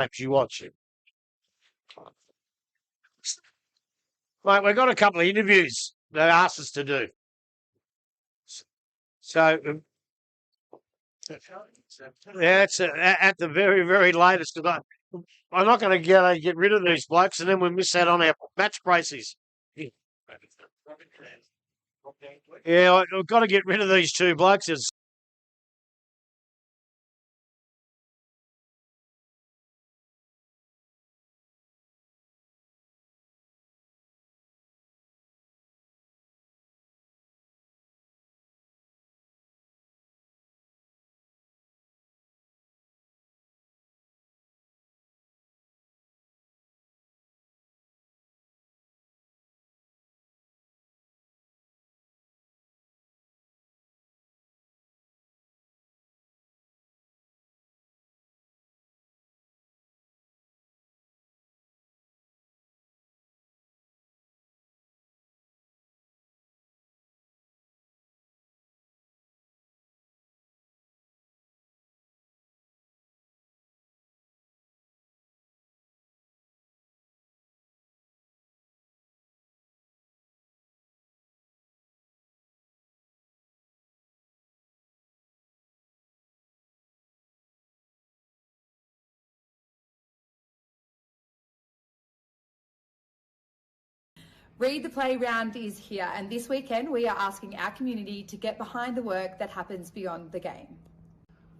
games you watch. Right, we've got a couple of interviews they asked us to do. So, yeah, it's at the very, very latest. I'm not going to get rid of these blokes, and then we miss out on our match braces. Yeah, I've got to get rid of these two blokes. Read the Play round is here, and this weekend we are asking our community to get behind the work that happens beyond the game.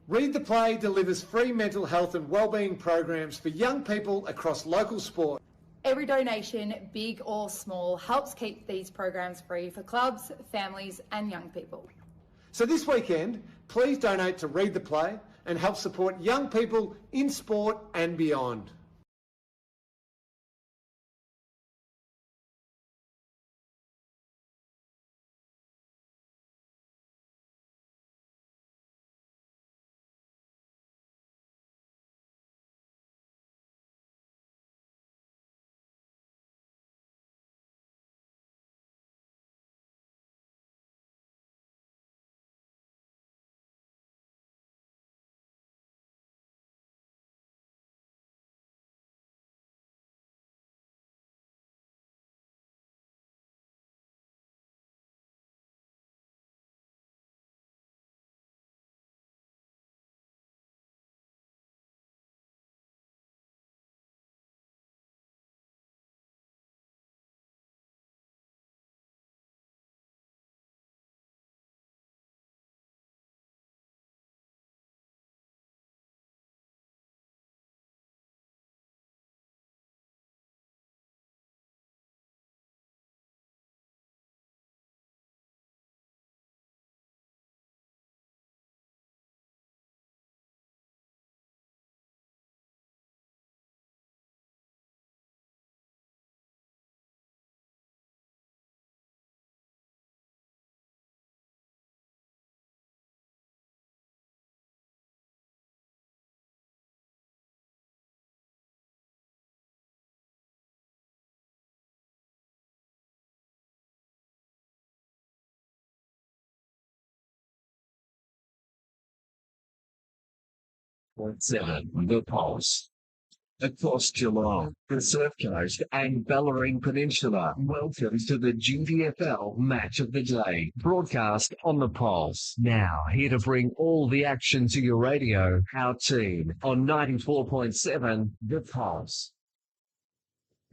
Read the Play delivers free mental health and wellbeing programs for young people across local sport. Every donation, big or small, helps keep these programs free for clubs, families and young people. So this weekend, please donate to Read the Play and help support young people in sport and beyond. Seven, the Pulse. Across Geelong, the Surf Coast and Bellarine Peninsula, welcome to the GDFL Match of the Day, broadcast on the Pulse. Now, here to bring all the action to your radio, our team on 94.7, the Pulse.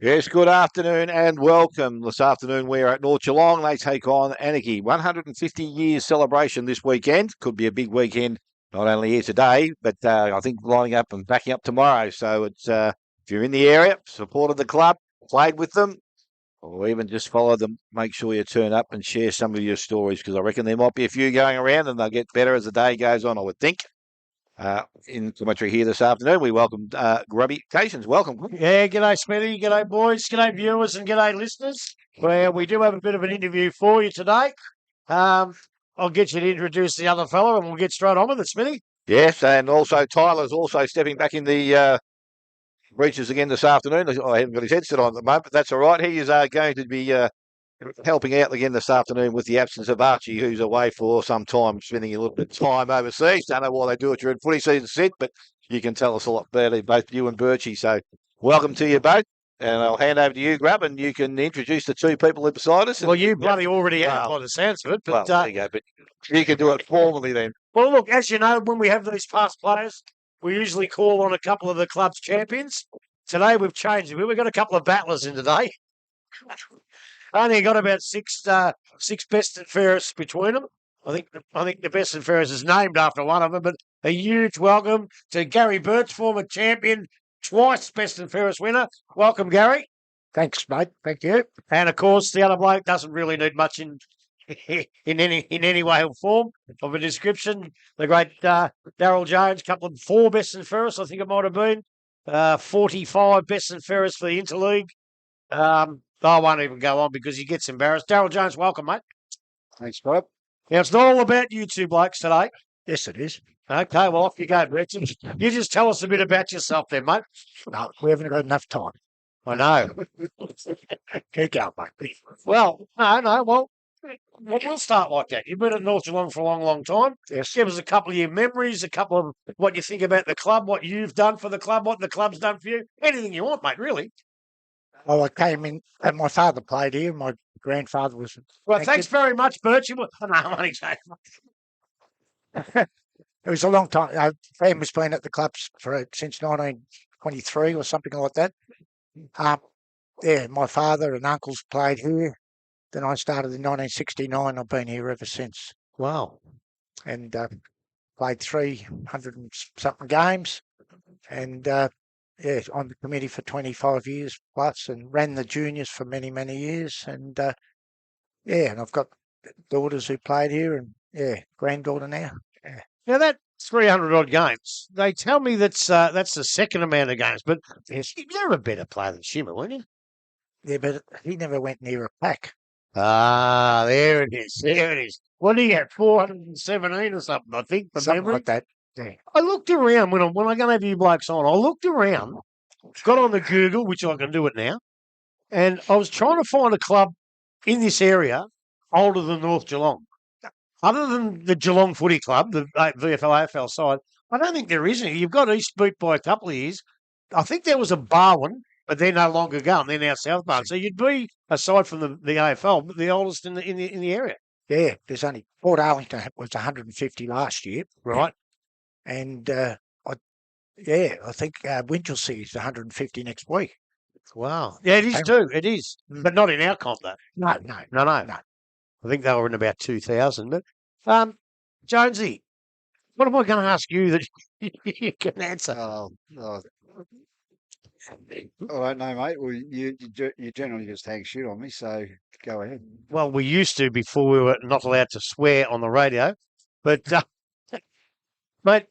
Yes, good afternoon and welcome. This afternoon we're at North Geelong. They take on Anakie. 150 years celebration this weekend. Could be a big weekend, not only here today, but I think lining up and backing up tomorrow. So it's if you're in the area, supported the club, played with them, or even just follow them, make sure you turn up and share some of your stories, because I reckon there might be a few going around and they'll get better as the day goes on, I would think. In commentary here this afternoon, we welcome Grubby Cations. Welcome. Yeah, g'day Smithy, g'day boys, g'day viewers and g'day listeners. Well, we do have a bit of an interview for you today. I'll get you to introduce the other fella and we'll get straight on with it, Smithy. Yes, and also Tyler's also stepping back in the breaches again this afternoon. I haven't got his headset on at the moment, but that's all right. He is going to be helping out again this afternoon with the absence of Archie, who's away for some time, spending a little bit of time overseas. Don't know why they do it during footy season, Sid, but you can tell us a lot better, both you and Birchie. So welcome to you both. And I'll hand over to you, Grub, and you can introduce the two people here beside us. Well, you bloody already have by the sounds of it. But, there you go. But you can do it formally then. well, look, as you know, when we have these past players, we usually call on a couple of the club's champions. Today we've changed it. We've got a couple of battlers in today. Only got about six best and fairest between them. I think the best and fairest is named after one of them. But a huge welcome to Gary Birch, former champion, twice best and fairest winner. Welcome, Gary. Thanks, mate. Thank you. And of course, the other bloke doesn't really need much in any way or form of a description. The great Daryl Jones, couple of 4 best and fairest, I think it might have been. 45 best and fairest for the Interleague. I won't even go on because he gets embarrassed. Daryl Jones, welcome, mate. Thanks, Bob. Now, it's not all about you two blokes today. Yes, it is. Okay, well, off you go, Brett. You just tell us a bit about yourself then, mate. No, we haven't got enough time. I know. Keep going, mate. Well, well, we'll start like that. You've been at North Geelong for a long, long time. Yes. Give us a couple of your memories, a couple of what you think about the club, what you've done for the club, what the club's done for you. Anything you want, mate, really. Well, I came in, and my father played here. My grandfather was. Well, thanks very much, Birch. No, I'm only joking. It was a long time. Family's been at the clubs since 1923 or something like that. Yeah, my father and uncles played here. Then I started in 1969. I've been here ever since. Wow. And played 300 and something games. And yeah, on the committee for 25 years plus, and ran the juniors for many, many years. And yeah, and I've got daughters who played here, and yeah, granddaughter now. Yeah. Now that 300 odd games, they tell me that's the second amount of games. But Yes. you're a better player than Shimmer, weren't you? Yeah, but he never went near a pack. Ah, there it is. There it is. What do you get? 417 or something, I think, from Something memory. like that. Yeah. I looked around when I'm going to have you blokes on. I looked around, got on the Google, which I can do it now, and I was trying to find a club in this area older than North Geelong. Other than the Geelong Footy Club, the VFL AFL side, I don't think there is any. You've got East Boot by a couple of years. I think there was a Barwon, but they're no longer going. They're now South Barwon. So you'd be, aside from the AFL, the oldest in the area. Yeah, there's only Port Arlington was 150 last year, Right. and I think Winchelsea is 150 next week. Wow. Yeah, it is too. It is. But not in our comp, though. No. No. I think they were in about 2,000. But, Jonesy, what am I going to ask you that you can answer? I don't know, mate. Well, you generally just hang shit on me, so go ahead. Well, we used to before we were not allowed to swear on the radio. But, mate,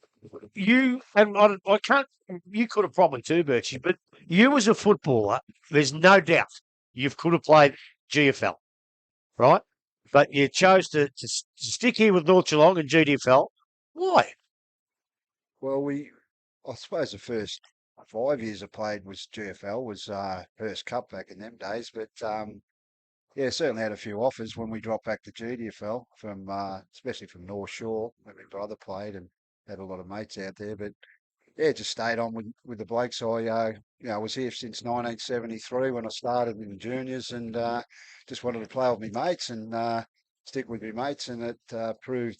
you, and I can't, you could have probably too, Birchie, but you as a footballer, there's no doubt you could have played GFL, right? But you chose to stick here with North Geelong and GDFL. Why? Well, I suppose the first 5 years I played was GFL, was Hearst Cup back in them days. But yeah, certainly had a few offers when we dropped back to GDFL from, especially from North Shore, where my brother played, and had a lot of mates out there. But yeah, just stayed on with the Blakes. I was here since 1973 when I started in the juniors, and just wanted to play with my mates and stick with my mates, and it proved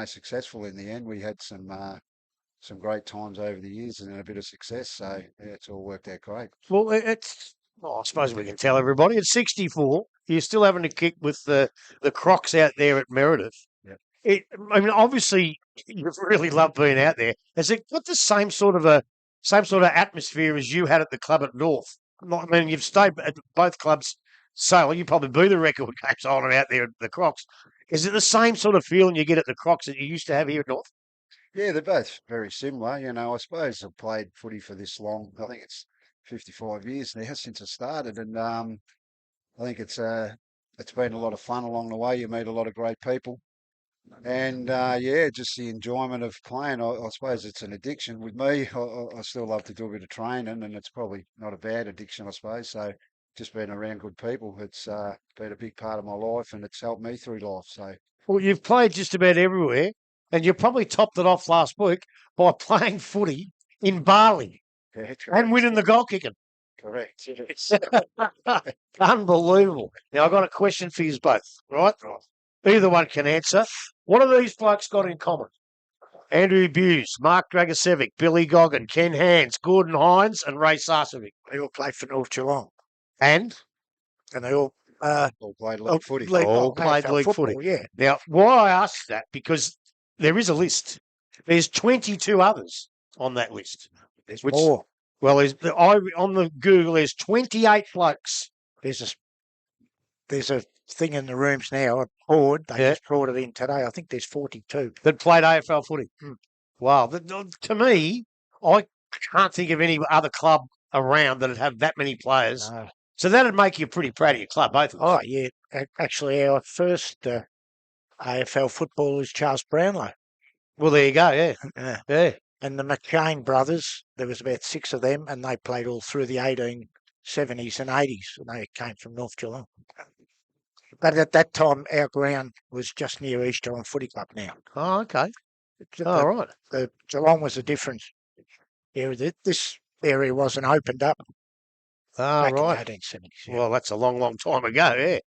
successful in the end. We had some great times over the years and a bit of success, so yeah, it's all worked out great. Well, I suppose we can tell everybody at 64, you're still having to kick with the Crocs out there at Meredith. Yep. Obviously, you've really loved being out there. Has it got the same sort of atmosphere as you had at the club at North? I mean, you've stayed at both clubs so long. You probably be the record games on out there at the Crocs. Is it the same sort of feeling you get at the Crocs that you used to have here at North? Yeah, they're both very similar. I suppose I've played footy for this long. I think it's 55 years now since I started, and I think it's been a lot of fun along the way. You meet a lot of great people. And yeah, just the enjoyment of playing. I suppose it's an addiction with me. I still love to do a bit of training, and it's probably not a bad addiction, I suppose. So just being around good people, it's been a big part of my life, and it's helped me through life. So Well, you've played just about everywhere, and you probably topped it off last week by playing footy in Bali Yeah, correct. and winning the goal kicking. Correct. Yes. Unbelievable. Now, I've got a question for you both, right? Either one can answer. What have these blokes got in common? Andrew Buse, Mark Dragosevic, Billy Goggin, Ken Hands, Gordon Hines, and Ray Sarcevic. They all played for North Geelong, And and they all All played league footy. all played AFL league football, footy. Yeah. Now, why I ask that, because there is a list. There's 22 others on that list. There's Which- more. Well, on the Google, there's 28 blokes. There's a thing in the rooms now, a board. They Yeah. just brought it in today. I think there's 42. That played AFL footy. Hmm. Wow. To me, I can't think of any other club around that would have that many players. No. So that'd make you pretty proud of your club, both of us. Oh, yeah. Actually, our first AFL footballer is Charles Brownlow. Well, there you go, yeah. Yeah. Yeah. And the McCain brothers, there was about 6 of them, and they played all through the 1870s and 80s, and they came from North Geelong. But at that time, our ground was just near East Geelong Footy Club now. Oh, okay. The, All right. the Geelong was a different area. This area wasn't opened up All back right. in the 1870s. Yeah. Well, that's a long, long time ago, yeah.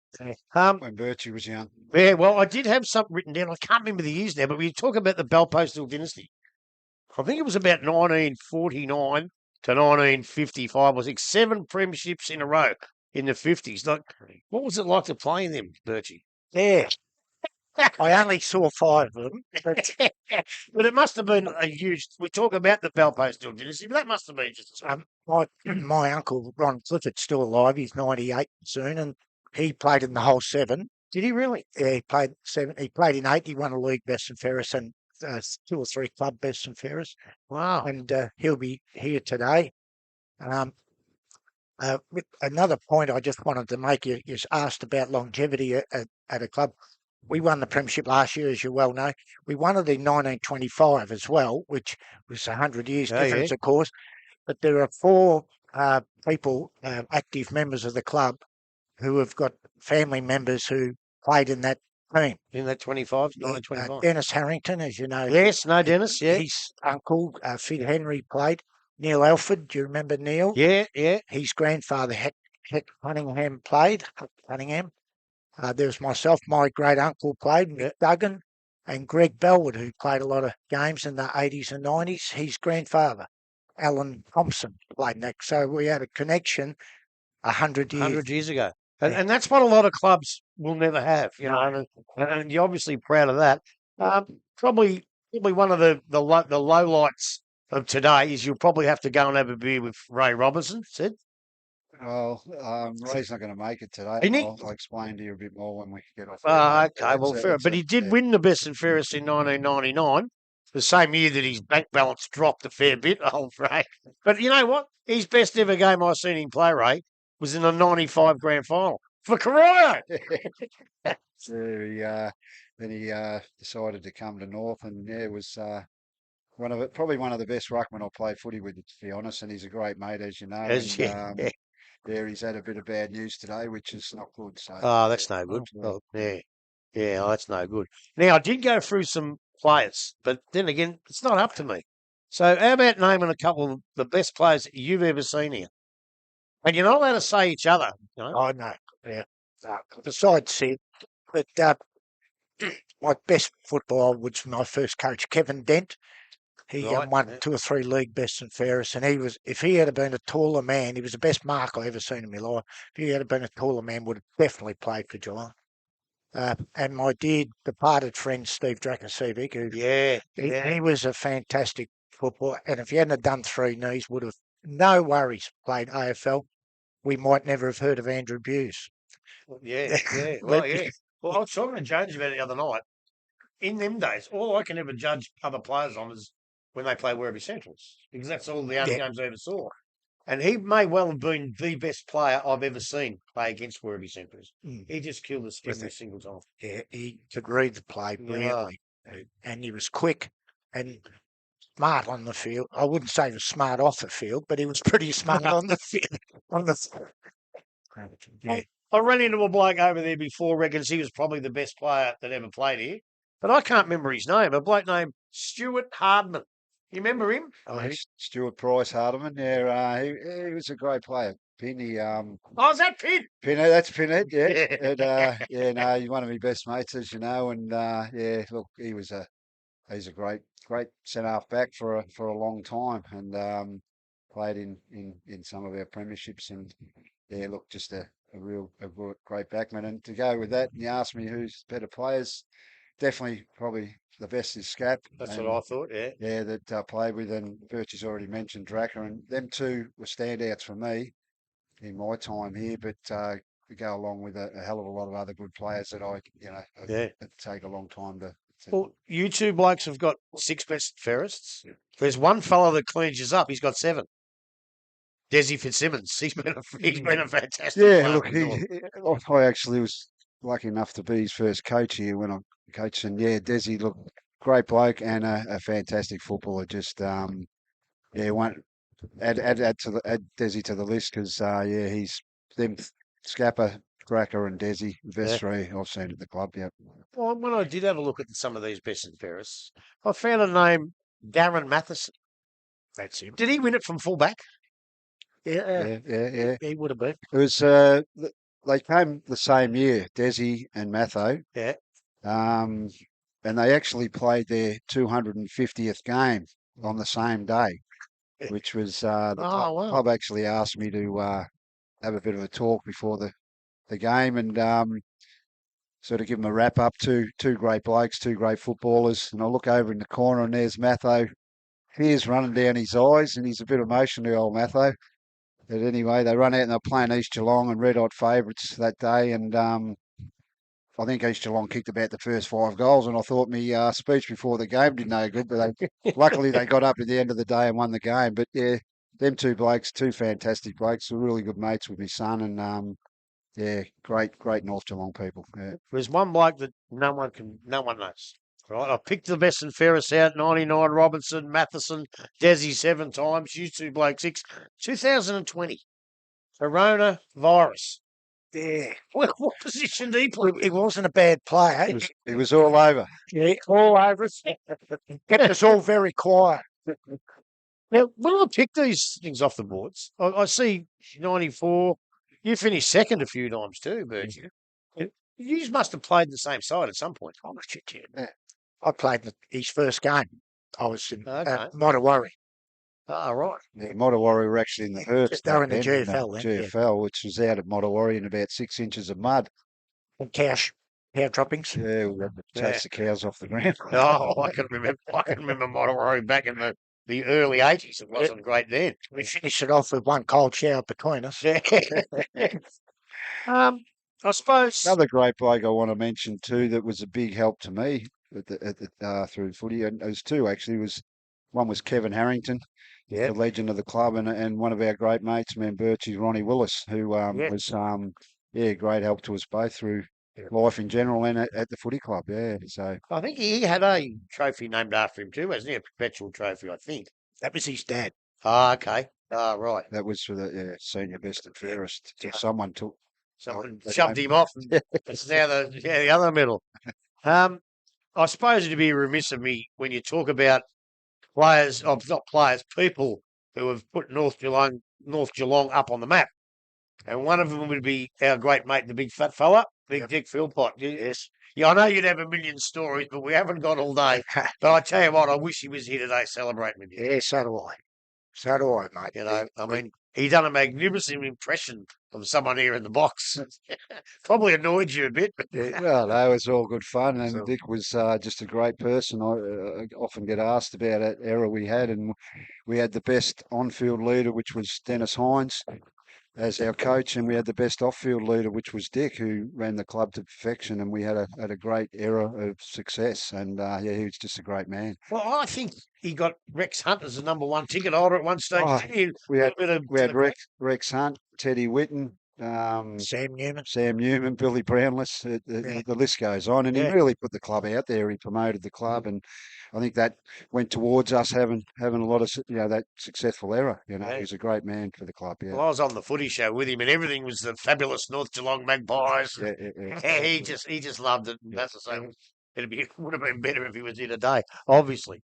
Yeah. When Birchie was young. Yeah, well, I did have something written down. I can't remember the years now, but we talk about the Bell Postal dynasty. I think it was about 1949 to 1955. Was it 7 premierships in a row in the 50s? Like, what was it like to play in them, Birchie? Yeah. I only saw 5 of them. But But it must have been a huge. We talk about the Bell Postal dynasty, but that must have been just. my uncle, Ron Clifford's still alive. He's 98 soon, and he played in the whole 7. Did he really? Yeah, he played 7. He played in 8. He won a league best and fairest and 2 or 3 club best and fairest. Wow. And he'll be here today. With another point I just wanted to make, you asked about longevity at a club. We won the premiership last year, as you well know. We won it in 1925 as well, which was 100 years Oh, difference, yeah. of course. But there are 4 people, active members of the club, who have got family members who played in that team. In that 25, 1925. Dennis Harrington, as you know. Yes, no, Dennis, yeah. His uncle, Fid Henry, played. Neil Alford, do you remember Neil? Yeah, yeah. His grandfather, Heck Cunningham, played. Huck Cunningham. There was myself, my great uncle played, Mick Duggan, and Greg Bellwood, who played a lot of games in the 80s and 90s. His grandfather, Alan Thompson, played in that. So we had a connection 100 years. 100 years ago. And, Yeah. and that's what a lot of clubs will never have, you know, and you're obviously proud of that. Probably one of the low lights of today is you'll probably have to go and have a beer with Ray Robinson, Sid. Well, Ray's not going to make it today. Isn't he? I'll explain to you a bit more when we get off. Okay, well, fair. But he did win the best and fairest in 1999, the same year that his bank balance dropped a fair bit, old Ray. But you know what? His best ever game I seen him play, Ray, was in the 95 grand final for Corio. Then he decided to come to North, and yeah, it was probably one of the best ruckmen I played footy with, to be honest. And he's a great mate, as you know. Yeah, he's had a bit of bad news today, which is not good. So Oh, that's no good. Oh, yeah, that's no good. Now, I did go through some players, but then again, it's not up to me. So how about naming a couple of the best players that you've ever seen here? And you're not allowed to say each other. You know? Oh, no. Yeah. Besides Sid, but my best footballer was my first coach, Kevin Dent. He Right, won yeah. 2 or 3 league best and fairest, and if he had been a taller man, he was the best mark I ever seen in my life. If he had been a taller man, would have definitely played for Geelong. And my dear departed friend, Steve Drakosevic, who he was a fantastic footballer, and if he hadn't have done 3 knees, would have, no worries, played AFL. We might never have heard of Andrew Buse. Yeah. Well, yeah. Well, I was talking to Jones about it the other night. In them days, all I can ever judge other players on is when they play Werribee Centrals, because that's all the only games I ever saw. And he may well have been the best player I've ever seen play against Werribee Centrals. He just killed us every single time. Yeah, he could read the play brilliantly, and he was quick and smart on the field. I wouldn't say he was smart off the field, but he was pretty smart on the field. Yeah. I ran into a bloke over there before, reckons he was probably the best player that ever played here. But I can't remember his name. A bloke named Stuart Hardman. You remember him? Stuart Price Hardiman. Yeah, he was a great player. Pinny, Oh, is that Pin? Pinhead, that's Pinhead, yeah. Yeah. And, no, he's one of my best mates, as you know. And yeah, look, he's a great centre half back for a long time, and played in some of our premierships. And yeah, look, just a great backman. And to go with that, you asked me who's better players. Definitely, probably the best is Scap. That's what I thought, yeah. Yeah, that played with, and Birchie's already mentioned Dracker, and them two were standouts for me in my time here. But we go along with a hell of a lot of other good players that Yeah. that take a long time to. Well, you two blokes have got 6 best and fairest. There's one fella that cleans you up. He's got 7. Desi Fitzsimmons. He's been a fantastic Yeah, player look, for North. I actually was lucky enough to be his first coach here when I coached, and yeah, Desi, look, great bloke and a fantastic footballer. Just one add Desi to the list because yeah, he's them Scapper, Cracker, and Desi, the best 3 I've seen at the club. Yeah. Well, when I did have a look at some of these best and fairest, I found a name, Darren Matheson. That's him. Did he win it from fullback? Yeah. He would have been. It was they came the same year, Desi and Matho. Yeah. And they actually played their 250th game on the same day, which was the club actually asked me to have a bit of a talk before the game and sort of give them a wrap up. Two great blokes, 2 great footballers. And I look over in the corner and there's Matho. Tears running down his eyes, and he's a bit emotional, old Matho. But anyway, they run out and they're playing East Geelong and red hot favourites that day. And I think East Geelong kicked about the first 5 goals. And I thought my speech before the game did no good, but luckily they got up at the end of the day and won the game. But yeah, them 2 blokes, 2 fantastic blokes, were really good mates with my son. And yeah, great North Geelong people. Yeah. There's one bloke that no one knows. Right, I picked the best and fairest out. 99 Robinson, Matheson, Desi 7 times. You 2 blokes 6. 2020, coronavirus. Yeah. Well, what position did he play? He wasn't a bad player. He was all over. Yeah, all over us. Kept us all very quiet. Now, when I pick these things off the boards, I see 94. You finished second a few times too, Bertie. You must have played the same side at some point. Yeah. I played his first game. I was in Okay. Mottawarri. Ah, right. Yeah, Mottawarri were actually in the Herbst. They were in the then, GFL then. GFL, which was out at Mottawarri in about 6 inches of mud. And cow droppings. Yeah, we had to chase the cows off the ground. Oh, I can remember Mottawarri back in the early 80s. It wasn't great then. We finished it off with one cold shower between us. I suppose Another great bloke I want to mention too that was a big help to me through footy, and there was 2 actually. One was Kevin Harrington, the legend of the club, and one of our great mates, man Birchie, Ronnie Willis, who was great help to us both through life in general and at the footy club. Yeah, so I think he had a trophy named after him too, hasn't he? A perpetual trophy, I think. That was his dad. Ah, okay. Ah, right. that was for the senior best and fairest. Someone took. Someone shoved him off, and it's now the other medal. I suppose it'd be remiss of me when you talk about people who have put North Geelong up on the map. And one of them would be our great mate, the big fat fella, Big Dick Philpott. Yes. Yeah, I know you'd have a million stories, but we haven't got all day. But I tell you what, I wish he was here today celebrating with you. Yeah, so do I. So do I, mate. You know, I mean, he done a magnificent impression of someone here in the box. Probably annoyed you a bit. But Well, no, it was all good fun, and Dick was just a great person. I often get asked about that era we had, and we had the best on-field leader, which was Dennis Hines, as our coach, and we had the best off-field leader, which was Dick, who ran the club to perfection, and we had a great era of success. And he was just a great man. Well, I think he got Rex Hunt as the number 1 ticket holder at one stage. We had Rex Hunt, Teddy Whitten, Sam Newman, Billy Brownless. The list goes on, and he really put the club out there. He promoted the club, and I think that went towards us having a lot of that successful era. He was a great man for the club. Yeah. Well, I was on the footy show with him, and everything was the fabulous North Geelong Magpies. He just loved it. That's the same. Would have been better if he was here today, obviously.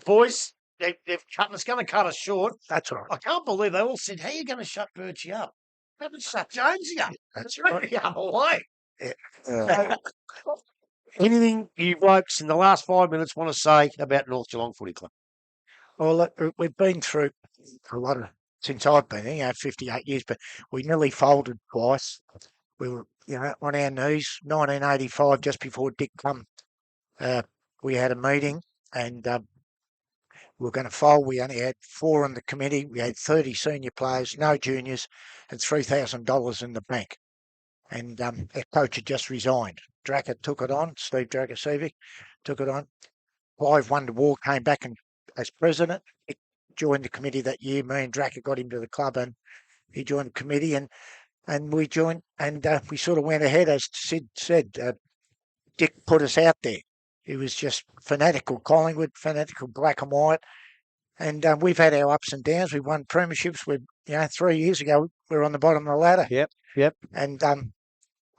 Boys, It's going to cut us short. That's all right. I can't believe they all said, how are you going to shut Birchie up? Haven't shut Jonesy up. That's Right the other way. Yeah. Anything you blokes in the last 5 minutes want to say about North Geelong Footy Club? Well, look, we've been through a lot of, since I've been here, 58 years, but we nearly folded twice. We were, on our knees. 1985, just before Dick come, we had a meeting and we were going to fold. We only had 4 on the committee. We had 30 senior players, no juniors, and $3,000 in the bank. And our coach had just resigned. Dracker took it on. Steve Dracker-Sevic took it on. Clive Wonderwall came back and as president. He joined the committee that year. Me and Dracker got him to the club, and he joined the committee, and we joined, and we sort of went ahead, as Sid said. Dick put us out there. He was just fanatical Collingwood, fanatical black and white, and we've had our ups and downs. We've won premierships. 3 years ago we were on the bottom of the ladder. Yep. And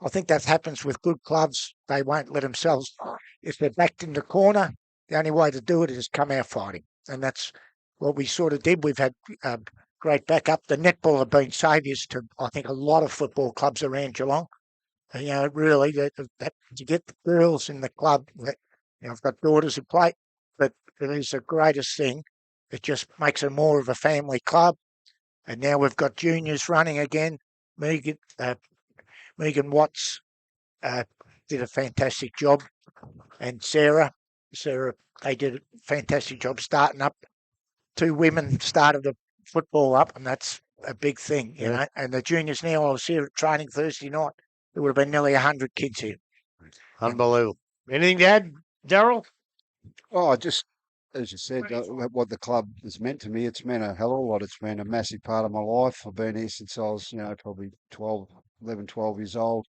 I think that happens with good clubs. They won't let themselves, if they're backed in the corner, the only way to do it is come out fighting. And that's what we sort of did. We've had great backup. The netball have been saviours to, I think, a lot of football clubs around Geelong. And, really, that to get the girls in the club, I've got daughters who play, but it is the greatest thing. It just makes it more of a family club. And now we've got juniors running again. Megan Watts did a fantastic job, and Sarah, they did a fantastic job starting up. 2 women started the football up, and that's a big thing, you know. And the juniors now, I was here at training Thursday night. There would have been nearly 100 kids here. Unbelievable. Anything to add, Daryl? Oh, just as you said, what the club has meant to me, it's meant a hell of a lot. It's been a massive part of my life. I've been here since I was, probably 11, 12 years old.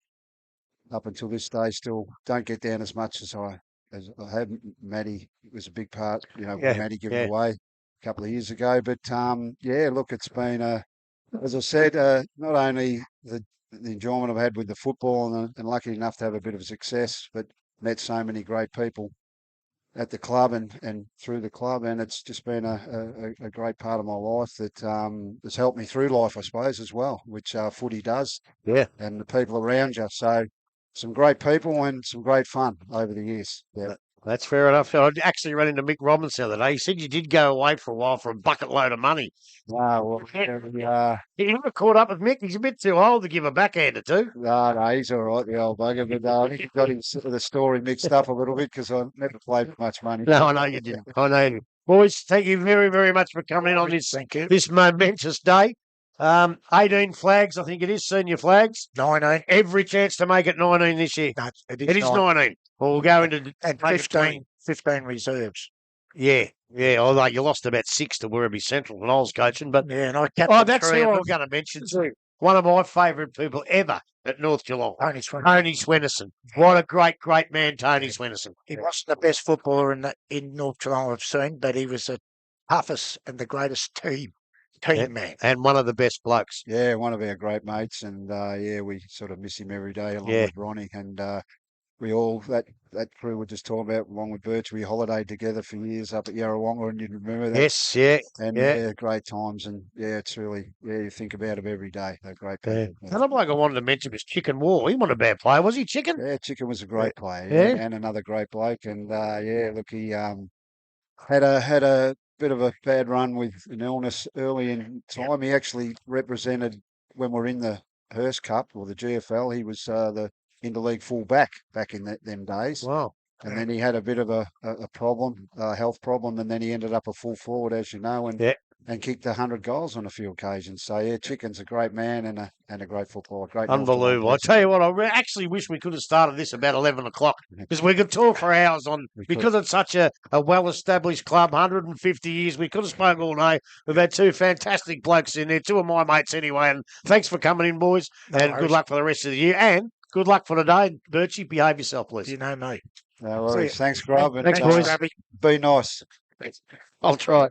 Up until this day, still don't get down as much as I have. Maddie was a big part, Maddie giving away a couple of years ago. But look, it's been, as I said, not only the enjoyment I've had with the football and lucky enough to have a bit of success, but met so many great people at the club and through the club, and it's just been a great part of my life that has helped me through life, I suppose, as well, which footy does. Yeah. And the people around you. So some great people and some great fun over the years. Yeah. That's fair enough. I actually ran into Mick Robbins the other day. He said you did go away for a while for a bucket load of money. Well, You ever caught up with Mick? He's a bit too old to give a backhand or two. No, he's all right, the old bugger. But I think he got the story mixed up a little bit because I never played for much money. No, I know you didn't. I know you. Boys, thank you very, very much for coming in on this momentous day. 18 flags, I think it is, senior flags. 19. Every chance to make it 19 this year. No, it is 19. Well, we'll go into... And 15 reserves. Yeah. Although you lost about 6 to Werribee Central when I was coaching. But yeah, and I captained that's who I'm going to mention too. One of my favourite people ever at North Geelong. Tony Swennerson. What a great, great man, Tony Swennerson. He wasn't the best footballer in North Geelong I've seen, but he was the toughest and the greatest team man. And one of the best blokes. Yeah, one of our great mates. And, we sort of miss him every day along with Ronnie. And we all, that crew we're just talking about, along with Birch, we holidayed together for years up at Yarrawonga, and you remember that? Yes, yeah. And great times. And it's really, you think about them every day. They're great people. Yeah. Another bloke I wanted to mention was Chicken Wall. He wasn't a bad player, was he, Chicken? Yeah, Chicken was a great player. Yeah. And another great bloke. And look, he had a bit of a bad run with an illness early in time. He actually represented when we're in the Hearst Cup or the GFL. He was the interleague full back in them days. Wow. And then he had a bit of a problem, a health problem, and then he ended up a full forward, as you know, and kicked 100 goals on a few occasions. So, Chicken's a great man and a great footballer. Great. Unbelievable. I tell you what, I actually wish we could have started this about 11 o'clock because we could talk for hours because it's such a well-established club, 150 years. We could have spoken all day. We've had 2 fantastic blokes in there, 2 of my mates anyway. And thanks for coming in, boys. Good luck for the rest of the year. And good luck for today. Birchie, behave yourself, please. You know me. No worries. Thanks, Grub. Thanks, boys. Be nice. I'll try.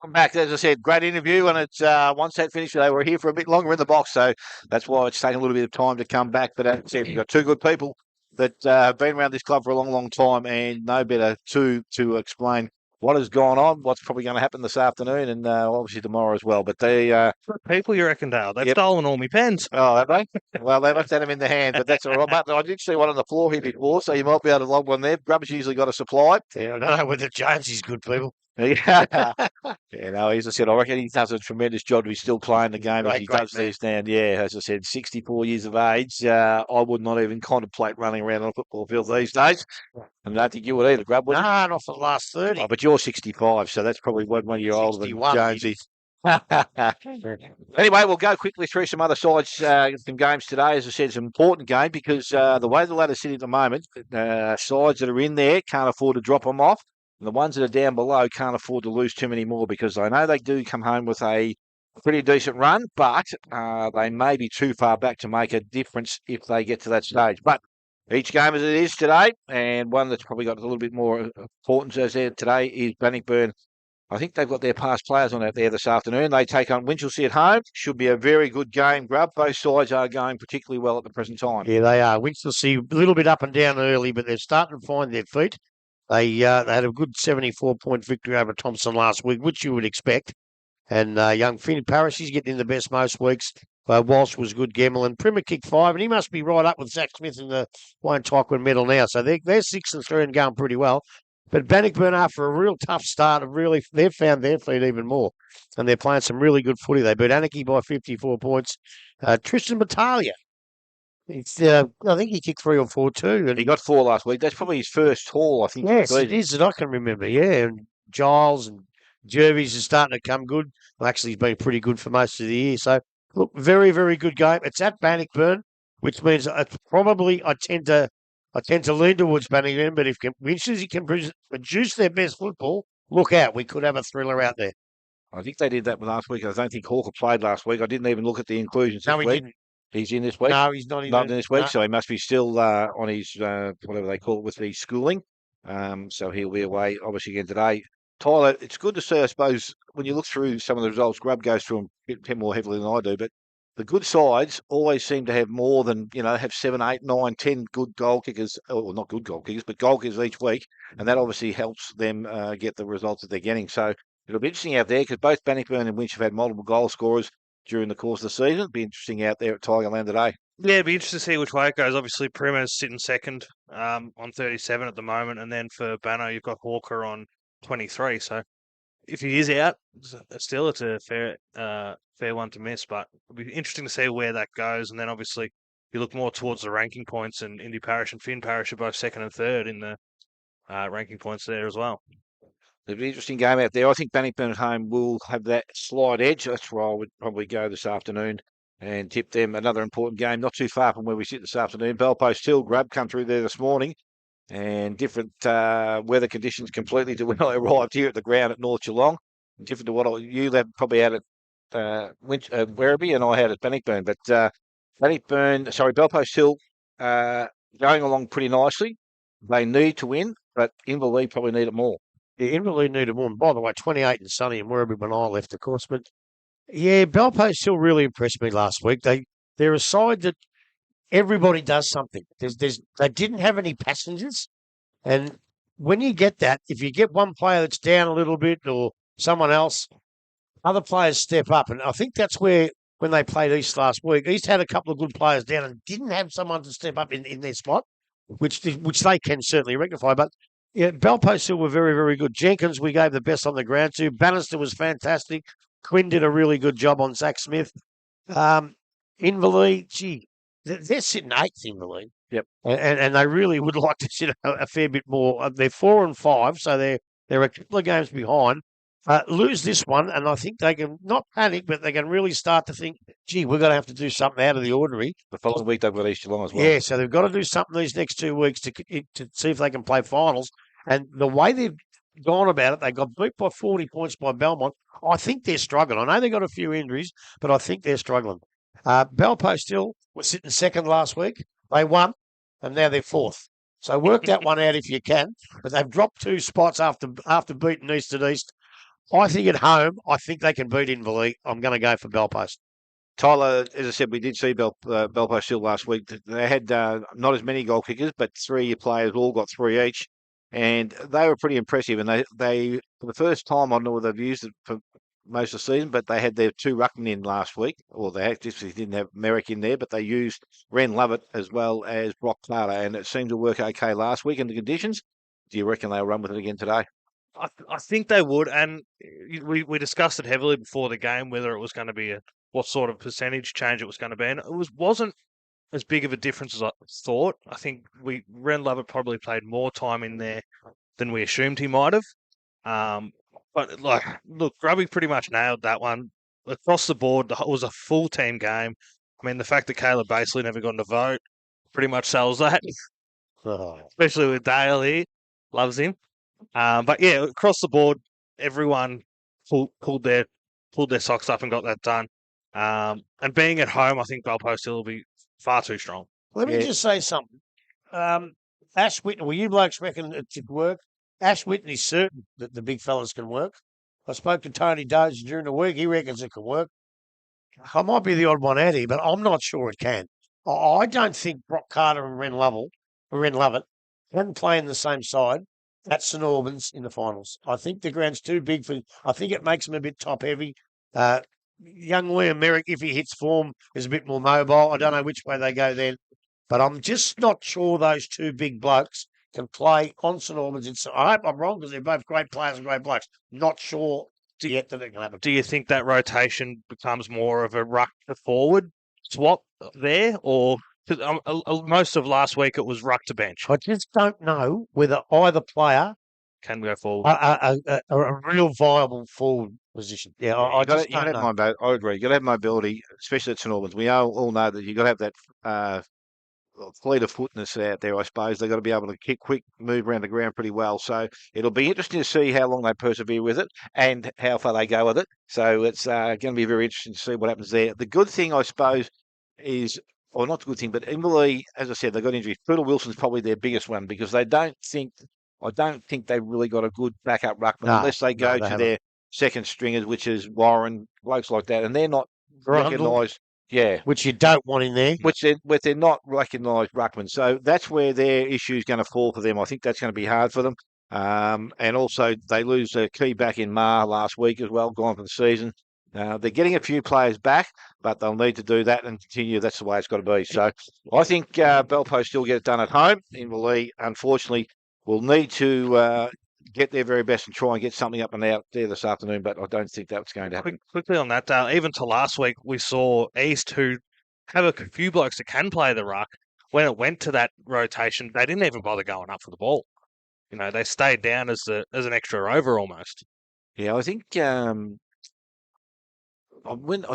Come back, as I said, great interview, and it's once that finished, they were here for a bit longer in the box, so that's why it's taken a little bit of time to come back. But as I said, you've got two good people that have been around this club for a long, long time, and no better to explain what has gone on, what's probably going to happen this afternoon, and obviously tomorrow as well. But they People, you reckon, Dale? They've Yep. stolen all my pens. oh, have they? Well, they must have them in the hand, but that's all right. But I did see one on the floor here before, so you might be able to log one there. Grubber's usually got a supply. Yeah, I don't know whether James is good, people. Yeah, no, as I said, I reckon he does a tremendous job. He's still playing the game as he Great does man. these down. Yeah, as I said, 64 years of age. I would not even contemplate running around on a football field these days. And I don't think you would either, Grub, would you? Nah, not for the last 30. Oh, but you're 65, so that's probably one year older than 61, Jonesy. Anyway, we'll go quickly through some other sides, some games today. As I said, it's an important game because the way the ladder's sitting at the moment, sides that are in there can't afford to drop them off. And the ones that are down below can't afford to lose too many more because I know they do come home with a pretty decent run, but they may be too far back to make a difference if they get to that stage. But each game as it is today, and one that's probably got a little bit more importance as there today is Bannockburn. I think they've got their past players on out there this afternoon. They take on Winchelsea at home. Should be a very good game, Grub. Both sides are going particularly well at the present time. Yeah, they are. Winchelsea a little bit up and down early, but they're starting to find their feet. They had a good 74-point victory over Thompson last week, which you would expect. And young Finn Parrish, he's getting in the best most weeks. Walsh was good, Gemmell, and Primer kicked 5, and he must be right up with Zach Smith in the Wayne Tyquin medal now. So they're 6-3 and going pretty well. But Bannockburn, after a real tough start, they've found their feet even more. And they're playing some really good footy. They beat Anakie by 54 points. Tristan Battaglia, I think he kicked 3 or 4 too. And He got 4 last week. That's probably his first haul, I think. yes, it is that I can remember. Yeah, and Giles and Jervis is starting to come good. Well, actually, he's been pretty good for most of the year. So, look, very, very good game. It's at Bannockburn, which means it's probably I tend to lean towards Bannockburn. But if Winchelsea can produce their best football, look out. We could have a thriller out there. I think they did that last week. I don't think Hawker played last week. I didn't even look at the inclusions No, this he week. didn't. He's in this week. No, he's not in. Not in this week, No. so he must be still on his whatever they call it with the schooling. So he'll be away obviously again today. Tyler, it's good to see, I suppose, when you look through some of the results. Grub goes through them a bit more heavily than I do, but the good sides always seem to have more than have 7, 8, 9, 10 good goal kickers, or not good goal kickers, but goal kickers each week, and that obviously helps them get the results that they're getting. So it'll be interesting out there because both Bannockburn and Winch have had multiple goal scorers during the course of the season. It'll be interesting out there at Tigerland today. Yeah, it'd be interesting to see which way it goes. Obviously, Primer's sitting second on 37 at the moment, and then for Banno, you've got Hawker on 23. So if he is out, still it's a fair one to miss. But it'll be interesting to see where that goes. And then obviously, you look more towards the ranking points, and Indy Parish and Finn Parish are both second and third in the ranking points there as well. It'll be an interesting game out there. I think Bannockburn at home will have that slight edge. That's where I would probably go this afternoon and tip them. Another important game, not too far from where we sit this afternoon. Bellpost Hill, Grub come through there this morning, and different weather conditions completely to when I arrived here at the ground at North Geelong. Different to what you had probably had at Werribee, and I had at Bannockburn. But Bellpost Hill going along pretty nicely. They need to win, but Inverleigh probably need it more. Yeah, Inverleigh need it more. And by the way, 28 and sunny and Werribee when I left, of course. But yeah, Bellpost Hill really impressed me last week. They're a side that everybody does something. They didn't have any passengers, and when you get that, if you get one player that's down a little bit or someone else, other players step up. And I think that's where when they played East last week, East had a couple of good players down and didn't have someone to step up in their spot, which they can certainly rectify. But yeah, Bellpost Hill were very, very good. Jenkins, we gave the best on the ground to. Bannister was fantastic. Quinn did a really good job on Zach Smith. Inverleigh, gee, they're sitting 8th, Inverleigh. Yep. And they really would like to sit a fair bit more. They're 4 and 5, so they're a couple of games behind. Lose this one, and I think they can not panic, but they can really start to think, gee, we're going to have to do something out of the ordinary. The following week they've got East Geelong as well. Yeah, so they've got to do something these next 2 weeks to see if they can play finals. And the way they've gone about it, they got beat by 40 points by Belmont. I think they're struggling. I know they got a few injuries, but I think they're struggling. Bellpost Hill was sitting second last week. They won, and now they're 4th. So work that one out if you can. But they've dropped 2 spots after beating East at East. I think at home, I think they can beat Inverleigh. I'm going to go for Belpost. Tyler, as I said, we did see Belpost still last week. They had not as many goal kickers, but 3 players all got 3 each, and they were pretty impressive. And they for the first time, I don't know whether they've used it for most of the season, but they had their 2 ruckmen in last week, or they actually didn't have Merrick in there, but they used Ren Lovett as well as Brock Carter, and it seemed to work okay last week in the conditions. Do you reckon they'll run with it again today? I think they would, and we discussed it heavily before the game whether it was going to be what sort of percentage change it was going to be, and it wasn't as big of a difference as I thought. I think Ren Lovett probably played more time in there than we assumed he might have. But look, Grubby pretty much nailed that one across the board. It was a full team game. I mean, the fact that Caleb Basley never got to vote pretty much sells that, especially with Dale here, loves him. But yeah, across the board, everyone pulled their socks up and got that done. And being at home, I think Belpost Hill will be far too strong. Let me just say something. Ash Whitney, well, you blokes reckon it could work. Ash Whitney's certain that the big fellas can work. I spoke to Tony Dozier during the week. He reckons it can work. I might be the odd one out here, but I'm not sure it can. I don't think Brock Carter and Ren Lovett can play in the same side at St Albans in the finals. I think the ground's too big for. I think it makes them a bit top heavy. Young Liam Merrick, if he hits form, is a bit more mobile. I don't know which way they go then, but I'm just not sure those 2 big blokes can play on St Albans. I hope I'm wrong because they're both great players and great blokes. Not sure yet that it can happen. Do you think that rotation becomes more of a ruck to forward swap there, or most of last week it was ruck to bench? I just don't know whether either player can go forward a real viable forward position. Yeah, I just don't know. I agree. You've got to have mobility, especially at St Albans. We all know that you've got to have that fleet of footness out there, I suppose. They've got to be able to kick quick, move around the ground pretty well. So it'll be interesting to see how long they persevere with it and how far they go with it. So it's going to be very interesting to see what happens there. The good thing, I suppose, is, or not the good thing, but Inverleigh, as I said, they've got injuries. Poodle Wilson's probably their biggest one because I don't think they've really got a good backup ruckman unless they go to their second stringers, which is Warren, blokes like that, and they're not recognised. Yeah, which you don't want in there. Which they're not recognised ruckman. So that's where their issue is going to fall for them. I think that's going to be hard for them. And also they lose their key back in Mar last week as well, gone for the season. They're getting a few players back, but they'll need to do that and continue. That's the way it's got to be. So I think Belpost still get it done at home. Inverleigh, unfortunately, will need to get their very best and try and get something up and out there this afternoon, but I don't think that's going to happen. Quickly on that, Dale, even to last week, we saw East, who have a few blokes that can play the ruck. When it went to that rotation, they didn't even bother going up for the ball. You know, they stayed down as an extra over almost. Yeah, I think I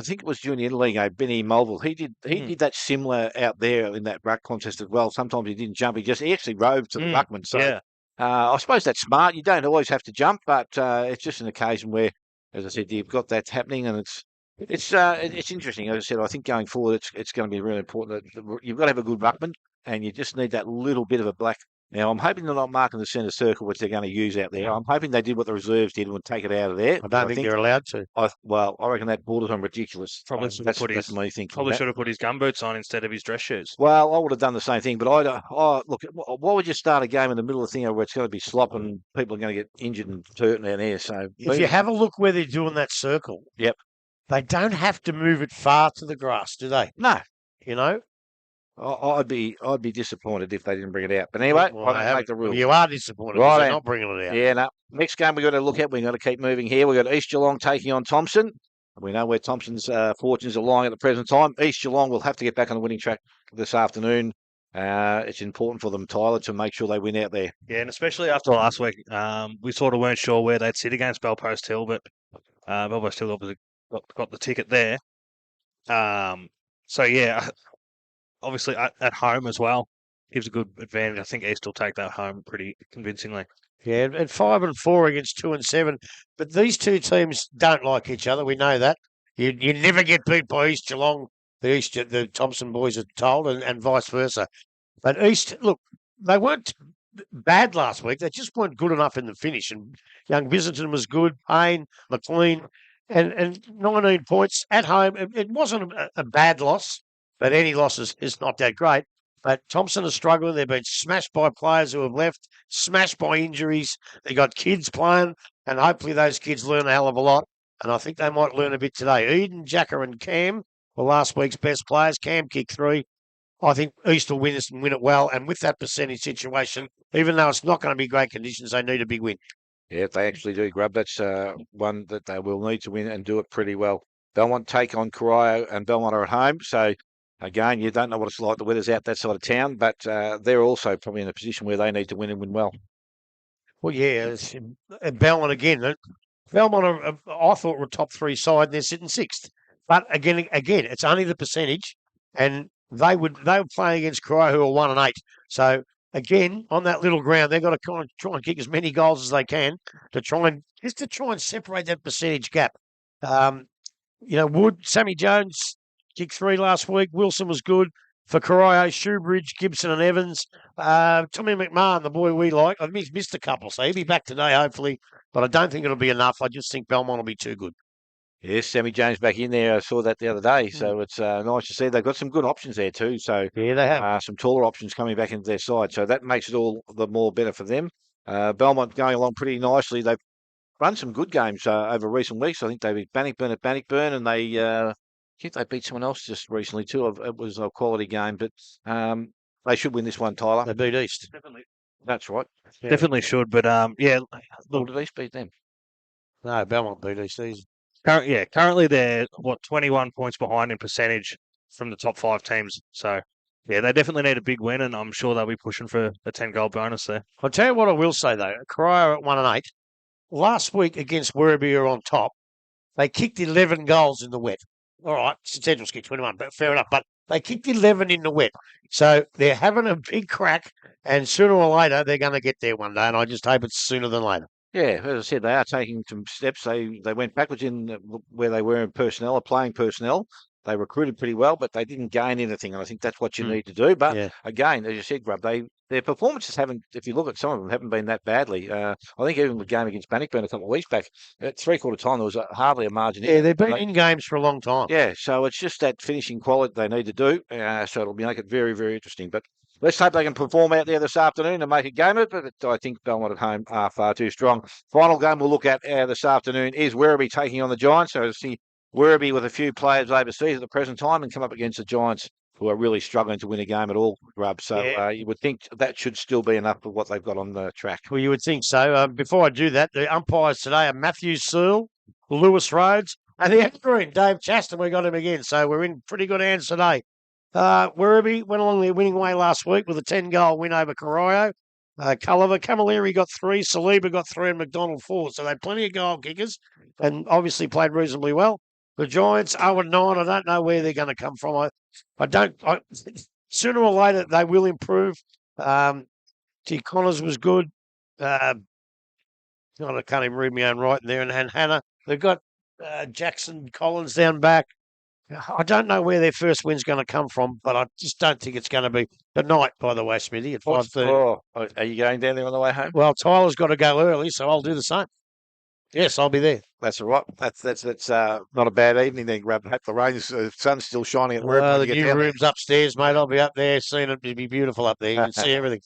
think it was during the interleague game, Benny Mulville, he did that similar out there in that ruck contest as well. Sometimes he didn't jump, he actually rode to the ruckman. So yeah. I suppose that's smart. You don't always have to jump, but it's just an occasion where, as I said, you've got that happening, and it's interesting. As I said, I think going forward, it's going to be really important that you've got to have a good ruckman, and you just need that little bit of a black. Now, I'm hoping they're not marking the centre circle, which they're going to use out there. I'm hoping they did what the reserves did and would take it out of there. I don't think they're allowed to. I reckon that borders on ridiculous. Probably should have put his gumboots on instead of his dress shoes. Well, I would have done the same thing, but look, why would you start a game in the middle of the thing where it's going to be slop and people are going to get injured and hurt down there? So if you have a look where they're doing that circle, yep, they don't have to move it far to the grass, do they? No, you know. I'd be disappointed if they didn't bring it out. But anyway, I don't make the rules. You are disappointed because they're not bringing it out. Yeah, no. Next game we've got to look at. We've got to keep moving here. We've got East Geelong taking on Thompson. We know where Thompson's fortunes are lying at the present time. East Geelong will have to get back on the winning track this afternoon. It's important for them, Tyler, to make sure they win out there. Yeah, and especially after last week, we sort of weren't sure where they'd sit against Belpost Hill, but Belpost Hill obviously got the ticket there. So yeah. Obviously, at home as well, gives a good advantage. I think East will take that home pretty convincingly. Yeah, and 5 and 4 against 2 and 7. But these two teams don't like each other. We know that. You never get beat by East Geelong. The Thompson boys are told, and vice versa. But East, look, they weren't bad last week. They just weren't good enough in the finish. And young Visiton was good, Payne, McLean, and 19 points at home. It wasn't a bad loss, but any loss is not that great. But Thompson is struggling. They've been smashed by players who have left, smashed by injuries. They got kids playing, and hopefully those kids learn a hell of a lot. And I think they might learn a bit today. Eden, Jacker, and Cam were last week's best players. Cam kicked 3. I think East will win this and win it well. And with that percentage situation, even though it's not going to be great conditions, they need a big win. Yeah, if they actually do, Grub, that's one that they will need to win and do it pretty well. Belmont take on Corio, and Belmont are at home. So, again, you don't know what it's like. The weather's out that side of town, but they're also probably in a position where they need to win and win well. Well, yeah, Belmont again. Belmont, I thought, were a top 3 side, and they're sitting 6th. But again, it's only the percentage, and they were playing against Corio, who are 1 and 8. So again, on that little ground, they've got to kind of try and kick as many goals as they can to try and separate that percentage gap. Wood, Sammy Jones kicked 3 last week. Wilson was good for Corio, Shoebridge, Gibson, and Evans. Tommy McMahon, the boy we like, I've missed a couple, so he'll be back today, hopefully. But I don't think it'll be enough. I just think Belmont will be too good. Yes, Sammy Jones back in there. I saw that the other day. So it's nice to see. They've got some good options there too. So yeah, they have some taller options coming back into their side. So that makes it all the more better for them. Belmont going along pretty nicely. They've run some good games over recent weeks. I think they beat Bannockburn at Bannockburn, and I think they beat someone else just recently too. It was a quality game, but they should win this one, Tyler. They beat East. Definitely. That's right. Yeah. Definitely should, but yeah. Look, did East beat them? No, Belmont beat East season. Currently they're 21 points behind in percentage from the top 5 teams. So yeah, they definitely need a big win, and I'm sure they'll be pushing for a 10-goal bonus there. I'll tell you what I will say though. Corio at 1 and 8. Last week against Werribee are on top. They kicked 11 goals in the wet. All right, Central's kicked 21, but fair enough. But they kicked 11 in the wet. So they're having a big crack, and sooner or later they're going to get there one day, and I just hope it's sooner than later. Yeah, as I said, they are taking some steps. They went backwards in where they were in personnel, or playing personnel. They recruited pretty well, but they didn't gain anything, and I think that's what you need to do. But again, as you said, Grub, their performances haven't, if you look at some of them, haven't been that badly. I think even the game against Bannockburn a couple of weeks back, at 3/4 time, there was hardly a margin. Yeah, they've been in games for a long time. Yeah, so it's just that finishing quality they need to do. So it'll make it very, very interesting. But let's hope they can perform out there this afternoon and make a game of it. But I think Belmont at home are far too strong. Final game we'll look at this afternoon is Werribee taking on the Giants. So to see Werribee with a few players overseas at the present time and come up against the Giants, who are really struggling to win a game at all, Grub. So you would think that should still be enough for what they've got on the track. Well, you would think so. Before I do that, the umpires today are Matthew Searle, Lewis Rhodes, and the evergreen Dave Chaston. We got him again, so we're in pretty good hands today. Werribee went along their winning way last week with a 10-goal win over Corio. Culliver, Camilleri got 3, Saliba got 3, and McDonald 4. So they had plenty of goal kickers and obviously played reasonably well. The Giants 0-9. I don't know where they're going to come from. Sooner or later they will improve. T. Connors was good. I can't even read my own writing there. And Hannah, they've got Jackson Collins down back. I don't know where their first win's going to come from, but I just don't think it's going to be tonight, by the way, Smithy, at 5:30. Oh, are you going down there on the way home? Well, Tyler's got to go early, so I'll do the same. Yes, I'll be there. That's all right. That's not a bad evening then, Grab. Hope the sun's still shining at work. The new room's upstairs, mate. I'll be up there seeing it. It'll be beautiful up there. You can see everything.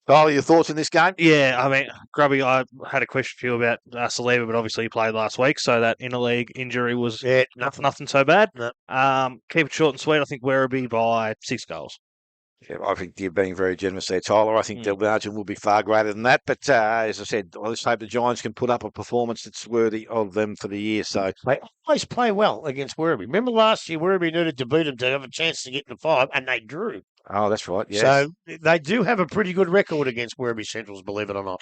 Tyler, your thoughts in this game? Yeah, I mean, Grubby, I had a question for you about Saliba, but obviously he played last week, so that interleague injury was nothing so bad. No. Keep it short and sweet. I think Werribee by 6 goals. Yeah, I think you're being very generous there, Tyler. I think the margin will be far greater than that. But as I said, let's hope the Giants can put up a performance that's worthy of them for the year. So they always play well against Werribee. Remember last year, Werribee needed to beat them to have a chance to get to 5, and they drew. Oh, that's right. Yes. So they do have a pretty good record against Werribee Centrals, believe it or not.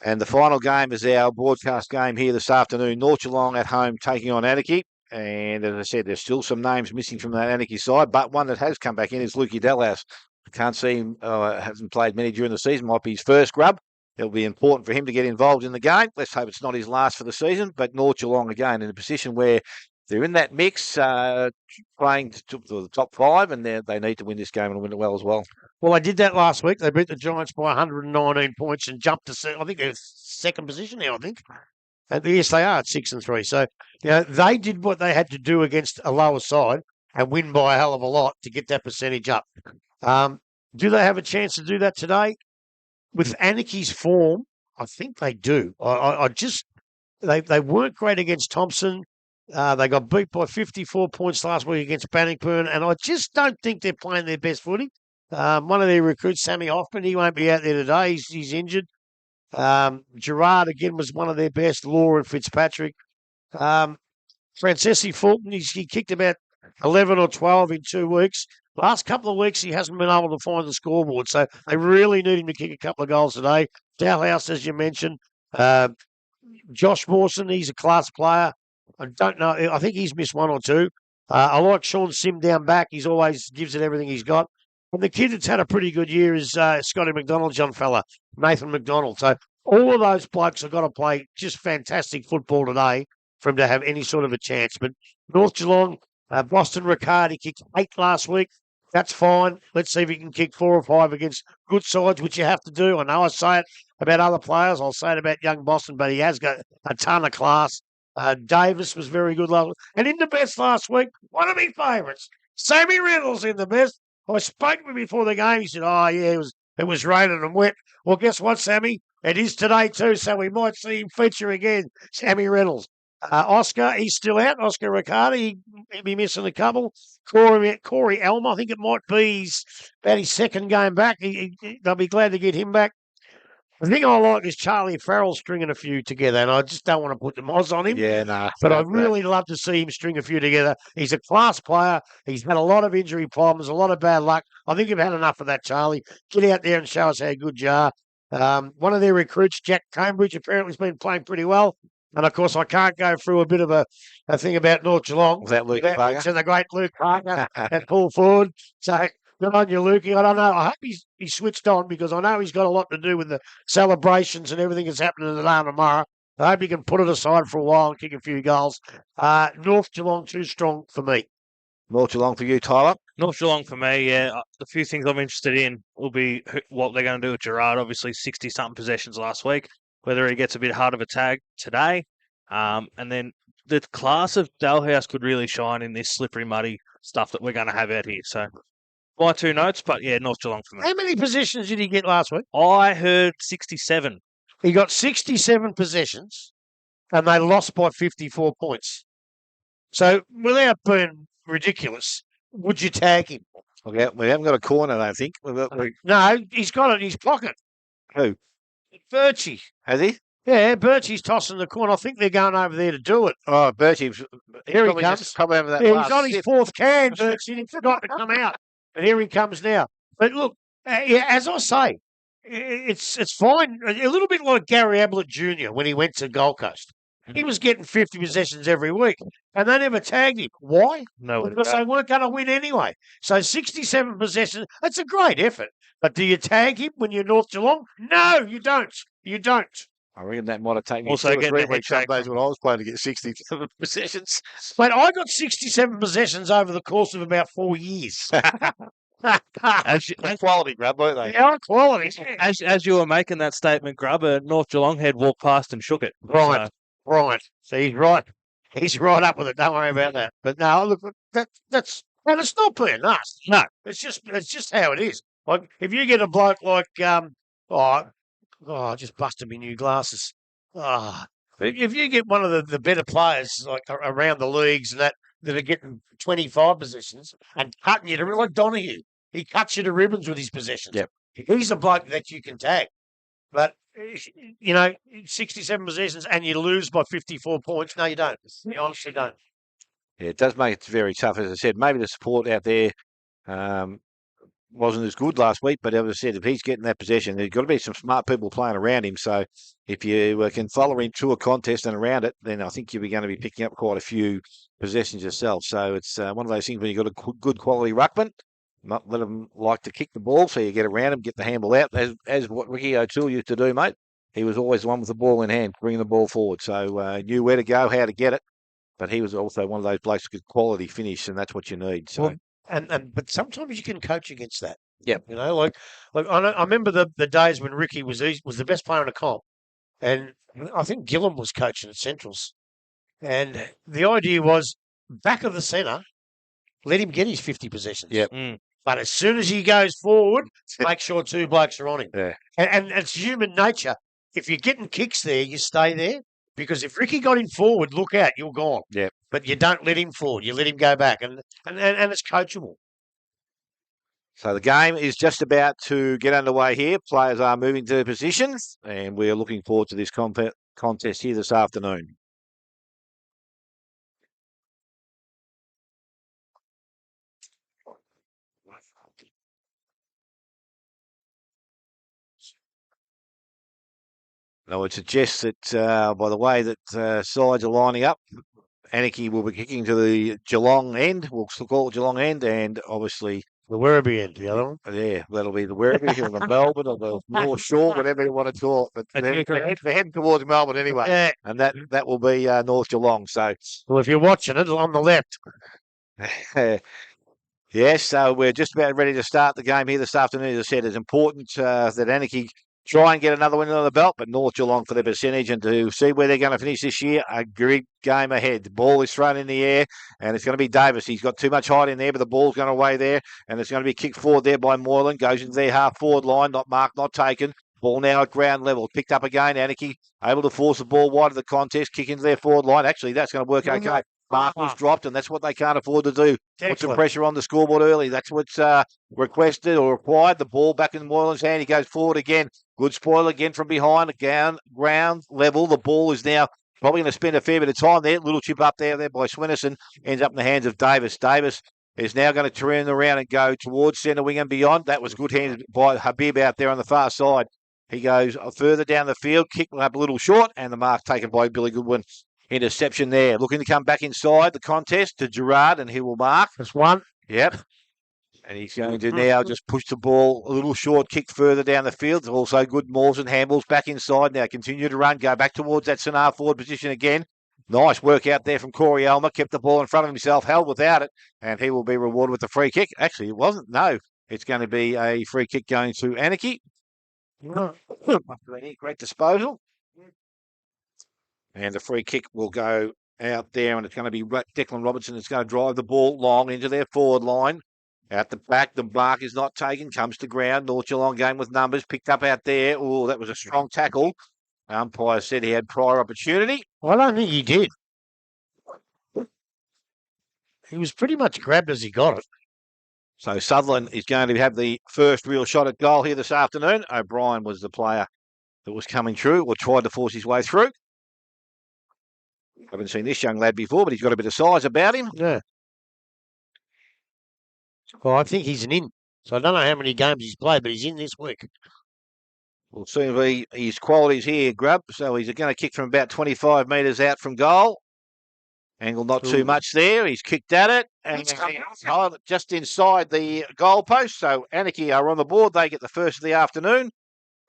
And the final game is our broadcast game here this afternoon. North Geelong at home taking on Anakie. And as I said, there's still some names missing from that Anakie side, but one that has come back in is Lukey Dalhouse. I can't see him, hasn't played many during the season, might be his first grub. It'll be important for him to get involved in the game. Let's hope it's not his last for the season, but North Geelong again in a position where they're in that mix, playing to the top 5, and they need to win this game and win it well as well. Well, they did that last week. They beat the Giants by 119 points and jumped to, I think, they're second position now, I think. And yes, they are at 6-3. So, they did what they had to do against a lower side and win by a hell of a lot to get that percentage up. Do they have a chance to do that today? With Anakie's form, I think they do. They weren't great against Thompson. They got beat by 54 points last week against Bannockburn, and I just don't think they're playing their best footy. One of their recruits, Sammy Hoffman, he won't be out there today. He's injured. Gerard, again, was one of their best. Law and Fitzpatrick. Francesi Fulton, he kicked about 11 or 12 in 2 weeks. Last couple of weeks, he hasn't been able to find the scoreboard, so they really need him to kick a couple of goals today. Dalhouse, as you mentioned. Josh Mawson, he's a class player. I don't know. I think he's missed 1 or 2. I like Sean Sim down back. He's always gives it everything he's got. And the kid that's had a pretty good year is Scotty McDonald, young fella, Nathan McDonald. So all of those blokes have got to play just fantastic football today for him to have any sort of a chance. But North Geelong, Boston Riccardi kicked 8 last week. That's fine. Let's see if he can kick 4 or 5 against good sides, which you have to do. I know I say it about other players. I'll say it about young Boston, but he has got a ton of class. Davis was very good last week. And in the best last week, one of my favourites, Sammy Reynolds in the best. I spoke to him before the game. He said, it was raining and wet. Well, guess what, Sammy? It is today too, so we might see him feature again, Sammy Reynolds. Oscar, he's still out. Oscar Riccardi, he'll be missing a couple. Corey Elmer, I think it might be about his second game back. They'll be glad to get him back. The thing I like is Charlie Farrell stringing a few together, and I just don't want to put the moz on him. Yeah, no. But I'd really love to see him string a few together. He's a class player. He's had a lot of injury problems, a lot of bad luck. I think you've had enough of that, Charlie. Get out there and show us how good you are. One of their recruits, Jack Cambridge, apparently has been playing pretty well. And, of course, I can't go through a bit of a thing about North Geelong. Was that Luke Parker? And the great Luke Parker at full forward. So, good on you, Lukey. I don't know. I hope he's switched on because I know he's got a lot to do with the celebrations and everything that's happening today and tomorrow. I hope he can put it aside for a while and kick a few goals. North Geelong too strong for me. North Geelong for you, Tyler? North Geelong for me, yeah. The few things I'm interested in will be what they're going to do with Gerard. Obviously, 60-something possessions last week. Whether he gets a bit hard of a tag today. And then the class of Dalhouse could really shine in this slippery, muddy stuff that we're going to have out here. So, my 2 notes, but yeah, North Geelong for me. How many possessions did he get last week? I heard 67. He got 67 possessions, and they lost by 54 points. So, without being ridiculous, would you tag him? Okay, we haven't got a corner, I don't think. No, he's got it in his pocket. Who? Birchie. Has he? Yeah, Birchie's tossing the corner. I think they're going over there to do it. Oh, Bertie. Here he comes. Probably over that Yeah, last he's on his sip. 4th can, Birchie. He forgot to come out. And here he comes now. But look, as I say, it's fine. A little bit like Gary Ablett Jr. when he went to Gold Coast. He was getting 50 possessions every week, and they never tagged him. Why? No, Because they weren't going to win anyway. So 67 possessions, that's a great effort. But do you tag him when you're North Geelong? No, you don't. You don't. I reckon that might have taken me Also 2 or getting 3 a head weeks some shake days from- when I was playing to get 67 possessions. But I got 67 possessions over the course of about 4 years. As Quality grab, weren't they? They are quality. as you were making that statement, Grubber, North Geelong head walked past and shook it. Right. So, Right. So he's right. He's right up with it. Don't worry about that. But no, look, that's and it's not being nasty. No, it's just how it is. Like if you get a bloke like I just busted me new glasses. If you get one of the better players like around the leagues and that are getting 25 possessions and cutting you to like Donahue, he cuts you to ribbons with his possessions. Yep. He's a bloke that you can tag. But, 67 possessions and you lose by 54 points. No, you don't. You honestly don't. Yeah, it does make it very tough. As I said, maybe the support out there wasn't as good last week, but as I said, if he's getting that possession, there's got to be some smart people playing around him. So if you can follow him to a contest and around it, then I think you're going to be picking up quite a few possessions yourself. So it's one of those things when you've got a good quality ruckman, not let them like to kick the ball, so you get around him, get the handball out, as what Ricky O'Toole used to do, mate. He was always the one with the ball in hand, bringing the ball forward. So knew where to go, how to get it. But he was also one of those blokes with quality finish, and that's what you need. So, Well, but sometimes you can coach against that. Yep. You know, like I remember the days when Ricky was the best player in the comp, and I think Gillum was coaching at Centrals, and the idea was back of the centre, let him get his 50 possessions. Yep. But as soon as he goes forward, make sure two blokes are on him. Yeah. And it's human nature. If you're getting kicks there, you stay there. Because if Ricky got him forward, look out, you're gone. Yep. But you don't let him forward. You let him go back. And it's coachable. So the game is just about to get underway here. Players are moving to their positions, and we're looking forward to this contest here this afternoon. I would suggest that by the way that sides are lining up, Anakie will be kicking to the Geelong end. We'll still call it Geelong end, and obviously the Werribee end, the other one. Yeah, that'll be the Werribee or the Melbourne or the North Shore, whatever you want to call it. But they're heading towards Melbourne anyway, Yeah. and that will be North Geelong. So, well, if you're watching it on the left. Yes, so we're just about ready to start the game here this afternoon. As I said, it's important that Anakie try and get another win under the belt, but North Geelong for their percentage and to see where they're going to finish this year, a great game ahead. The ball is thrown in the air, and it's going to be Davis. He's got too much height in there, but the ball's going away there, and it's going to be kicked forward there by Moylan. Goes into their half-forward line, not marked, not taken. Ball now at ground level. Picked up again, Anakie able to force the ball wide of the contest, kick into their forward line. Actually, that's going to work okay. Mark was dropped, and that's what they can't afford to do. Put some pressure on the scoreboard early. That's what's requested or required. The ball back in Moylan's hand. He goes forward again. Good spoil again from behind. Ground level. The ball is now probably going to spend a fair bit of time there. Little chip up there by Swinnerson. Ends up in the hands of Davis. Davis is now going to turn around and go towards centre wing and beyond. That was good handed by Habib out there on the far side. He goes further down the field. Kick up a little short, and the mark taken by Billy Goodwin. Interception there. Looking to come back inside the contest to Gerard, and he will mark. That's one. Yep. And he's going to now just push the ball a little short, kick further down the field. Also good mauls and handballs back inside. Now continue to run, go back towards that centre forward position again. Nice work out there from Corey Elmer. Kept the ball in front of himself, held without it, and he will be rewarded with the free kick. Actually, it wasn't. No, it's going to be a free kick going to Anakie. Great disposal. And the free kick will go out there, and it's going to be Declan Robertson that's going to drive the ball long into their forward line. Out the back, the mark is not taken, comes to ground. North Geelong game with numbers, picked up out there. Oh, that was a strong tackle. Umpire said he had prior opportunity. I don't think he did. He was pretty much grabbed as he got it. So Sutherland is going to have the first real shot at goal here this afternoon. O'Brien was the player that was coming through or tried to force his way through. Haven't seen this young lad before, but he's got a bit of size about him. Yeah. Well, I think he's an in. So I don't know how many games he's played, but he's in this week. We'll soon be his qualities here, Grub. So he's going to kick from about 25 metres out from goal. Angle not too much there. He's kicked at it. And just inside the goal post. So Anakie are on the board. They get the first of the afternoon.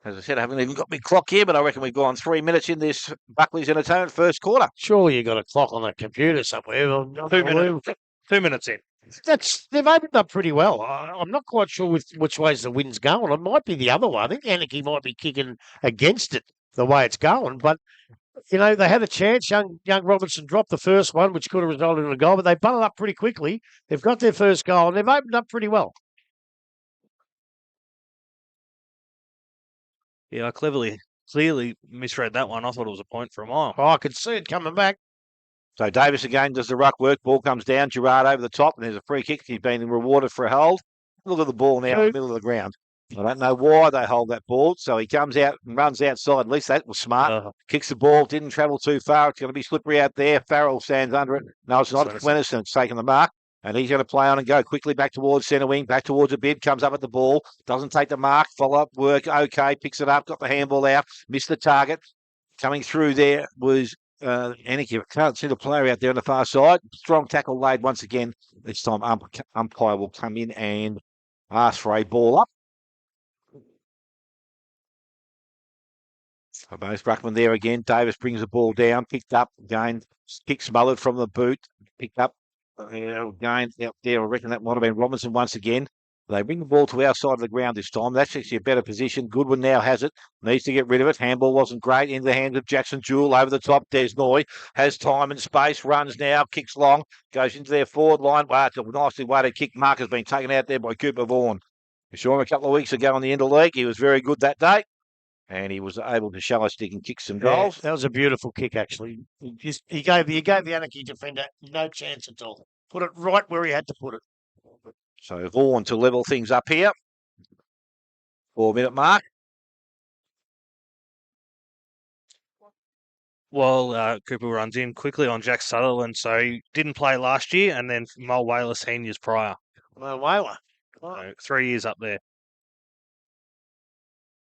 As I said, I haven't even got my clock here, but I reckon we've gone 3 minutes in this Buckley's Entertainment first quarter. Surely you've got a clock on that computer somewhere. 2 minutes. 2 minutes in. They've opened up pretty well. I'm not quite sure which way's the wind's going. It might be the other way. I think Anakie might be kicking against it the way it's going. But, you know, they had a chance. Young Robinson dropped the first one, which could have resulted in a goal, but they butted up pretty quickly. They've got their first goal, and they've opened up pretty well. Yeah, I clearly misread that one. I thought it was a point for a mile. Oh, I could see it coming back. So Davis again does the ruck work. Ball comes down. Gerard over the top, and there's a free kick. He's been rewarded for a hold. Look at the ball now in the middle of the ground. I don't know why they hold that ball. So he comes out and runs outside. At least that was smart. Kicks the ball. Didn't travel too far. It's going to be slippery out there. Farrell stands under it. No, it's not. Swinnerson's taking the mark. And he's going to play on and go quickly back towards centre wing, back towards a bib, comes up at the ball, doesn't take the mark, follow-up work, okay, picks it up, got the handball out, missed the target. Coming through there was Anakie. I can't see the player out there on the far side. Strong tackle laid once again. This time umpire will come in and ask for a ball up. Bonus Bruckman there again. Davis brings the ball down, picked up, again, kick smothered from the boot, picked up, again, out there. I reckon that might have been Robinson once again. They bring the ball to our side of the ground this time. That's actually a better position. Goodwin now has it, needs to get rid of it. Handball wasn't great. Into the hands of Jackson Jewell over the top. Desnoy has time and space, runs now, kicks long, goes into their forward line. Wow, it's a nicely weighted kick. Mark has been taken out there by Cooper Vaughan. We saw him a couple of weeks ago on the interleague. He was very good that day. And he was able to show us he can kick some goals. That was a beautiful kick, actually. He gave the Anakie defender no chance at all. Put it right where he had to put it. So Vaughan to level things up here. 4-minute mark. Well, Cooper runs in quickly on Jack Sutherland, so he didn't play last year, and then Mo Whaler seniors prior. Well, Whaler. So 3 years up there.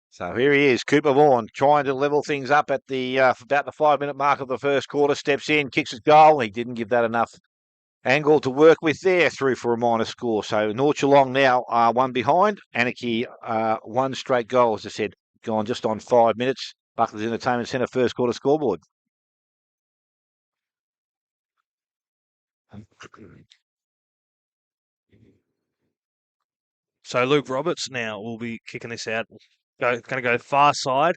So here he is, Cooper Vaughan, trying to level things up at the about the 5-minute mark of the first quarter. Steps in, kicks his goal. He didn't give that enough angle to work with there, through for a minor score. So North Geelong now are one behind. Anakie, one straight goal, as I said, gone just on 5 minutes. Buckley's Entertainment Centre first quarter scoreboard. So Luke Roberts now will be kicking this out. Going to go far side.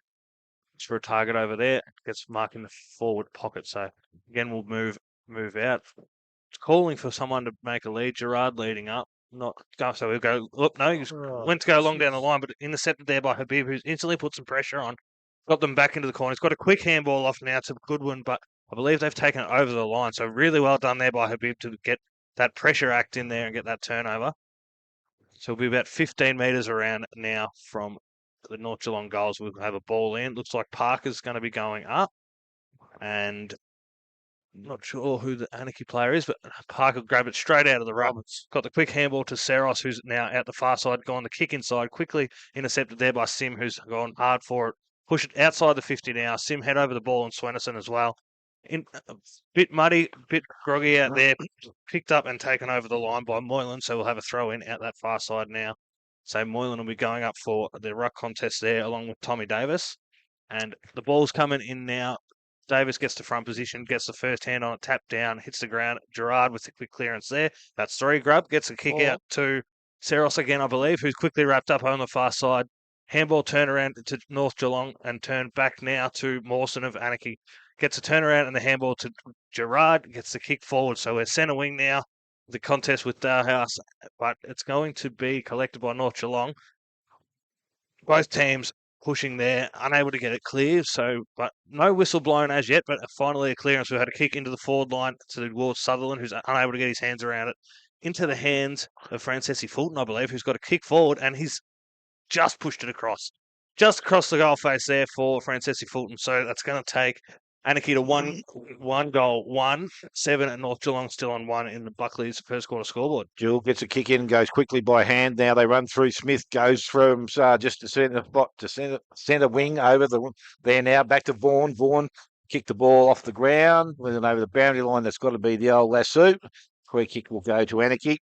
It's for a target over there. Gets marked in the forward pocket. So again, we'll move out. It's calling for someone to make a lead. Gerard leading up. So we'll go. Look, no, he went to go along down the line, but intercepted there by Habib, who's instantly put some pressure on. Got them back into the corner. He's got a quick handball off now to Goodwin, but I believe they've taken it over the line. So really well done there by Habib to get that pressure act in there and get that turnover. So we'll be about 15 metres around now from the North Geelong goals. We'll have a ball in. Looks like Parker's going to be going up. And I'm not sure who the Anakie player is, but Parker grabbed it straight out of the Roberts. Got the quick handball to Saros, who's now out the far side, gone the kick inside, quickly intercepted there by Sim, who's gone hard for it. Push it outside the 50 now. Sim head over the ball and Swennerson as well. A bit muddy, a bit groggy out there. Picked up and taken over the line by Moylan, so we'll have a throw in out that far side now. So Moylan will be going up for the ruck contest there along with Tommy Davis. And the ball's coming in now. Davis gets to front position, gets the first hand on it, tap down, hits the ground. Gerard with the quick clearance there. That's 3 grub, gets a kick out to Saros again, I believe, who's quickly wrapped up on the far side. Handball turnaround to North Geelong and turn back now to Mawson of Anakie. Gets a turnaround and the handball to Gerard, gets the kick forward. So we're centre wing now, the contest with Dalhouse, but it's going to be collected by North Geelong. Both teams pushing there, unable to get it clear. So, but no whistle blown as yet, but finally a clearance. We had a kick into the forward line towards Sutherland, who's unable to get his hands around it. Into the hands of Francesi Fulton, I believe, who's got a kick forward, and he's just pushed it across. Just across the goal face there for Francesi Fulton. So that's going to take Anakie to one goal, 1-7, and North Geelong still on 1 in the Buckley's first quarter scoreboard. Jewell gets a kick in, goes quickly by hand. Now they run through. Smith goes from just to centre spot to centre wing over there now. Back to Vaughan. Vaughan kicked the ball off the ground, went over the boundary line. That's got to be the old lasso. Free kick will go to Anakie.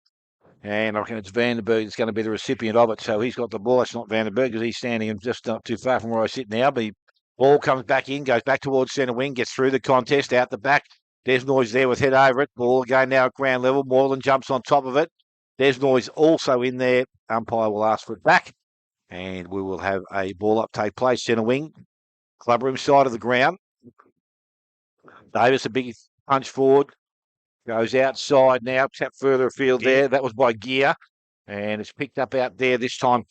And I reckon it's Vandenberg that's going to be the recipient of it. So he's got the ball. It's not Vandenberg because he's standing just not too far from where I sit now. But ball comes back in, goes back towards centre wing, gets through the contest, out the back. Desnoy's there with head over it. Ball again now at ground level. Moreland jumps on top of it. Desnoy's also in there. Umpire will ask for it back. And we will have a ball up take place. Centre wing, clubroom side of the ground. Davis, a big punch forward. Goes outside now, tap further afield there. That was by Gear. And it's picked up out there this time.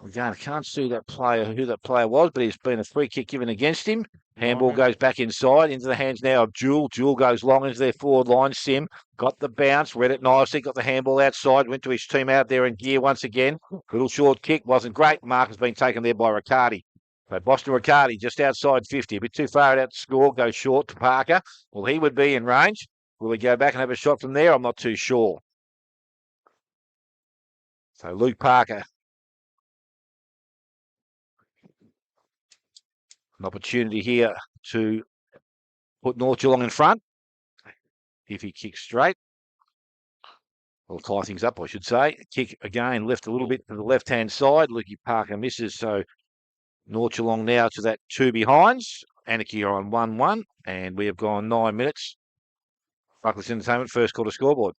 Again, I can't see who that player was, but it's been a free kick given against him. Handball goes back inside, into the hands now of Jewell. Jewell goes long into their forward line. Sim got the bounce, read it nicely, got the handball outside, went to his team out there in Gear once again. Little short kick, wasn't great. Mark has been taken there by Riccardi. So Boston Riccardi just outside 50, a bit too far out to score, goes short to Parker. Well, he would be in range. Will he go back and have a shot from there? I'm not too sure. So Luke Parker. An opportunity here to put North Geelong in front. If he kicks straight. We'll tie things up, I should say. Kick again, left a little bit to the left-hand side. Lukey Parker misses, so North Geelong now to that 2 behinds. Anakie are on 1-1, and we have gone 9 minutes. Buckley's Entertainment, first quarter scoreboard.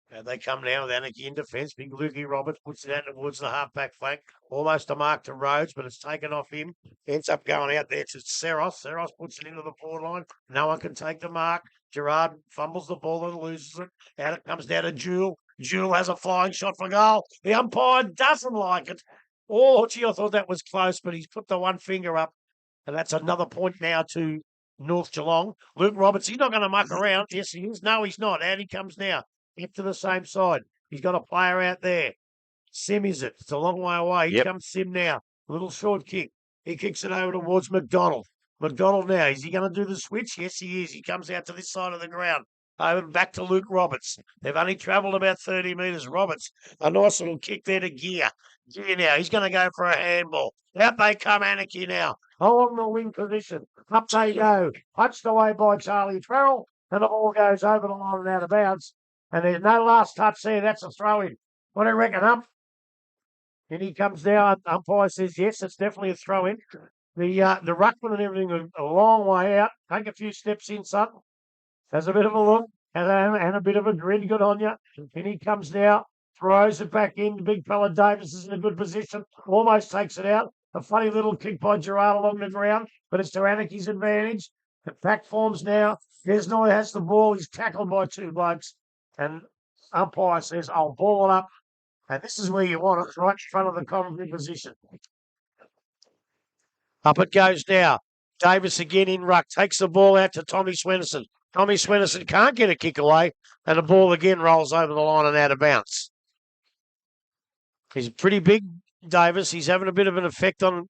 And they come now with Anakie in defence. Big Lukey Roberts puts it out towards the half-back flank. Almost a mark to Rhodes, but it's taken off him. Ends up going out there to Seros. Seros puts it into the forward line. No one can take the mark. Gerard fumbles the ball and loses it. Out it comes down to Jewel. Jewel has a flying shot for goal. The umpire doesn't like it. Oh, gee, I thought that was close, but he's put the one finger up. And that's another point now to North Geelong. Luke Roberts, he's not going to muck around. Yes, he is. No, he's not. Out he comes now. Up to the same side. He's got a player out there. Sim is it? It's a long way away. Here comes Sim now. Little short kick. He kicks it over towards McDonald. McDonald now. Is he going to do the switch? Yes, he is. He comes out to this side of the ground. Over back to Luke Roberts. They've only travelled about 30 metres. Roberts, a nice little kick there to Gear. Gear now. He's going to go for a handball. Out they come, Anakie now. Along the wing position. Up they go. Punched away by Charlie Farrell. And the ball goes over the line and out of bounds. And there's no last touch there. That's a throw in. What do you reckon, Ump? And he comes down. Umpire says, yes, it's definitely a throw in. The ruckman and everything are a long way out. Take a few steps in, son. Has a bit of a look and a bit of a grin. Good on you. And he comes now. Throws it back in. The big fella Davis is in a good position. Almost takes it out. A funny little kick by Gerard along the ground. But it's to Anakie's advantage. The pack forms now. Desnoy has the ball. He's tackled by two blokes. And umpire says, I'll ball it up. And this is where you want it, right in front of the commentary position. Up it goes now. Davis again in ruck. Takes the ball out to Tommy Swenson. Tommy Swenson can't get a kick away. And the ball again rolls over the line and out of bounds. He's pretty big, Davis. He's having a bit of an effect on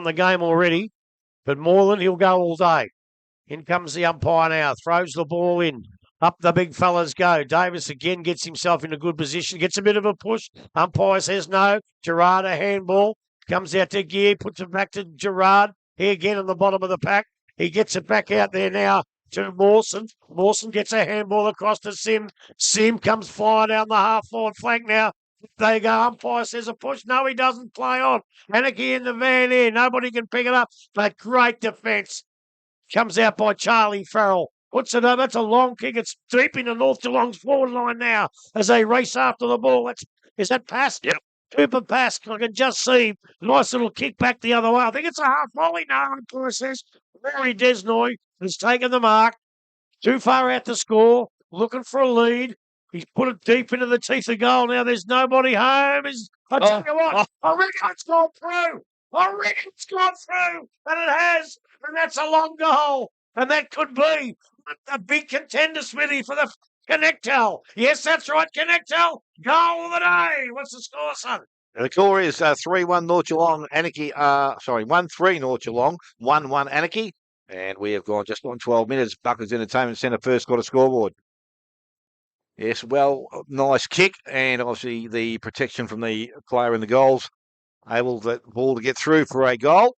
the game already. But Moreland, he'll go all day. In comes the umpire now. Throws the ball in. Up the big fellas go. Davis again gets himself in a good position. Gets a bit of a push. Umpire says no. Gerard a handball. Comes out to Gear. Puts it back to Gerard. He again on the bottom of the pack. He gets it back out there now to Mawson. Mawson gets a handball across to Sim. Sim comes flying down the half-forward flank now. They go. Umpire says a push. No, he doesn't play on. Anakie in the van here. Nobody can pick it up. But great defence. Comes out by Charlie Farrell. Puts it over. That's a long kick. It's deep into North Geelong's forward line now as they race after the ball. Is that pass? Yep. Cooper pass. I can just see. Nice little kick back the other way. I think it's a half volley now, umpire says. Rory Desnoy has taken the mark. Too far out to score. Looking for a lead. He's put it deep into the teeth of goal. Now there's nobody home. I tell you what, I reckon it's gone through. I reckon it's gone through. And it has. And that's a long goal. And that could be a big contender, Smithy, for the Connectel. Yes, that's right, Connectel. Goal of the day. What's the score, son? The score is 3-1 North Geelong. Anakie, 1-3 North Geelong, 1-1 Anakie. And we have gone just on 12 minutes. Buckley's Entertainment Centre first quarter scoreboard. Yes, well, nice kick. And obviously the protection from the player in the goals. Able the ball to get through for a goal.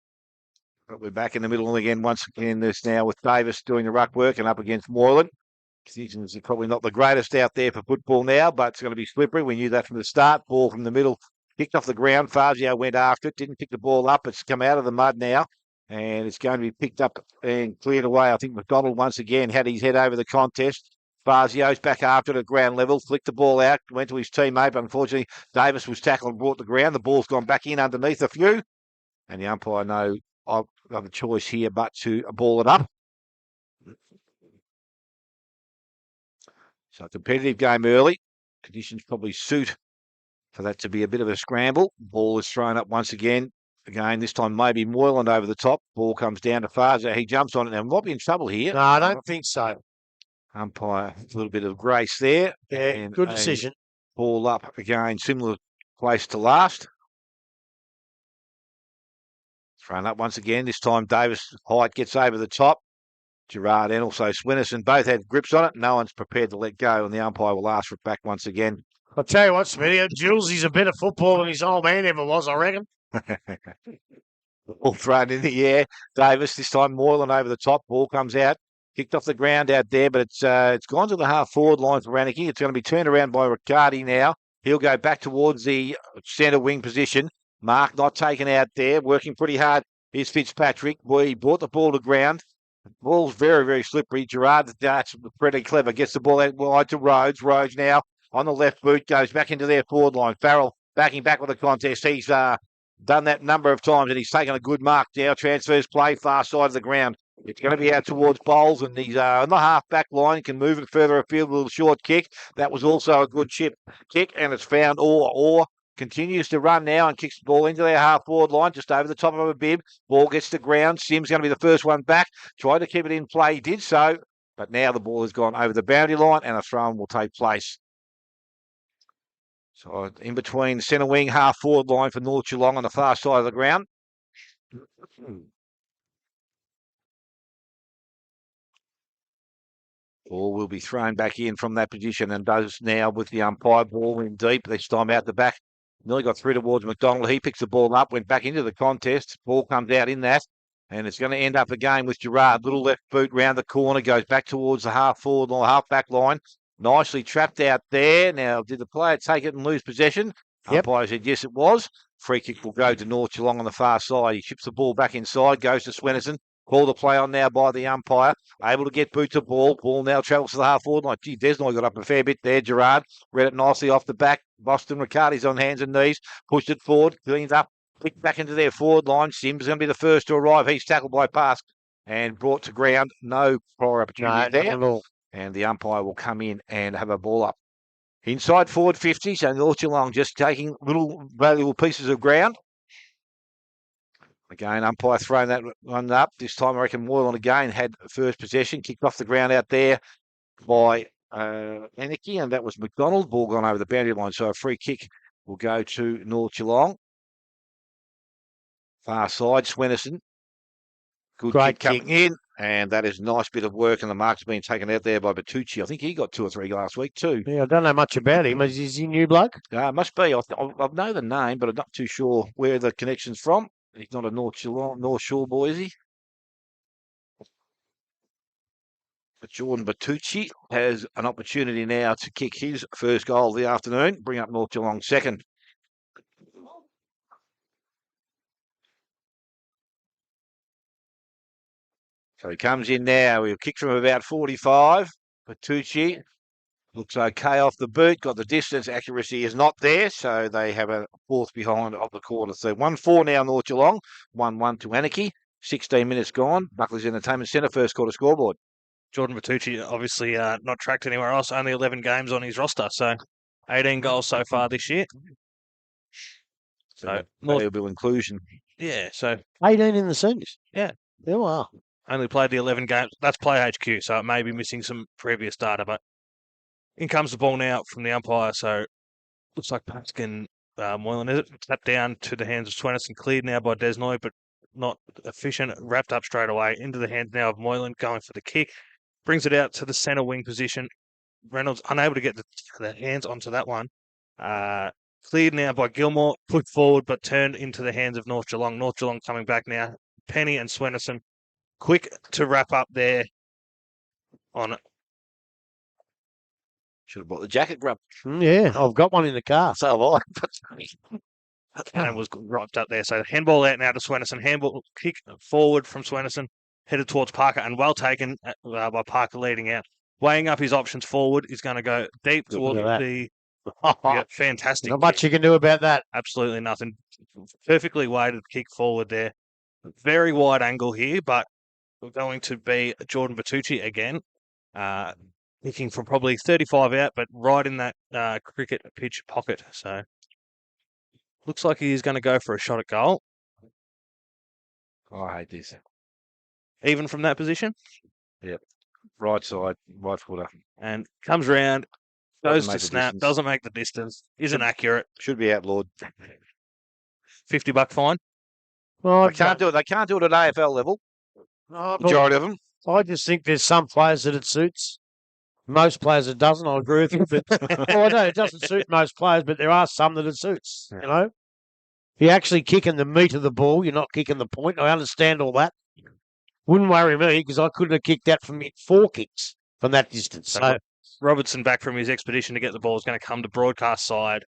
But we're back in the middle again once again. This now with Davis doing the ruck work and up against Moreland. Conditions are probably not the greatest out there for football now, but it's going to be slippery. We knew that from the start. Ball from the middle, kicked off the ground. Fazio went after it, didn't pick the ball up. It's come out of the mud now, and it's going to be picked up and cleared away. I think McDonald once again had his head over the contest. Fazio's back after it at ground level, flicked the ball out, went to his teammate, but unfortunately Davis was tackled and brought the ground. The ball's gone back in underneath a few, and the umpire knows I've got a choice here but to ball it up. So a competitive game early. Conditions probably suit for that to be a bit of a scramble. Ball is thrown up once again. Again, this time maybe Moylan over the top. Ball comes down to Farza. He jumps on it. Now, might be in trouble here. No, I don't think so. Umpire, a little bit of grace there. Yeah, and good decision. Ball up again, similar place to last. Thrown up once again. This time Davis' height gets over the top. Gerard and also Swinnerson both had grips on it. No one's prepared to let go, and the umpire will ask for it back once again. I'll tell you what, Smithy, Jules, he's a better footballer than his old man ever was, I reckon. Ball thrown in the air. Davis, this time Moylan over the top. Ball comes out. Kicked off the ground out there, but it's gone to the half-forward line for Anakie. It's going to be turned around by Riccardi now. He'll go back towards the centre wing position. Mark not taken out there, working pretty hard. Here's Fitzpatrick. Boy, he brought the ball to ground. The ball's very, very slippery. Gerard, that's pretty clever. Gets the ball out wide to Rhodes. Rhodes now on the left boot, goes back into their forward line. Farrell backing back with the contest. He's done that number of times and he's taken a good mark now. Transfers play far side of the ground. It's going to be out towards Bowles and he's on the half-back line. He can move it further afield with a little short kick. That was also a good chip kick and it's found Orr continues to run now and kicks the ball into their half-forward line, just over the top of a bib. Ball gets to ground. Sim's going to be the first one back. Tried to keep it in play. He did so, but now the ball has gone over the boundary line and a throw-in will take place. So in between centre wing, half-forward line for North Geelong on the far side of the ground. Ball will be thrown back in from that position and does now with the umpire. Ball in deep, this time out the back. Nearly got through towards McDonald. He picks the ball up, went back into the contest. Ball comes out in that. And it's going to end up again with Gerard. Little left boot round the corner, goes back towards the half-forward line, half-back line. Nicely trapped out there. Now, did the player take it and lose possession? Yep. Umpire said yes, it was. Free kick will go to North Geelong on the far side. He chips the ball back inside, goes to Swenison. Called the play on now by the umpire. Able to get boot to ball. Ball now travels to the half-forward line. Gee, Desnoy got up a fair bit there. Gerard read it nicely off the back. Boston Riccardi's on hands and knees. Pushed it forward. Cleans up. Kicked back into their forward line. Sim's going to be the first to arrive. He's tackled by Pask and brought to ground. No prior opportunity there. Not at all. And the umpire will come in and have a ball up. Inside forward 50. So North Geelong just taking little valuable pieces of ground. Again, umpire throwing that one up. This time, I reckon Moylan again had first possession. Kicked off the ground out there by Anakie, and that was McDonald. Ball gone over the boundary line, so a free kick will go to North Geelong. Far side, Swenison. Good Great kick coming in, and that is a nice bit of work, and the mark's been taken out there by Bertucci. I think he got 2 or 3 last week too. Yeah, I don't know much about him. Is he a new bloke? Must be. I know the name, but I'm not too sure where the connection's from. He's not a North Shore boy, is he? But Jordan Bertucci has an opportunity now to kick his first goal of the afternoon, bring up North Geelong second. So he comes in now. He'll kick from about 45. Bertucci looks okay off the boot. Got the distance. Accuracy is not there. So they have a fourth behind of the quarter. So 1-4 now North Geelong. 1-1 to Anakie. 16 minutes gone. Buckley's Entertainment Centre first quarter scoreboard. Jordan Bertucci obviously not tracked anywhere else. Only 11 games on his roster. So 18 goals so far this year. So valuable inclusion. Yeah. So 18 in the seniors. Yeah. There we are. Only played the 11 games. That's Play HQ, so it may be missing some previous data. But in comes the ball now from the umpire. So looks like Paskin Moylan is it? Tapped down to the hands of Swenison, cleared now by Desnoy, but not efficient. Wrapped up straight away into the hands now of Moylan, going for the kick. Brings it out to the centre wing position. Reynolds unable to get the hands onto that one. Cleared now by Gilmore, put forward, but turned into the hands of North Geelong. North Geelong coming back now. Penny and Swenison. Quick to wrap up there on it. Should have bought the jacket grub. Yeah, I've got one in the car. So have I. And was wrapped up there. So handball out now to Swenison. Handball kick forward from Swenison, headed towards Parker, and well taken by Parker leading out. Weighing up his options forward, he's going to go deep towards the... Yeah, fantastic. Not much you can do about that. Absolutely nothing. Perfectly weighted kick forward there. Very wide angle here, but we're going to be Jordan Bertucci again, kicking from probably 35 out, but right in that cricket pitch pocket. So looks like he is going to go for a shot at goal. Oh, I hate this. Even from that position? Yep. Right side, right footer. And comes round, goes to snap, distance. doesn't make the distance, isn't accurate. Should be outlawed. $50 fine. Well, They can't do it. They can't do it at AFL level. Majority of them. I just think there's some players that it suits. Most players it doesn't. I agree with you. But, well, I know it doesn't suit most players, but there are some that it suits. You know, you're actually kicking the meat of the ball. You're not kicking the point. I understand all that. Wouldn't worry me because I couldn't have kicked that from 4 kicks from that distance. So Robertson back from his expedition to get the ball is going to come to broadcast side.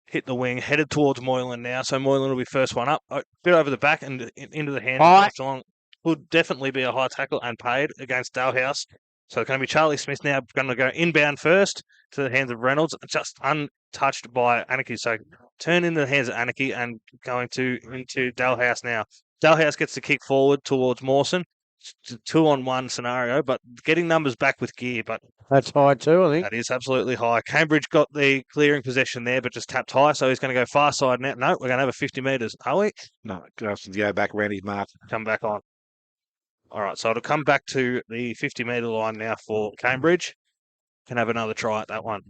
hit the wing, headed towards Moylan now. So Moylan will be first one up. A bit over the back and into the hand. High. Geelong would definitely be a high tackle and paid against Dalhouse. So it's going to be Charlie Smith now going to go inbound first to the hands of Reynolds, just untouched by Anakie. So turn into the hands of Anakie and going into Dalhouse now. Dalhouse gets the kick forward towards Mawson. It's a 2-on-1 scenario, but getting numbers back with gear. But That's high too, I think. that is absolutely high. Cambridge got the clearing possession there, but just tapped high, so he's going to go far side now. No, we're going to have a 50 metres, are we? No, has to go back around his mark. Come back on. All right, so it'll come back to the 50-metre line now for Cambridge. Can have another try at that one.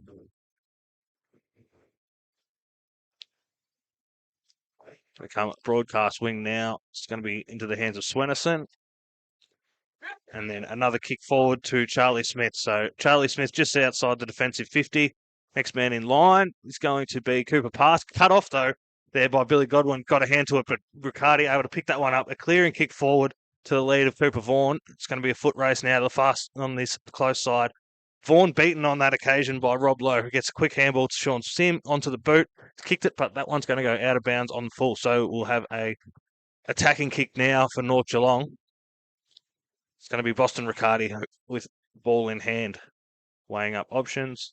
They come broadcast wing now. It's going to be into the hands of Swennerson. And then another kick forward to Charlie Smith. So Charlie Smith just outside the defensive 50. Next man in line is going to be Cooper Pass. Cut off, though, there by Billy Godwin. Got a hand to it, but Riccardi able to pick that one up. A clearing kick forward to the lead of Cooper Vaughan. It's going to be a foot race now to the fast on this close side. Vaughan beaten on that occasion by Rob Lowe, who gets a quick handball to Sean Sim onto the boot. Kicked it, but that one's going to go out of bounds on the full. So we'll have a attacking kick now for North Geelong. It's going to be Boston Riccardi with ball in hand, weighing up options.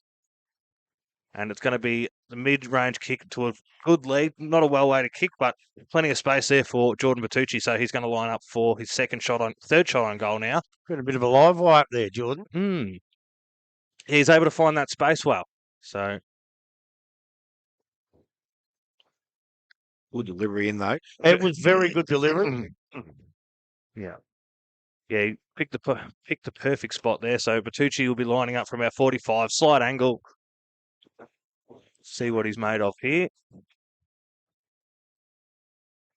And it's going to be the mid-range kick to a good lead. Not a well-weighted kick, but plenty of space there for Jordan Bertucci. So he's going to line up for his third shot on goal now. Got a bit of a live wire up there, Jordan. He's able to find that space well. So Good delivery in, though. It was very good delivery. yeah, he picked the perfect spot there. So Bertucci will be lining up from our 45, slight angle. See what he's made of here.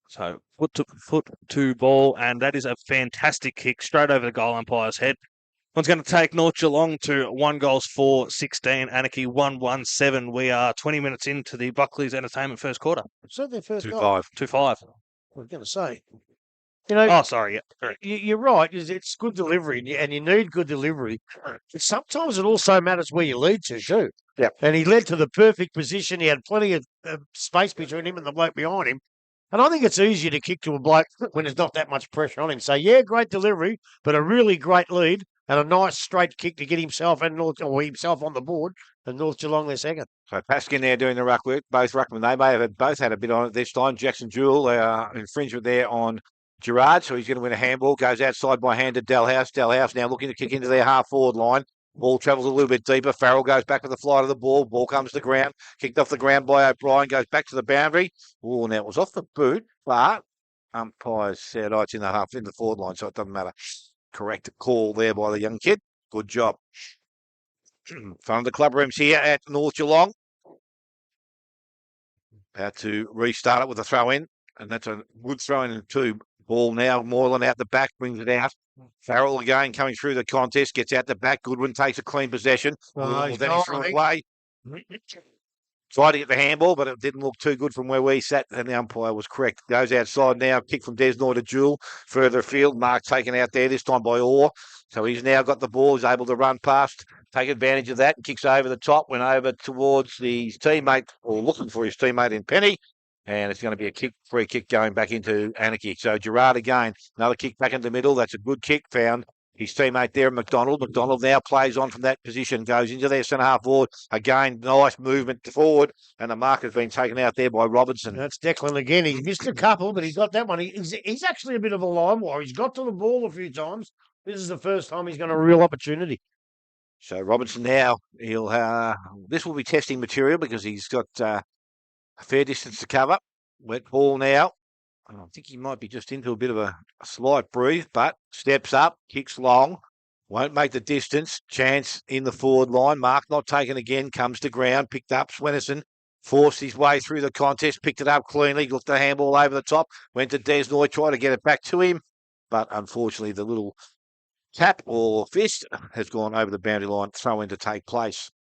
So foot to ball, and that is a fantastic kick straight over the goal umpire's head. One's going to take North Geelong to 1-4-16. Anakie 1-1-7. We are 20 minutes into the Buckley's Entertainment first quarter. Was that their first goal? 2-5. 2-5. I was going to say. You know, Oh, sorry. Yeah, correct. you're right. It's good delivery, and you need good delivery. But sometimes it also matters where you lead to, too. Yeah. And he led to the perfect position. He had plenty of space between him and the bloke behind him. And I think it's easier to kick to a bloke when there's not that much pressure on him. So, yeah, great delivery, but a really great lead and a nice straight kick to get himself on the board, and North Geelong their second. So Paskin there doing the ruck work. Both ruckmen, they may have both had a bit on it this time. Jackson Jewell, infringement there on Gerard, so he's going to win a handball. Goes outside by hand to Dalhouse. Dalhouse now looking to kick into their half-forward line. Ball travels a little bit deeper. Farrell goes back with the flight of the ball. Ball comes to the ground. Kicked off the ground by O'Brien. Goes back to the boundary. Oh, now it was off the boot, but umpires said, it's in the forward line, so it doesn't matter. Correct call there by the young kid. Good job. Front of the club rooms here at North Geelong. About to restart it with a throw in, and that's a good throw in too. Ball now, Moylan out the back, brings it out. Farrell again coming through the contest, gets out the back. Goodwin takes a clean possession. Then he threw it away. Tried to get the handball, but it didn't look too good from where we sat, and the umpire was correct. Goes outside now, kick from Desnoy to Jewell. Further afield, Mark taken out there, this time by Orr. So he's now got the ball, he's able to run past, take advantage of that, and kicks over the top, went over towards his teammate, or looking for his teammate in Penny. And it's going to be a free kick going back into Anakie. So Gerard again, another kick back in the middle. That's a good kick, found his teammate there, McDonald. McDonald now plays on from that position, goes into their centre half forward. Again, nice movement forward, and the mark has been taken out there by Robinson. That's Declan again. He's missed a couple, but he's got that one. He's actually a bit of a line wire. He's got to the ball a few times. This is the first time he's got a real opportunity. So Robinson now, this will be testing material because he's got a fair distance to cover. Wet ball now. I think he might be just into a bit of a slight breathe, but steps up, kicks long, won't make the distance. Chance in the forward line. Mark not taken again, comes to ground, picked up. Swennerson forced his way through the contest, picked it up cleanly, looked the handball over the top, went to Desnoy, tried to get it back to him, but unfortunately the little tap or fist has gone over the boundary line, throw in to take place.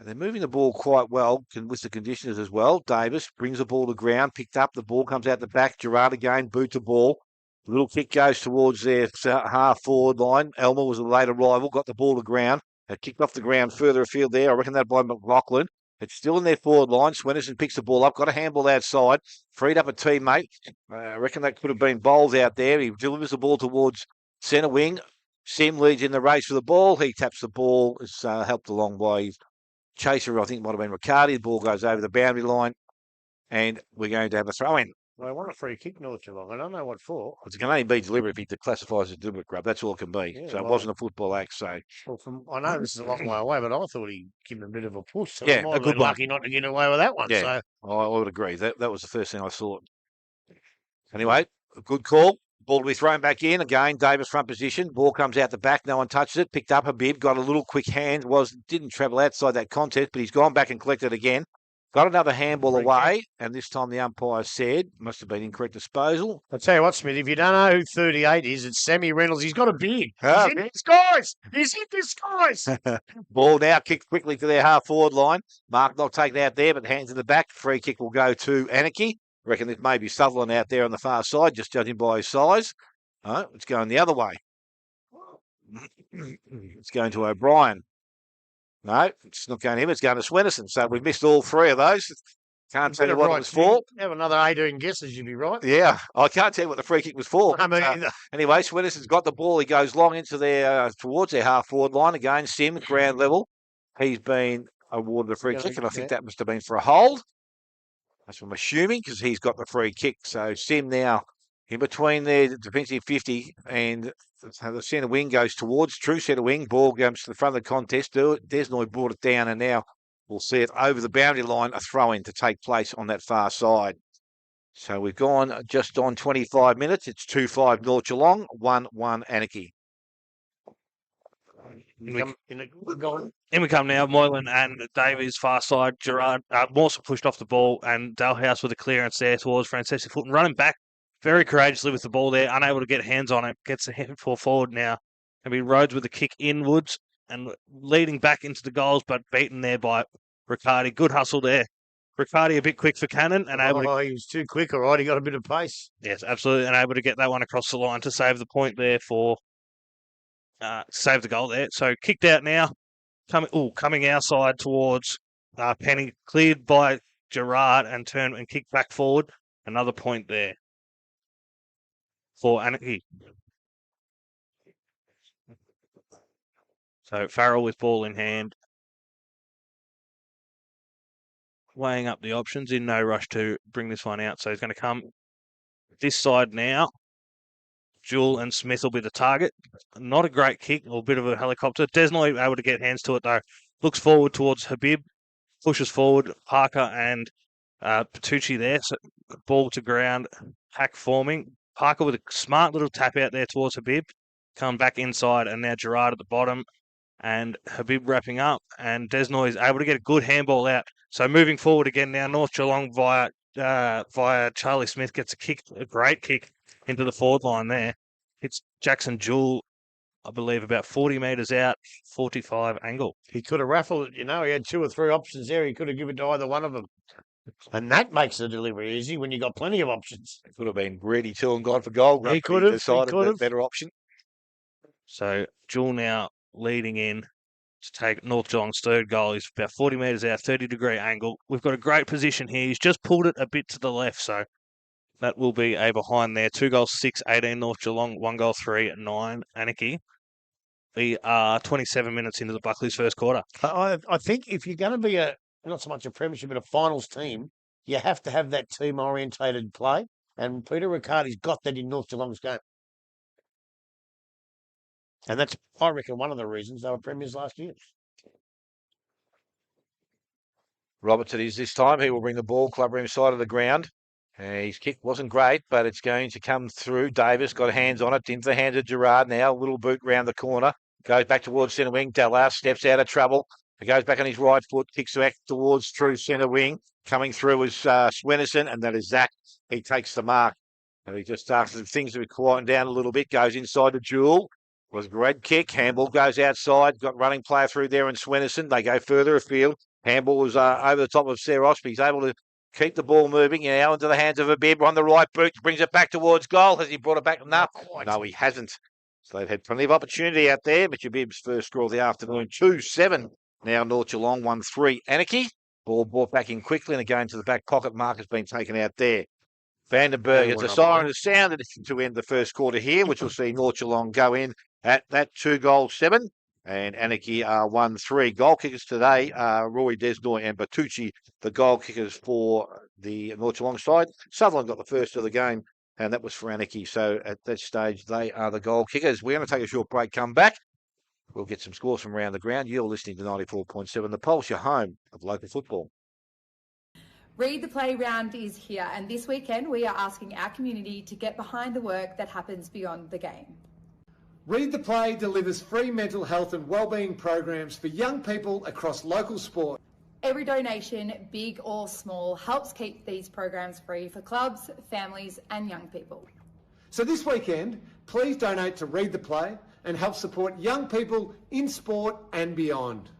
They're moving the ball quite well with the conditioners as well. Davis brings the ball to ground, picked up, the ball comes out the back. Gerard again, boot to ball. Little kick goes towards their half-forward line. Elmer was a late arrival, got the ball to ground. It kicked off the ground further afield there. I reckon that by McLaughlin. It's still in their forward line. Swenson picks the ball up, got a handball outside, freed up a teammate. I reckon that could have been Bowles out there. He delivers the ball towards centre wing. Sim leads in the race for the ball. He taps the ball. It's helped along by his chaser, I think might have been Riccardi. The ball goes over the boundary line, and we're going to have a throw-in. Well, I want a free kick, North Geelong. I don't know what for. It can only be deliberate if he classifies as deliberate grub. That's all it can be. Yeah, so it well- wasn't a football act. So Well, I know this is a long way away, but I thought he gave him a bit of a push. So Yeah, he might a have good been one. lucky not to get away with that one. Yeah. So I would agree. That was the first thing I saw. Anyway, a good call. Ball to be thrown back in. Again, Davis front position. Ball comes out the back. No one touches it. Picked up a bib. Got a little quick hand. Didn't travel outside that contest, but he's gone back and collected again. Got another handball Free away, and this time the umpire said, must have been incorrect disposal. I'll tell you what, Smith, if you don't know who 38 is, it's Sammy Reynolds. He's got a beard. Ah. He's in disguise. He's in disguise. Ball now kicked quickly to their half-forward line. Mark not taken out there, but hands in the back. Free kick will go to Anakie. Reckon this may be Sutherland out there on the far side, just judging by his size. Oh, it's going the other way. It's going to O'Brien. No, it's not going to him. It's going to Swenson. So we've missed all three of those. Can't tell you what it was for. Have another 18 guesses, you'd be right. Yeah, I can't tell you what the free kick was for. I mean, Anyway, Swennison's got the ball. He goes long into their towards their half-forward line again. Sim at ground level. He's been awarded a free kick, and I think that must have been for a hold. That's what I'm assuming, because he's got the free kick. So Sim now in between their defensive 50, and the centre wing goes towards true centre wing. Ball comes to the front of the contest. Desnoy brought it down, and now we'll see it over the boundary line, a throw-in to take place on that far side. So we've gone just on 25 minutes. It's 2-5 North Geelong, 1-1 Anakie. In we come now. Moylan and Davies far side. Gerard Mawson pushed off the ball, and Dalhouse with a clearance there towards Franceschi Fulton, running back very courageously with the ball there, unable to get hands on it. Gets the handful forward now. Can be Rhodes with a kick inwards and leading back into the goals, but beaten there by Riccardi. Good hustle there. Riccardi a bit quick for Cannon and able to. He was too quick, all right. He got a bit of pace. Yes, absolutely, and able to get that one across the line to save the point there for. Save the goal there. So kicked out now. Coming outside towards Penny. Cleared by Gerard and turned and kicked back forward. Another point there for Anakie. So Farrell with ball in hand. Weighing up the options, in no rush to bring this one out. So he's going to come this side now. Jewell and Smith will be the target. Not a great kick, or a bit of a helicopter. Desnoy able to get hands to it, though. Looks forward towards Habib. Pushes forward. Parker and Patucci there. So ball to ground. Hack forming. Parker with a smart little tap out there towards Habib. Come back inside, and now Gerard at the bottom. And Habib wrapping up. And Desnoy is able to get a good handball out. So moving forward again now. North Geelong via Charlie Smith gets a great kick into the forward line there. It's Jackson Jewell, I believe, about 40 metres out, 45 angle. He could have raffled it, He had 2 or 3 options there. He could have given it to either one of them. And that makes the delivery easy when you've got plenty of options. It could have been Brady too and gone for goal. He could have. Decided the better option. So Jewell now leading in to take North Geelong's third goal. He's about 40 metres out, 30-degree angle. We've got a great position here. He's just pulled it a bit to the left, so that will be a behind there. 2 goals, 6, 18 North Geelong. 1 goal, 3, 9 Anakie. We are 27 minutes into the Buckley's first quarter. I think if you're going to be not so much a premiership, but a finals team, you have to have that team-orientated play. And Peter Riccardi's got that in North Geelong's game. And that's, I reckon, one of the reasons they were premiers last year. Robertson is this time. He will bring the ball, club room side of the ground. His kick wasn't great, but it's going to come through. Davis got hands on it. Into the hands of Gerard now. A little boot round the corner. Goes back towards centre wing. Dallas steps out of trouble. He goes back on his right foot. Kicks back towards true centre wing. Coming through is Swenison, and that is Zach. He takes the mark. And he just starts things to quieten down a little bit. Goes inside to Jewell. Was a great kick. Handball goes outside. Got running player through there in Swenison. They go further afield. Handball was over the top of Seros, but he's able to keep the ball moving now into the hands of Habib on the right boot. Brings it back towards goal. Has he brought it back? No, he hasn't. So they've had plenty of opportunity out there. Mitchell Bibbs first score of the afternoon, 2-7. Now North Geelong 1-3. Anakie, ball brought back in quickly and again to the back pocket. Mark has been taken out there. Vandenberg, it's a siren has sounded to end the first quarter here, which will see North Geelong go in at that 2-7. And Anakie are 1-3. Goal kickers today are Roy Desnoy and Bertucci, the goal kickers for the North Geelong side. Sutherland got the first of the game, and that was for Anakie. So at that stage, they are the goal kickers. We're going to take a short break, come back. We'll get some scores from around the ground. You're listening to 94.7 The Pulse, your home of local football. Read the Play round is here, and this weekend we are asking our community to get behind the work that happens beyond the game. Read the Play delivers free mental health and wellbeing programs for young people across local sport. Every donation, big or small, helps keep these programs free for clubs, families and young people. So this weekend, please donate to Read the Play and help support young people in sport and beyond.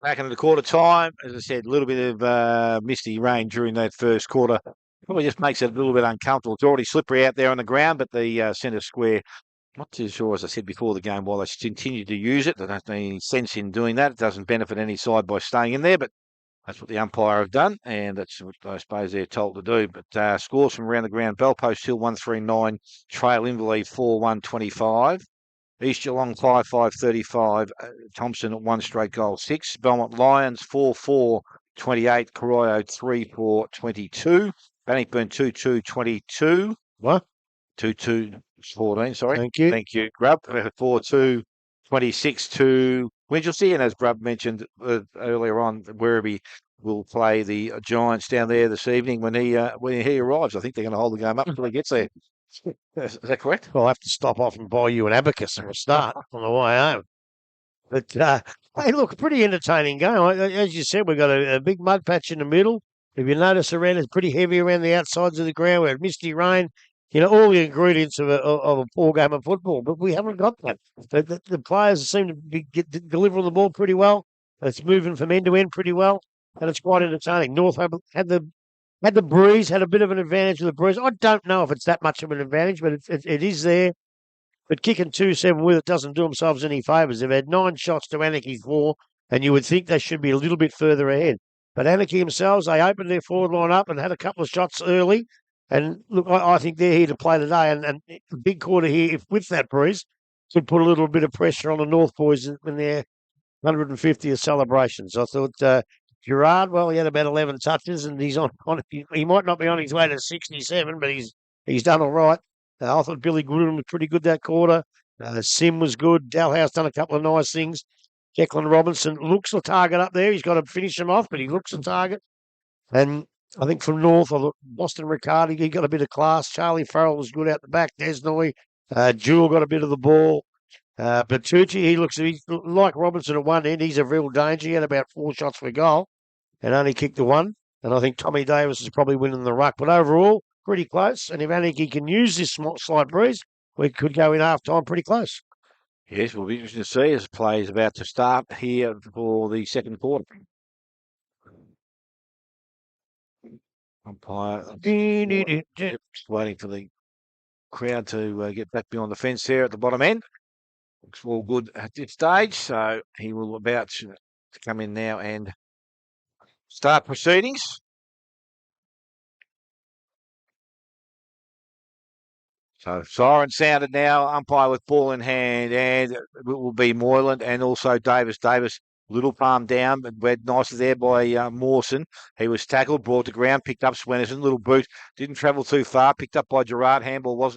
Back into the quarter time. As I said, a little bit of misty rain during that first quarter. Probably just makes it a little bit uncomfortable. It's already slippery out there on the ground, but the centre square, not too sure, as I said before the game, while they continue to use it. There doesn't any sense in doing that. It doesn't benefit any side by staying in there, but that's what the umpire have done, and that's what I suppose they're told to do. But scores from around the ground: Bellpost Hill 139, Trail Inverleigh 4-1-25. East Geelong 5-5-35, Thompson at 1 straight goal 6. Belmont Lions 4-4-28, Corio 3-4-22. Bannockburn 2-2-22. What? 2-2-14, sorry. Thank you. Thank you, Grub. 4-2, 26 to Winchelsea. And as Grub mentioned earlier on, Werribee will play the Giants down there this evening when he arrives. I think they're going to hold the game up until he gets there. Is that correct? Well, I'll have to stop off and buy you an abacus and a start on the way home. But, hey, look, pretty entertaining game. As you said, we've got a big mud patch in the middle. If you notice around, it's pretty heavy around the outsides of the ground. We had misty rain. All the ingredients of a poor game of football, but we haven't got that. The players seem to be delivering the ball pretty well. It's moving from end to end pretty well, and it's quite entertaining. North had the breeze, had a bit of an advantage with the breeze. I don't know if it's that much of an advantage, but it is there. But kicking 2-7 with it doesn't do themselves any favours. They've had 9 shots to Anakie's 4, and you would think they should be a little bit further ahead. But Anakie themselves, they opened their forward line up and had a couple of shots early. And look, I think they're here to play today. And the big quarter here, if with that breeze, could put a little bit of pressure on the North boys in their 150th celebrations. I thought Gerard, well, he had about 11 touches, and he's on. He might not be on his way to 67, but he's done all right. I thought Billy Goodwin was pretty good that quarter. Sim was good. Dalhouse done a couple of nice things. Declan Robinson looks the target up there. He's got to finish him off, but he looks the target. And I think from North, I thought Boston Riccardi, he got a bit of class. Charlie Farrell was good out the back. Desnoy, Jewell got a bit of the ball. Bertucci, he's like Robinson at one end. He's a real danger. He had about 4 shots for goal and only kicked the 1. And I think Tommy Davis is probably winning the ruck. But overall, pretty close. And if Anakie can use this slight breeze, we could go in half time pretty close. Yes, we'll be interested to see as play is about to start here for the second quarter. Umpire just waiting for the crowd to get back beyond the fence there at the bottom end. Looks all good at this stage, so he will about to come in now and start proceedings. So siren sounded now, umpire with ball in hand, and it will be Moylan and also Davis. Davis, little palm down, but read nicely there by Mawson. He was tackled, brought to ground, picked up Swennerson, little boot, didn't travel too far, picked up by Gerard. Handball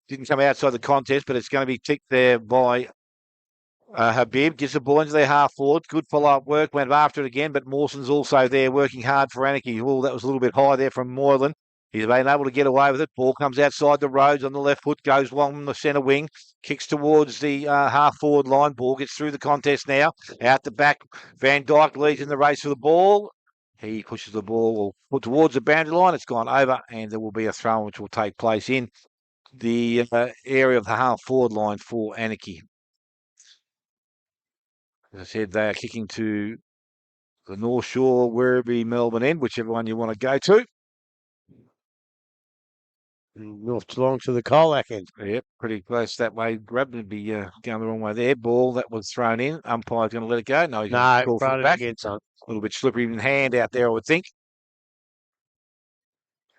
didn't come outside the contest, but it's going to be ticked there by Habib. Gives the ball into their half forward. Good follow-up work, went after it again, but Mawson's also there working hard for Anakie. Oh, that was a little bit high there from Moylan. He's been able to get away with it. Ball comes outside the roads on the left foot, goes along the centre wing, kicks towards the half-forward line. Ball gets through the contest now. Out the back, Van Dyke leads in the race for the ball. He pushes the ball put towards the boundary line. It's gone over, and there will be a throw which will take place in the area of the half-forward line for Anakie. As I said, they are kicking to the North Shore, Werribee, Melbourne end, whichever one you want to go to. North Geelong to the Colac end. Yep, pretty close that way. Grab would be going the wrong way there. Ball that was thrown in. Umpire's going to let it go. No, he's going to call for it back. A little bit slippery in hand out there, I would think.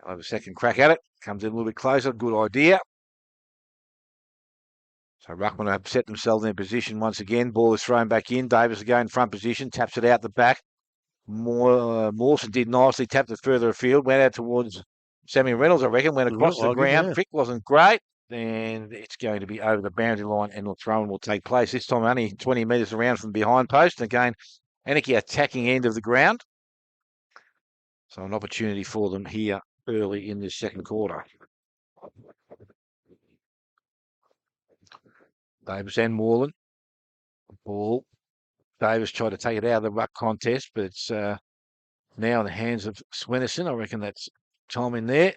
I'll have a second crack at it. Comes in a little bit closer. Good idea. So Ruckman have set themselves in their position once again. Ball is thrown back in. Davis will go in front position. Taps it out the back. Mawson did nicely. Tapped it further afield. Went out towards Sammy Reynolds, I reckon, went across the ground. Yeah. Pick wasn't great. And it's going to be over the boundary line and the throw-in will take place. This time only 20 metres around from the behind post. And again, Anakie attacking end of the ground. So an opportunity for them here early in this second quarter. Davis and Moreland. Ball. Davis tried to take it out of the ruck contest, but it's now in the hands of Swennerson. I reckon that's time in there.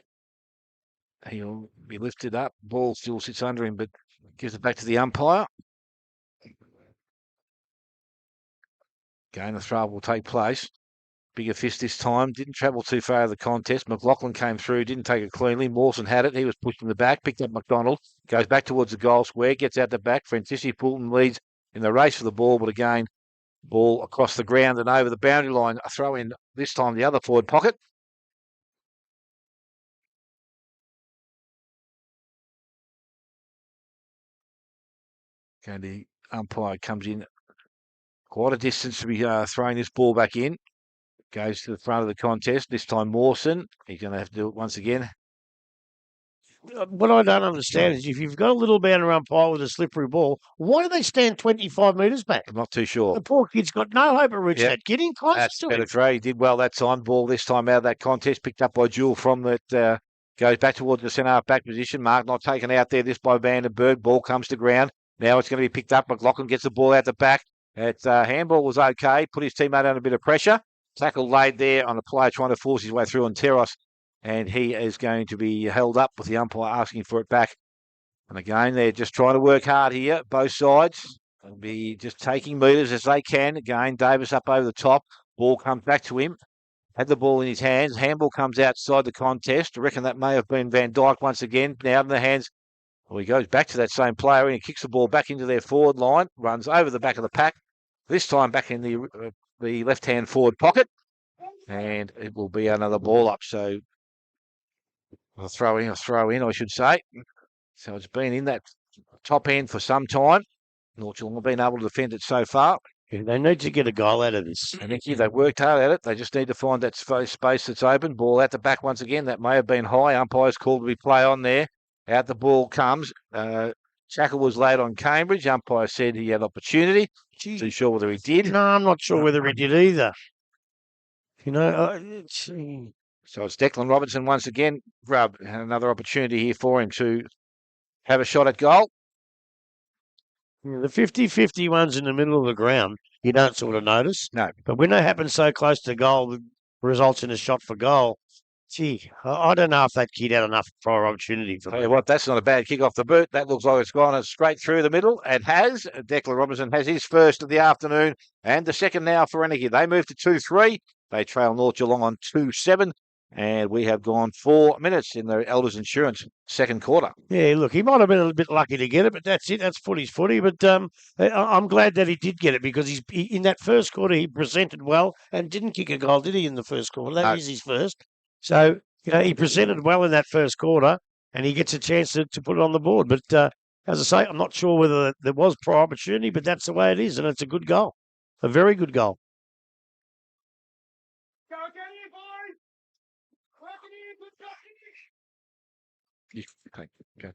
He'll be lifted up. Ball still sits under him, but gives it back to the umpire. Again, the throw will take place. Bigger fist this time. Didn't travel too far out of the contest. McLaughlin came through, didn't take it cleanly. Mawson had it. He was pushed in the back, picked up McDonald, goes back towards the goal square, gets out the back. Francisci Poulton leads in the race for the ball, but again, ball across the ground and over the boundary line. A throw in this time the other forward pocket. And the umpire comes in quite a distance to be throwing this ball back in. Goes to the front of the contest. This time Mawson. He's going to have to do it once again. what I don't understand is if you've got a little bouncer umpire with a slippery ball, why do they stand 25 metres back? I'm not too sure. The poor kid's got no hope of reaching Yep. that. Get in close That's to better him. try. He did well that time. Ball this time out of that contest, picked up by Jewel from that. Goes back towards the centre half back position. Mark not taken out there. This by Vandenberg. Ball comes to ground. Now it's going to be picked up. McLaughlin gets the ball out the back. Handball was okay. Put his teammate under a bit of pressure. Tackle laid there on a player trying to force his way through on Terros. And he is going to be held up with the umpire asking for it back. And again, they're just trying to work hard here, both sides. They'll be just taking metres as they can. Again, Davis up over the top. Ball comes back to him. Had the ball in his hands. Handball comes outside the contest. I reckon that may have been Van Dyke once again. Now in the hands. Well, he goes back to that same player and he kicks the ball back into their forward line. Runs over the back of the pack. This time back in the left-hand forward pocket. And it will be another ball up. So a throw in, I should say. So it's been in that top end for some time. North Geelong have been able to defend it so far. Yeah, they need to get a goal out of this. I think they've worked hard at it. They just need to find that space that's open. Ball out the back once again. That may have been high. Umpire's called to be play on there. Out the ball comes. Tackle was laid on Cambridge. Umpire said he had opportunity. Gee. Too sure whether he did. No, I'm not sure whether he did either. You know, So it's Declan Robertson once again. Had another opportunity here for him to have a shot at goal. The 50-50 ones in the middle of the ground, you don't sort of notice. No. But when they happen so close to goal, it results in a shot for goal. Gee, I don't know if that kid had enough prior opportunity for Tell you that. what, that's not a bad kick off the boot. That looks like it's gone straight through the middle. It has. Declan Robertson has his first of the afternoon and the second now for Anakie. They move to 2-3. They trail North Geelong on 2-7. And we have gone 4 minutes in the Elders Insurance second quarter. Yeah, look, he might have been a bit lucky to get it, but that's it. That's footy's footy. But I'm glad that he did get it because he in that first quarter he presented well and didn't kick a goal, did he, in the first quarter? That is his first. So, he presented well in that first quarter and he gets a chance to put it on the board. But as I say, I'm not sure whether there was prior opportunity, but that's the way it is, and it's a good goal. A very good goal. Okay.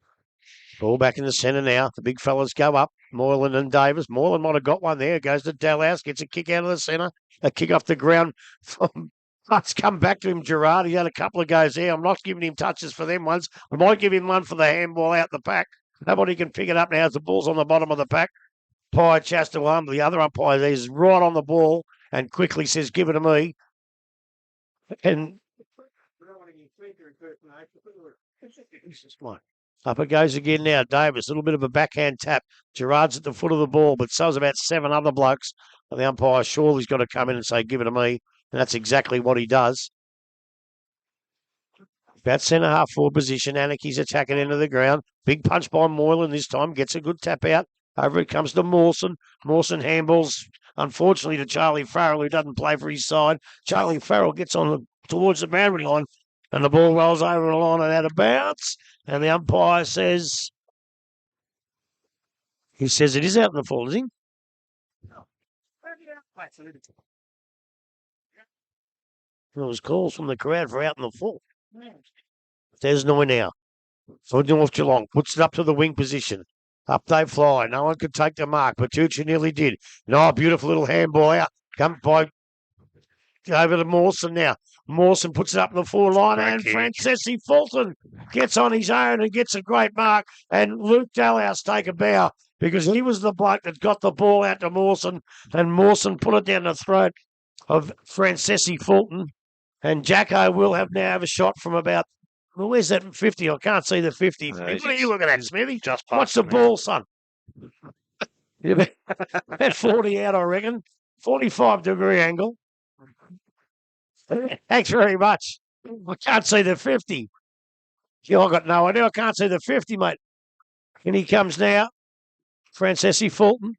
Ball back in the centre now. The big fellas go up. Moylan and Davis. Moylan might have got one there. Goes to Dalhouse. Gets a kick out of the centre. A kick off the ground. Let's come back to him, Gerard. He had a couple of goes there. I'm not giving him touches for them ones. I might give him one for the handball out the pack. Nobody can pick it up now as the ball's on the bottom of the pack. Umpire Chastawan, the other umpire there, is right on the ball and quickly says, give it to me. And up it goes again now. Davis, a little bit of a backhand tap. Gerard's at the foot of the ball, but so's about 7 other blokes. And the umpire surely's got to come in and say, give it to me. And that's exactly what he does. About centre half forward position. Anakie's attacking into the ground. Big punch by Moylan this time. Gets a good tap out. Over it comes to Mawson. Mawson handballs, unfortunately, to Charlie Farrell, who doesn't play for his side. Charlie Farrell gets on towards the boundary line. And the ball rolls over the line and out of bounds. And the umpire says, it is out in the full, is he? There was calls from the crowd for out in the full. There's 9 now. So North Geelong puts it up to the wing position. Up they fly. No one could take the mark. Bertucci nearly did. No, beautiful little handball out. Come by over to Mawson now. Mawson puts it up in the forward line, and Francesi Fulton gets on his own and gets a great mark. And Luke Dalhouse take a bow because he was the bloke that got the ball out to Mawson, and Mawson put it down the throat of Francesi Fulton. And Jacko will have a shot from about, well, where's that 50? I can't see the 50. No, What are you looking at, Smithy? Just What's the ball, son? About 40 out, I reckon. 45-degree angle. Thanks very much. I can't see the 50. Yeah, I got no idea. I can't see the 50, mate. And he comes now. Francesi Fulton.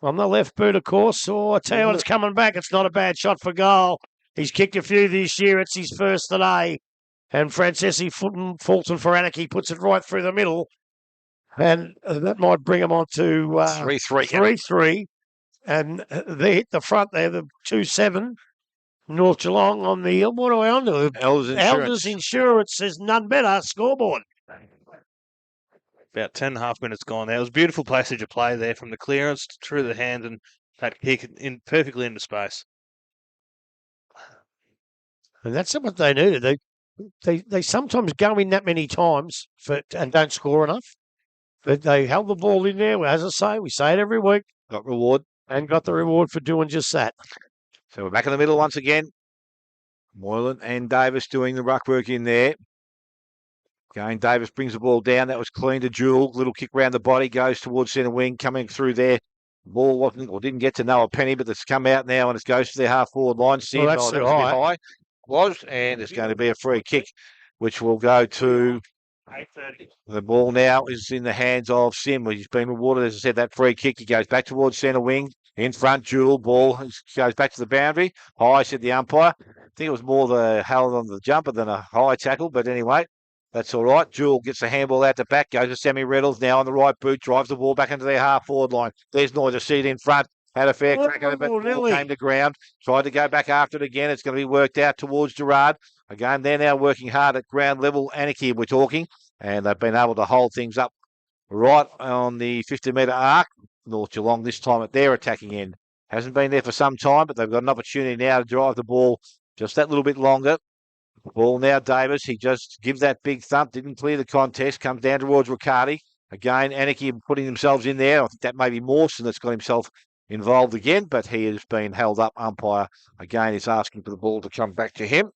On the left boot, of course. Oh, I tell you what, it's coming back. It's not a bad shot for goal. He's kicked a few this year. It's his first today. And Francesi Fulton for Anakie puts it right through the middle. And that might bring him on to 3-3. 3-3. And they hit the front there, the 2-7. North Geelong on the, what are we on to? Elders Insurance. Elders Insurance says none better. Scoreboard. About 10.5 minutes gone there. It was a beautiful passage of play there from the clearance through the hand and that kick in perfectly into space. And that's what they needed. They sometimes go in that many times and don't score enough. But they held the ball in there. As I say, we say it every week. Got reward. And got the reward for doing just that. So we're back in the middle once again. Moylan and Davis doing the ruck work in there. Again, Davis brings the ball down. That was clean to Jewel. Little kick round the body, goes towards centre wing, coming through there. Ball wasn't or didn't get to Noah Penny, but it's come out now and it goes to their half forward line. Well, that's that was a bit high. Was, and it's going to be a free kick, which will go to the ball now is in the hands of Sim. He's been rewarded, as I said, that free kick. He goes back towards centre wing. In front, Jewel, ball goes back to the boundary. High, said the umpire. I think it was more the held on the jumper than a high tackle, but anyway, that's all right. Jewel gets the handball out the back, goes to Sammy Reynolds now on the right boot, drives the ball back into their half forward line. There's Noy seat in front. Had a fair crack at it, but ball came to ground. Tried to go back after it again. It's going to be worked out towards Gerard. Again, they're now working hard at ground level. Anakie, we're talking, and they've been able to hold things up right on the 50-metre arc. North Geelong this time at their attacking end. Hasn't been there for some time, but they've got an opportunity now to drive the ball just that little bit longer. Ball now, Davis. He just gives that big thump, didn't clear the contest, comes down towards Riccardi. Again, Anakie putting themselves in there. I think that may be Mawson that's got himself involved again, but he has been held up. Umpire, again, is asking for the ball to come back to him.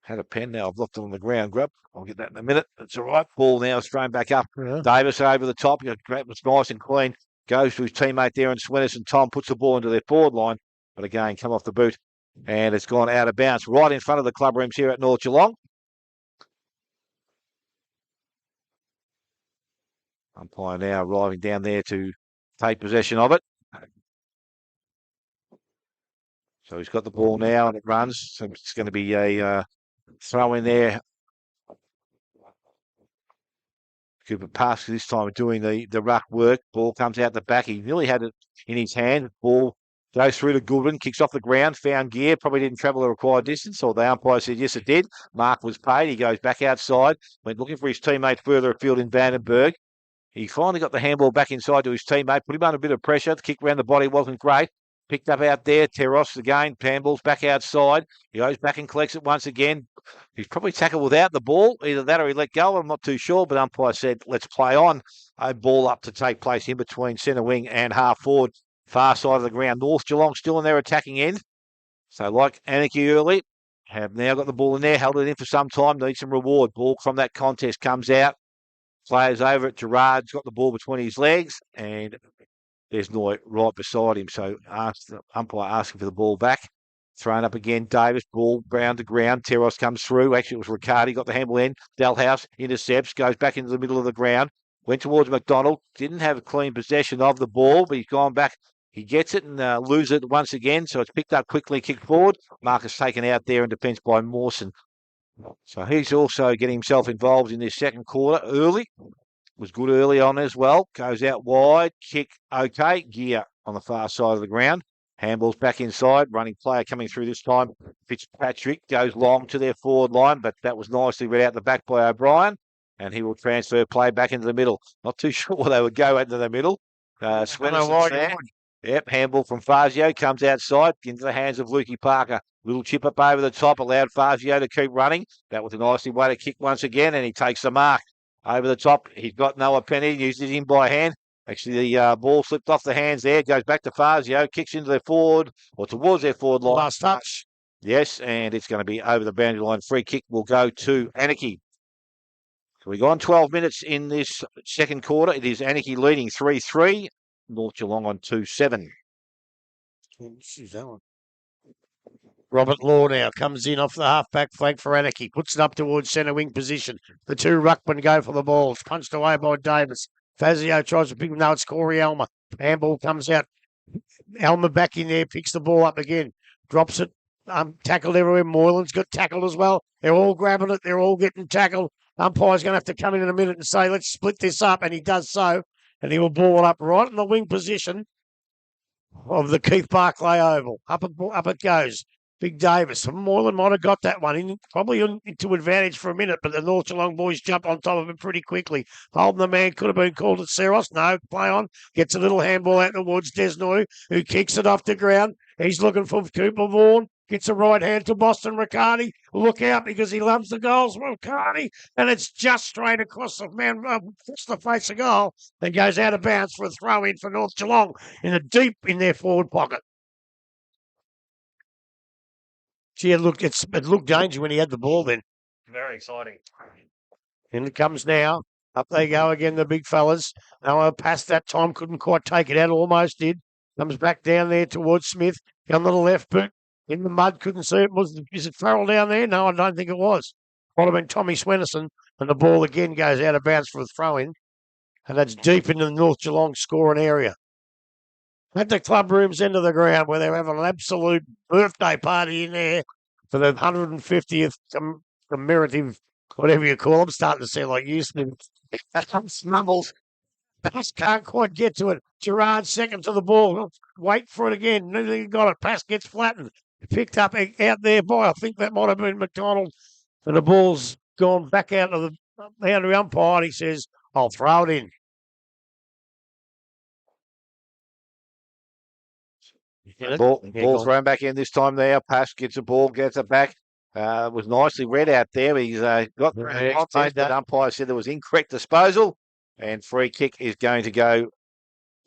Had a pen now. I've left it on the ground, Grub. I'll get that in a minute. That's all right. Ball now is thrown back up. Yeah. Davis over the top. It was nice and clean. Goes to his teammate there, and Swinness and Tom puts the ball into their forward line. But again, come off the boot. And it's gone out of bounds right in front of the club rooms here at North Geelong. Umpire now arriving down there to take possession of it. So he's got the ball now and it runs. So it's going to be a throw in there. Cooper Parks this time doing the ruck work. Ball comes out the back. He nearly had it in his hand. Ball goes through to Goodwin, kicks off the ground, found gear, probably didn't travel the required distance, or the umpire said yes it did. Mark was paid. He goes back outside, went looking for his teammate further afield in Vandenberg. He finally got the handball back inside to his teammate, put him under a bit of pressure. The kick around the body wasn't great. Picked up out there. Teros again. Handball's back outside. He goes back and collects it once again. He's probably tackled without the ball. Either that or he let go. I'm not too sure, but umpire said, let's play on. A ball up to take place in between centre wing and half forward, far side of the ground. North Geelong still in their attacking end. So like Anakie early, have now got the ball in there, held it in for some time, need some reward. Ball from that contest comes out. Players over at Gerard's got the ball between his legs, and there's Noy right beside him. So the umpire asking for the ball back. Thrown up again. Davis, ball round to ground. Teros comes through. Actually, it was Riccardi, got the handball in. Dalhouse intercepts, goes back into the middle of the ground. Went towards McDonald. Didn't have a clean possession of the ball, but he's gone back. He gets it and loses it once again. So it's picked up quickly, kicked forward. Marcus taken out there in defence by Mawson. So he's also getting himself involved in this second quarter early. Was good early on as well. Goes out wide. Kick okay. Gear on the far side of the ground. Handball's back inside. Running player coming through this time. Fitzpatrick goes long to their forward line, but that was nicely read out the back by O'Brien. And he will transfer play back into the middle. Not too sure where they would go into the middle. Yep, handball from Fazio comes outside into the hands of Lukey Parker. Little chip up over the top, allowed Fazio to keep running. That was a nicely way to kick once again, and he takes the mark. Over the top, he's got Noah Penny, uses him by hand. Actually, the ball slipped off the hands there, goes back to Fazio, kicks into their forward, or towards their forward line. Last touch. Yes, and it's going to be over the boundary line. Free kick will go to Anakie. So we've gone 12 minutes in this second quarter. It is Anakie leading 3-3. North Geelong on 2-7. Robert Law now comes in off the half-back flank for Anakie. Puts it up towards centre wing position. The two ruckmen go for the ball. It's punched away by Davis. Fazio tries to pick him. No, it's Corey Elmer. Handball comes out. Elmer back in there, picks the ball up again. Drops it. Tackled everywhere. Moylan's got tackled as well. They're all grabbing it. They're all getting tackled. Umpire's going to have to come in a minute and say, let's split this up. And he does so. And he will ball it up right in the wing position. of the Keith Barclay Oval. Up it goes. Big Davis. Moylan might have got that one in, probably into advantage for a minute, but the North Geelong boys jumped on top of it pretty quickly. Holding the man could have been called at Seros. No, play on. Gets a little handball out towards Desnoy, who kicks it off the ground. He's looking for Cooper Vaughan. Gets a right hand to Boston Riccardi. Look out because he loves the goals, Riccardi. And it's just straight across the man, across the face of goal. Then goes out of bounds for a throw in for North Geelong deep in their forward pocket. Gee, it looked dangerous when he had the ball then. Very exciting. In it comes now. Up they go again, the big fellas. Now past that time, couldn't quite take it out, almost did. Comes back down there towards Smith. On the left boot. In the mud, couldn't see it. Is it Farrell down there? No, I don't think it was. Might have been Tommy Swenison. And the ball again goes out of bounds for a throw-in. And that's deep into the North Geelong scoring area. At the club room's end of the ground where they're having an absolute birthday party in there for the 150th commemorative, whatever you call them. I'm starting to sound like Houston. Snubbles. Pass can't quite get to it. Gerard second to the ball. Wait for it again. Nearly got it. Pass gets flattened. Picked up out there by, I think that might have been McDonald. And the ball's gone back out to the umpire. And he says, I'll throw it in. Ball thrown back in this time there. Pass gets the ball, gets it back. Was nicely read out there. He's got the contest, but umpire said there was incorrect disposal. And free kick is going to go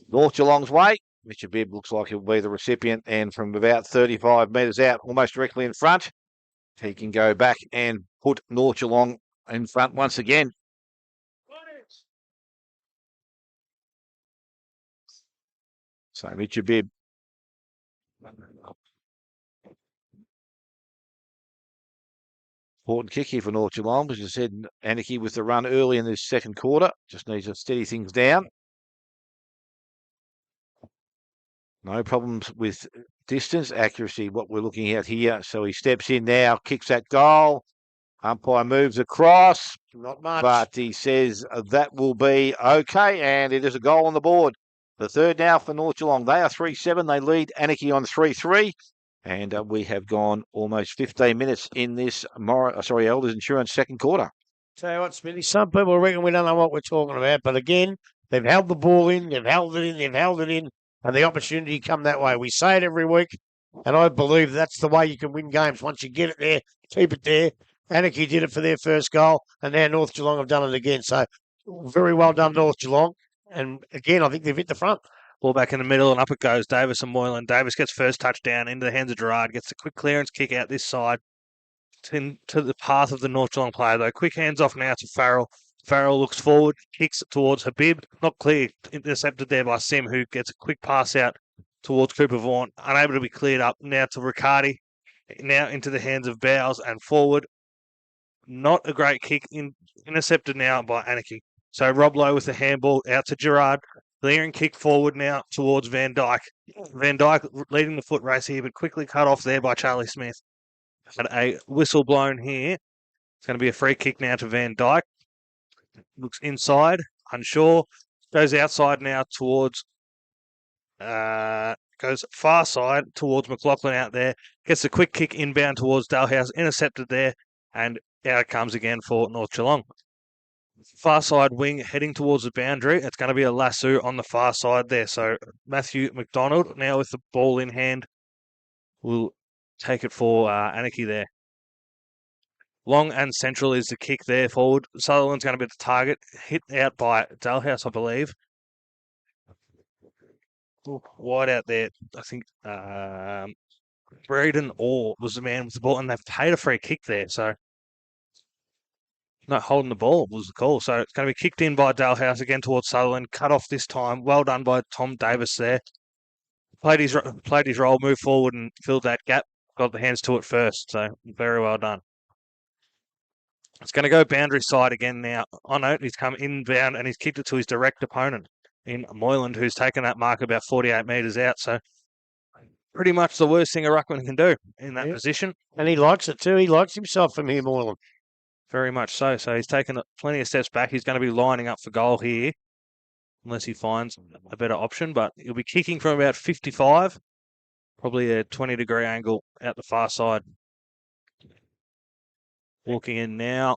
North Geelong's way. Mr. Bibb looks like he'll be the recipient. And from about 35 metres out, almost directly in front, he can go back and put North Geelong in front once again. So Richard Bibb. Important kick here for North Geelong, as you said, Anakie with the run early in this second quarter. Just needs to steady things down. No problems with distance, accuracy, what we're looking at here. So he steps in now, kicks that goal. Umpire moves across. Not much. But he says that will be okay, and it is a goal on the board. The third now for North Geelong. They are 3-7. They lead Anakie on 3-3. And we have gone almost 15 minutes in this Elders Insurance second quarter. Tell you what, Smithy, some people reckon we don't know what we're talking about. But again, they've held the ball in, they've held it in, and the opportunity come that way. We say it every week, and I believe that's the way you can win games. Once you get it there, keep it there. Anakie did it for their first goal, and now North Geelong have done it again. So very well done, North Geelong. And again, I think they've hit the front. Ball back in the middle, and up it goes. Davis and Moylan. Davis gets first touchdown into the hands of Gerard. Gets a quick clearance kick out this side to the path of the North Geelong player, though. Quick hands off now to Farrell. Farrell looks forward, kicks it towards Habib. Not clear. Intercepted there by Sim, who gets a quick pass out towards Cooper Vaughan. Unable to be cleared up now to Riccardi. Now into the hands of Bowles and forward. Not a great kick. Intercepted now by Anakie. So Rob Lowe with the handball out to Gerard. Clearing kick forward now towards Van Dyke. Van Dyke leading the foot race here, but quickly cut off there by Charlie Smith. Had a whistle blown here. It's going to be a free kick now to Van Dyke. Looks inside, unsure. Goes outside now towards... goes far side towards McLaughlin out there. Gets a quick kick inbound towards Dalhouse. Intercepted there. And out it comes again for North Geelong. Far side wing heading towards the boundary. It's going to be a lasso on the far side there. So Matthew McDonald now with the ball in hand will take it for Anakie there. Long and central is the kick there forward. Sutherland's going to be the target. Hit out by Dalhouse, I believe. Wide out there. I think Braden Orr was the man with the ball, and they've paid a free kick there. So no, holding the ball was the call. So it's going to be kicked in by Dalhouse again towards Sutherland. Cut off this time. Well done by Tom Davis there. Played his role, moved forward and filled that gap. Got the hands to it first. So very well done. It's going to go boundary side again now. Oh no, he's come inbound and he's kicked it to his direct opponent in Moyland, who's taken that mark about 48 metres out. So pretty much the worst thing a ruckman can do in that position. And he likes it too. He likes himself from here, Moylan. Very much so. So he's taken plenty of steps back. He's going to be lining up for goal here. unless he finds a better option. But he'll be kicking from about 55, probably a 20-degree angle out the far side. Walking in now,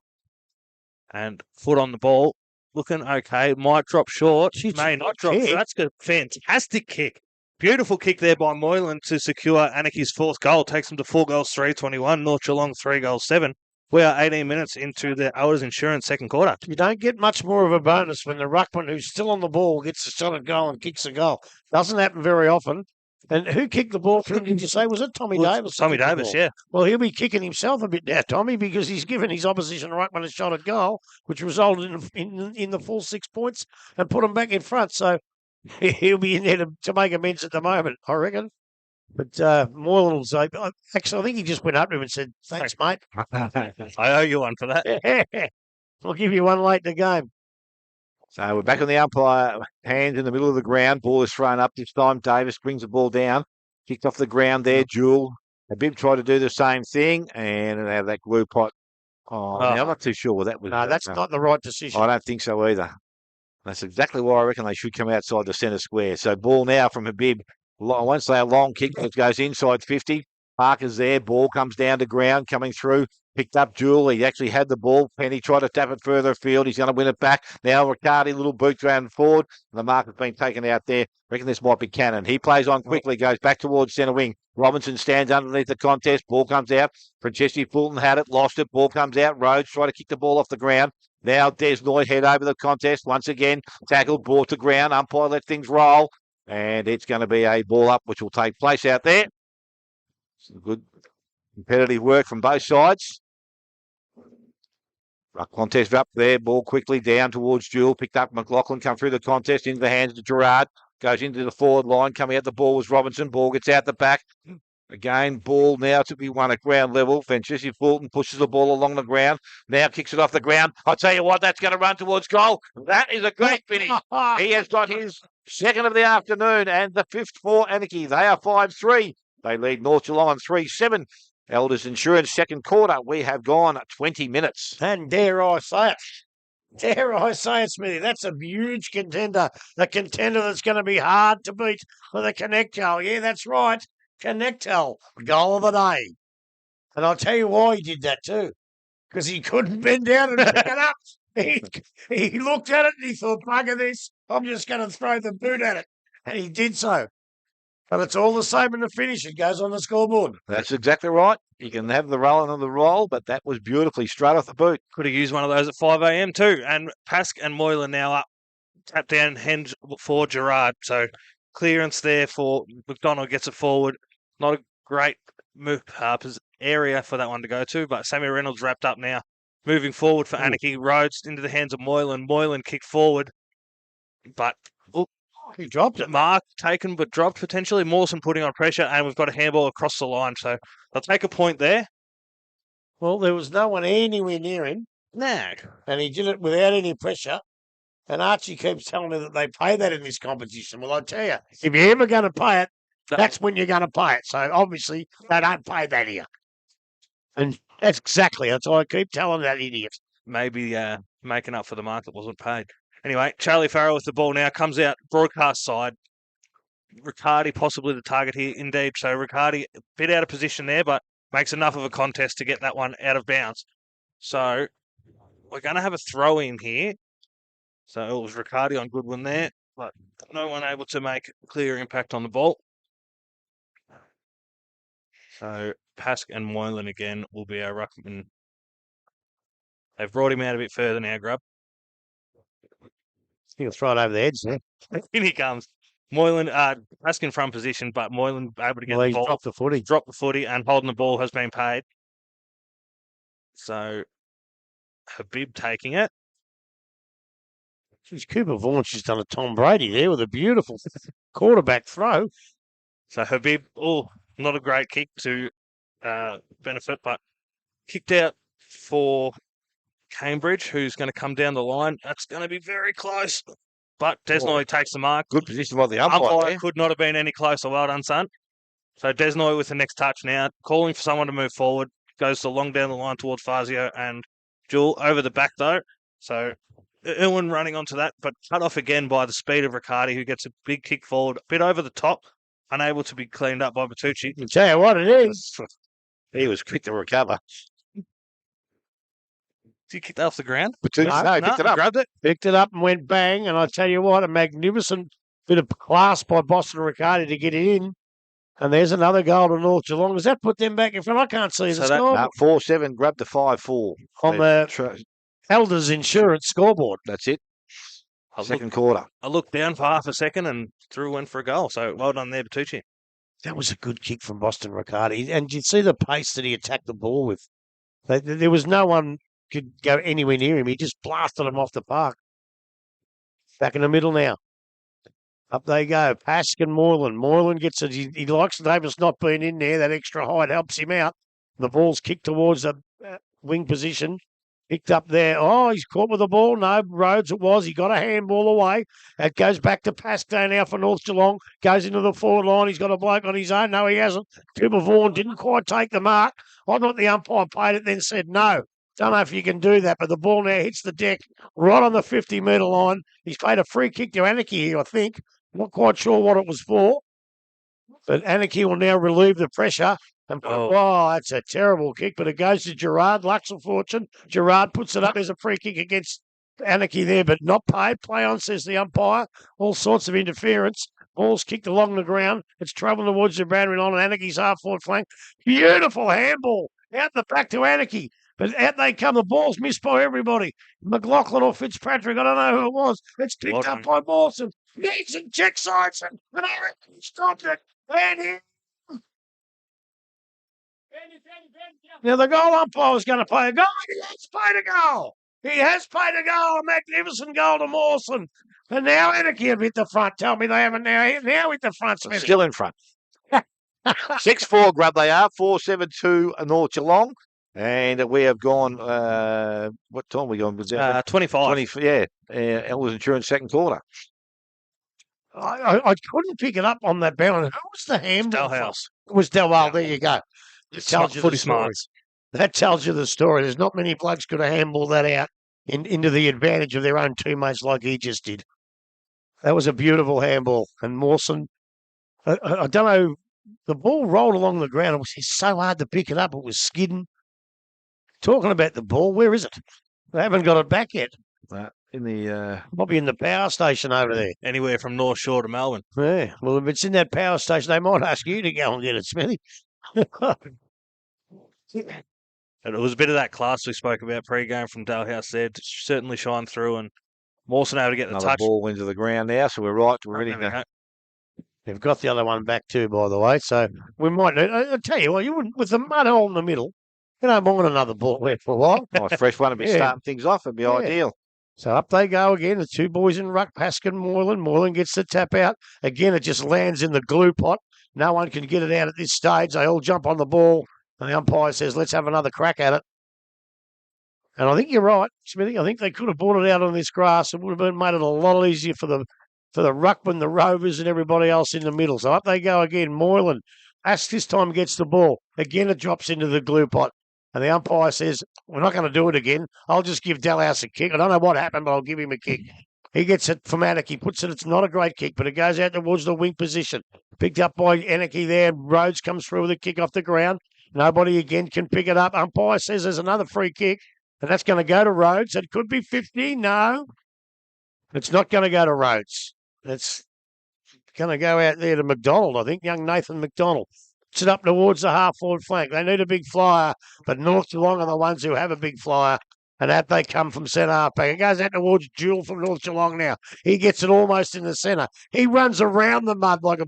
and foot on the ball, looking okay. Might drop short, may not drop short. That's a fantastic kick. Beautiful kick there by Moylan to secure Anakie's fourth goal. Takes them to 4 goals, 3-21. North Geelong, 3 goals, 7. We are 18 minutes into the Elders Insurance second quarter. You don't get much more of a bonus when the ruckman who's still on the ball gets a shot at goal and kicks a goal. Doesn't happen very often. And who kicked the ball through? Did you say was it Tommy Davis? Tommy Davis, yeah. Well, he'll be kicking himself a bit now, Tommy, because he's given his opposition ruckman a shot at goal, which resulted in the full 6 points and put them back in front. So he'll be in there to make amends at the moment, I reckon. But Moylan will say, actually, I think he just went up to him and said, "Thanks, mate. I owe you one for that." I'll give you one late in the game. So we're back on the umpire, hands in the middle of the ground. Ball is thrown up this time. Davis brings the ball down. Kicked off the ground there. Jewel. Habib tried to do the same thing, and now that glue pot. Now I'm not too sure what that was. No, that's not the right decision. I don't think so either. That's exactly why I reckon they should come outside the centre square. So ball now from Habib. I won't say a long kick, but it goes inside 50. Parker's there. Ball comes down to ground, coming through. Picked up Jewel. He actually had the ball. Penny tried to tap it further afield. He's going to win it back. Now Riccardi, little boot round forward. The mark has been taken out there. Reckon this might be Cannon. He plays on quickly, goes back towards centre wing. Robinson stands underneath the contest. Ball comes out. Franceschi Fulton had it, lost it. Ball comes out. Rhodes try to kick the ball off the ground. Now Desnoy head over the contest. Once again, tackled, brought to ground. Umpire let things roll. And it's going to be a ball up, which will take place out there. Some good competitive work from both sides. Ruck contest up there. Ball quickly down towards Jewel. Picked up McLaughlin. Come through the contest into the hands of Gerard. Goes into the forward line. Coming out the ball was Robinson. Ball gets out the back. Again, ball now to be won at ground level. Franceschi Fulton pushes the ball along the ground. Now kicks it off the ground. I'll tell you what, that's going to run towards goal. That is a great finish. He has got his second of the afternoon and the fifth for Anakie. They are 5-3. They lead North Geelong on 3-7. Elders Insurance second quarter. We have gone 20 minutes. And dare I say it, Smithy, that's a huge contender. The contender that's going to be hard to beat for the Connectel. Yeah, that's right. Connectel, goal of the day. And I'll tell you why he did that too. Because he couldn't bend down and pick it up. He looked at it and he thought, bugger this, I'm just going to throw the boot at it. And he did so. But it's all the same in the finish. It goes on the scoreboard. That's exactly right. You can have the rolling of the roll, but that was beautifully straight off the boot. Could have used one of those at 5 a.m. too. And Pask and Moylan now up. Tap down, hand for Gerard. So clearance there for McDonald, gets it forward. Not a great move area for that one to go to, but Sammy Reynolds wrapped up now. Moving forward for Anakie. Rhodes into the hands of Moylan. Moylan kicked forward, but he dropped it. Mark taken, but dropped potentially. Mawson putting on pressure, and we've got a handball across the line. So they'll take a point there. Well, there was no one anywhere near him. No. And he did it without any pressure. And Archie keeps telling me that they pay that in this competition. Well, I tell you, if you're ever going to pay it, that's when you're going to pay it. So obviously they don't pay that here. And that's exactly, that's why I keep telling that idiot. Maybe making up for the mark that wasn't paid. Anyway, Charlie Farrell with the ball now, comes out, broadcast side. Riccardi possibly the target here, indeed. So Riccardi a bit out of position there, but makes enough of a contest to get that one out of bounds. So we're going to have a throw in here. So it was Riccardi on Goodwin there, but no one able to make a clear impact on the ball. So Pask and Moylan again will be our ruckman. They've brought him out a bit further now, Grub. He'll throw it over the edge there. In he comes. Moylan, Pask in front position, but Moylan able to get the ball. Dropped the footy. Dropped the footy, and holding the ball has been paid. So Habib taking it. Geez, Cooper Vaughan's just done a Tom Brady there with a beautiful quarterback throw. So Habib, not a great kick to benefit, but kicked out for Cambridge, who's going to come down the line. That's going to be very close. But Desnoy takes the mark. Good position by the umpire. Could not have been any closer. Well done, son. So Desnoy with the next touch now, calling for someone to move forward. Goes long down the line towards Fazio and Jewel over the back, though. So Irwin running onto that, but cut off again by the speed of Riccardi, who gets a big kick forward, a bit over the top, unable to be cleaned up by Bertucci. I'll tell you what it is. He was quick to recover. Did he kick that off the ground? Bertucci, no, he picked it up. Grabbed it. Picked it up and went bang. And I tell you what, a magnificent bit of class by Boston Riccardi to get it in. And there's another goal to North Geelong. Does that put them back in front? I can't see the score. No, 4-7, grabbed the 5-4. On the Elders Insurance scoreboard. That's it. Second quarter. I looked down for half a second and threw one for a goal. So well done there, Bertucci. That was a good kick from Boston Riccardi. And you see the pace that he attacked the ball with. There was no one could go anywhere near him. He just blasted him off the park. Back in the middle now. Up they go. Paskin, Moylan. Moylan gets it. He likes Davis not being in there. That extra height helps him out. The ball's kicked towards the wing position. Picked up there. Oh, he's caught with the ball. No, Rhodes it was. He got a handball away. It goes back to Pascoe now for North Geelong. Goes into the forward line. He's got a bloke on his own. No, he hasn't. Cooper Vaughan didn't quite take the mark. I thought the umpire played it, then said no. Don't know if you can do that, but the ball now hits the deck right on the 50-metre line. He's played a free kick to Anakie here, I think. Not quite sure what it was for. But Anakie will now relieve the pressure. And that's a terrible kick, but it goes to Gerard. Luck's of fortune. Gerard puts it up. There's a free kick against Anakie there, but not paid. Play on, says the umpire. All sorts of interference. Ball's kicked along the ground. It's travelling towards the boundary line on Anakie's half-forward flank. Beautiful handball. Out the back to Anakie. But out they come. The ball's missed by everybody. McLaughlin or Fitzpatrick. I don't know who it was. It's picked up by Mawson. Needson check sides and Anakie stopped it. And he... Now, the goal umpire is going to play a goal. He has played a goal. He has played a goal, a magnificent goal to Mawson. And now Anakie have hit the front. Tell me they haven't now hit the front. Still in front. 6-4 grab they are. 4-7-2 North Geelong. And we have gone, what time are we gone? 25. Elders Insurance second quarter. I couldn't pick it up on that balance. Who was the handball? Dalhouse. It was Delwell. There you go. That tells you footy the story. That tells you the story. There's not many blokes could have handballed that out into the advantage of their own teammates like he just did. That was a beautiful handball. And Mawson, I don't know, the ball rolled along the ground. It was so hard to pick it up. It was skidding. Talking about the ball, where is it? They haven't got it back yet. In the Probably in the power station over there. Anywhere from North Shore to Melbourne. Yeah. Well, if it's in that power station, they might ask you to go and get it, Smithy. And it was a bit of that class we spoke about pre-game from Dalhouse there. To certainly shine through, and Mawson able to get the another touch. ball into the ground now, so we're right. We're ready to. They've got the other one back too, by the way. So we might. I'll tell you what, you wouldn't, with the mud hole in the middle, you don't mind another ball there for a while. Nice fresh one to be starting things off. It'd be ideal. So up they go again. The two boys in ruck, Paskin, Moylan. Moylan gets the tap out. Again, it just lands in the glue pot. No one can get it out at this stage. They all jump on the ball. And the umpire says, let's have another crack at it. And I think you're right, Smithy. I think they could have brought it out on this grass. It would have made it a lot easier for the ruckman, the Rovers, and everybody else in the middle. So up they go again. Moylan. Ask this time gets the ball. Again, it drops into the glue pot. And the umpire says, we're not going to do it again. I'll just give Dalhouse a kick. I don't know what happened, but I'll give him a kick. He gets it from Anakie. He puts it. It's not a great kick, but it goes out towards the wing position. Picked up by Anakie there. Rhodes comes through with a kick off the ground. Nobody again can pick it up. Umpire says there's another free kick, and that's going to go to Rhodes. It could be 50. No, it's not going to go to Rhodes. It's going to go out there to McDonald, I think, young Nathan McDonald. Puts it up towards the half-forward flank. They need a big flyer, but North Geelong are the ones who have a big flyer, and out they come from centre half-back. It goes out towards Jewell from North Geelong now. He gets it almost in the centre. He runs around the mud like a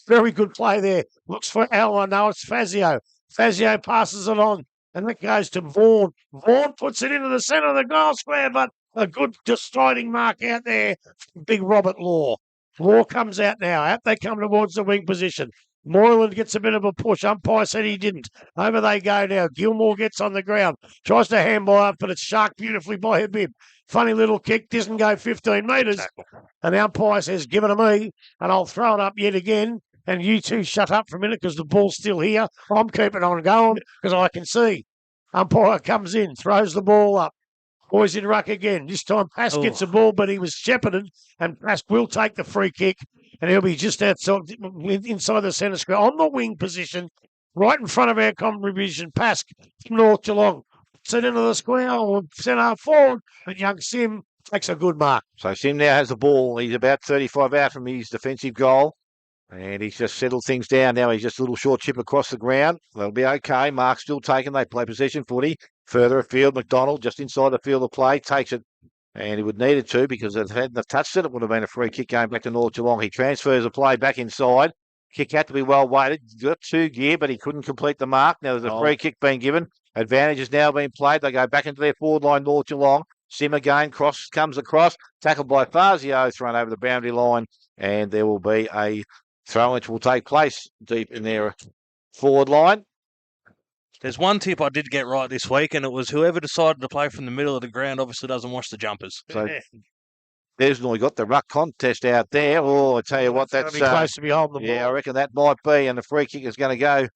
very good play there. Looks for Al. I know it's Fazio. Fazio passes it on, and it goes to Vaughan. Vaughan puts it into the centre of the goal square, but a good striding mark out there. Big Robert Law. Law comes out now. Out they come towards the wing position. Moylan gets a bit of a push. Umpire said he didn't. Over they go now. Gilmore gets on the ground. Tries to handball up, but it's sharked beautifully by Habib. Funny little kick. Doesn't go 15 metres. And the umpire says, give it to me, and I'll throw it up yet again. And you two shut up for a minute because the ball's still here. I'm keeping on going because I can see. Umpire comes in, throws the ball up. Boys in ruck again. This time Pask gets the ball, but he was shepherded, and Pask will take the free kick, and he'll be just outside, inside the centre square, on the wing position, right in front of our contribution. Pask from North Geelong. Set into the square, or centre forward, and young Sim takes a good mark. So Sim now has the ball. He's about 35 out from his defensive goal. And he's just settled things down. Now he's just a little short chip across the ground. That'll be okay. Mark's still taken. They play possession footy. Further afield, McDonald just inside the field of play. Takes it. And he would need it to, because if hadn't have touched it, it would have been a free kick going back to North Geelong. He transfers the play back inside. Kick had to be well weighted. Got 2 gear, but he couldn't complete the mark. Now there's a free kick being given. Advantage has now been played. They go back into their forward line, North Geelong. Sim again, comes across. Tackled by Fazio, thrown over the boundary line. And there will be a throw which will take place deep in their forward line. There's one tip I did get right this week, and it was whoever decided to play from the middle of the ground obviously doesn't wash the jumpers. So there's normally got the ruck contest out there. Oh, I tell you what, that's close to be holding the ball. Yeah, I reckon that might be, and the free kick is going to go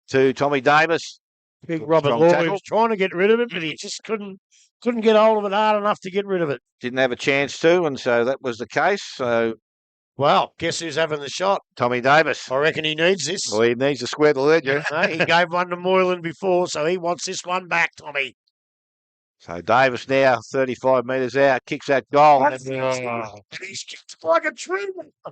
to Tommy Davis. Big Robert Law was trying to get rid of it, but he just couldn't get hold of it hard enough to get rid of it. Didn't have a chance to, and so that was the case. So, well, guess who's having the shot? Tommy Davis. I reckon he needs this. Well, he needs to square the ledger. He gave one to Moylan before, so he wants this one back, Tommy. So Davis now 35 metres out, kicks that goal. He's kicked like a tree.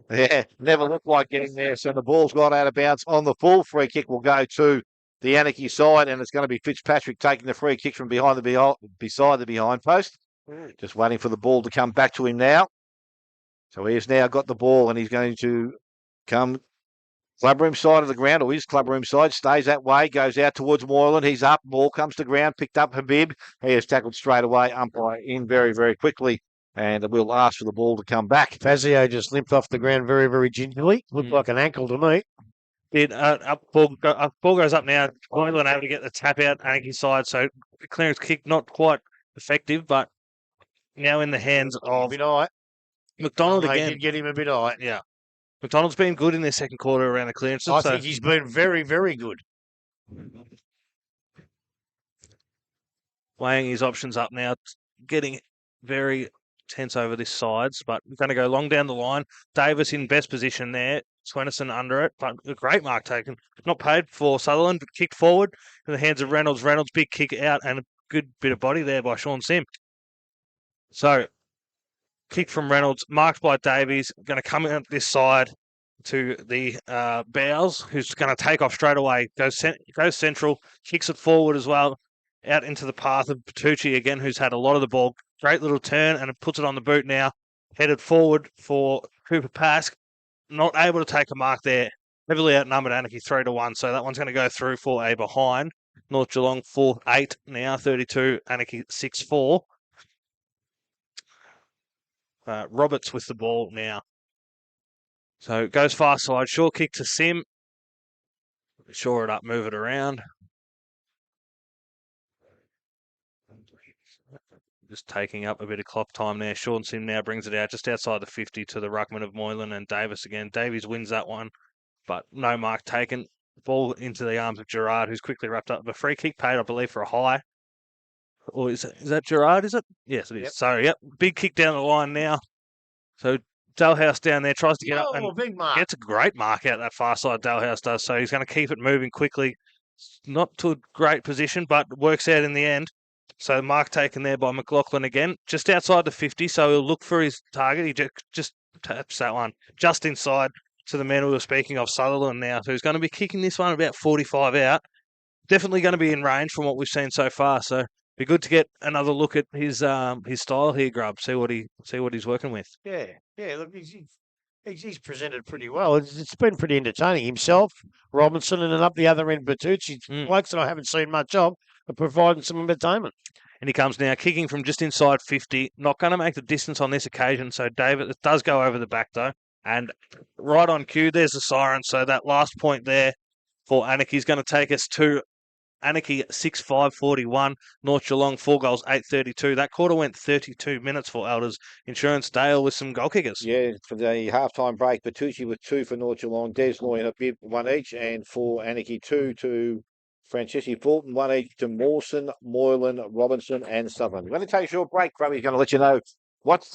Yeah, never looked like getting there. So the ball's gone out of bounds on the full. Free kick will go to the Anakie side, and it's going to be Fitzpatrick taking the free kick from beside the behind post. Just waiting for the ball to come back to him now. So he has now got the ball, and he's going to come clubroom side of the ground, or his clubroom side, stays that way, goes out towards Moylan. He's up, ball comes to ground, picked up Habib. He is tackled straight away, umpire in very, very quickly, and we'll ask for the ball to come back. Fazio just limped off the ground very, very gingerly. Looked like an ankle to me. Ball goes up now. Moylan able to get the tap out, Anakie side, so clearance kick not quite effective, but now in the hands of McDonald again. They did get him a bit high. Yeah. McDonald's been good in their second quarter around the clearances. I think he's been very, very good. Weighing his options up now, getting very tense over this sides, but going to go long down the line. Davis in best position there. Swenison under it, but a great mark taken. Not paid for Sutherland, but kicked forward in the hands of Reynolds. Reynolds, big kick out and a good bit of body there by Sean Sim. So, kick from Reynolds, marked by Davies, going to come out this side to the Bowles, who's going to take off straight away. Goes central, kicks it forward as well, out into the path of Bertucci again, who's had a lot of the ball. Great little turn, and it puts it on the boot now. Headed forward for Cooper Pask. Not able to take a mark there. Heavily outnumbered Anakie 3-1, so that one's going to go through for a behind. North Geelong 4-8 now, 32. Anakie 6-4. Roberts with the ball now. So it goes far side. Short kick to Sim. Shore it up, move it around. Just taking up a bit of clock time there. Sean Sim now brings it out just outside the 50 to the ruckman of Moylan and Davis again. Davies wins that one, but no mark taken. Ball into the arms of Gerard, who's quickly wrapped up. A free kick paid, I believe, for a high. Or is that Gerard, is it? Yes, it is. Yep. So, big kick down the line now. So, Dalhouse down there tries to get up and big mark. Gets a great mark out that far side, Dalhouse does. So, he's going to keep it moving quickly. Not to a great position, but works out in the end. So, mark taken there by McLaughlin again, just outside the 50. So, he'll look for his target. He just taps that one just inside to the man we were speaking of, Sutherland now. So, he's going to be kicking this one about 45 out. Definitely going to be in range from what we've seen so far. So, be good to get another look at his style here, Grub. See what he's working with. Yeah. Look, he's presented pretty well. It's been pretty entertaining. Himself, Robinson, and then up the other end, Bertucci. Blokes that I haven't seen much of, are providing some entertainment. And he comes now kicking from just inside 50. Not going to make the distance on this occasion. So David, it does go over the back though, and right on cue. There's the siren. So that last point there for Anakie is going to take us to Anakie 6-5-41, North Geelong 4 goals 8-32. That quarter went 32 minutes for Elders Insurance. Dale with some goal kickers. Yeah, for the halftime break, Bertucci with 2 for North Geelong, Des Loy and a bib, 1 each, and for Anakie 2 to Franceschi Fulton, one each to Mawson, Moylan, Robinson, and Sutherland. We're going to take a short break. Grubby's going to let you know what's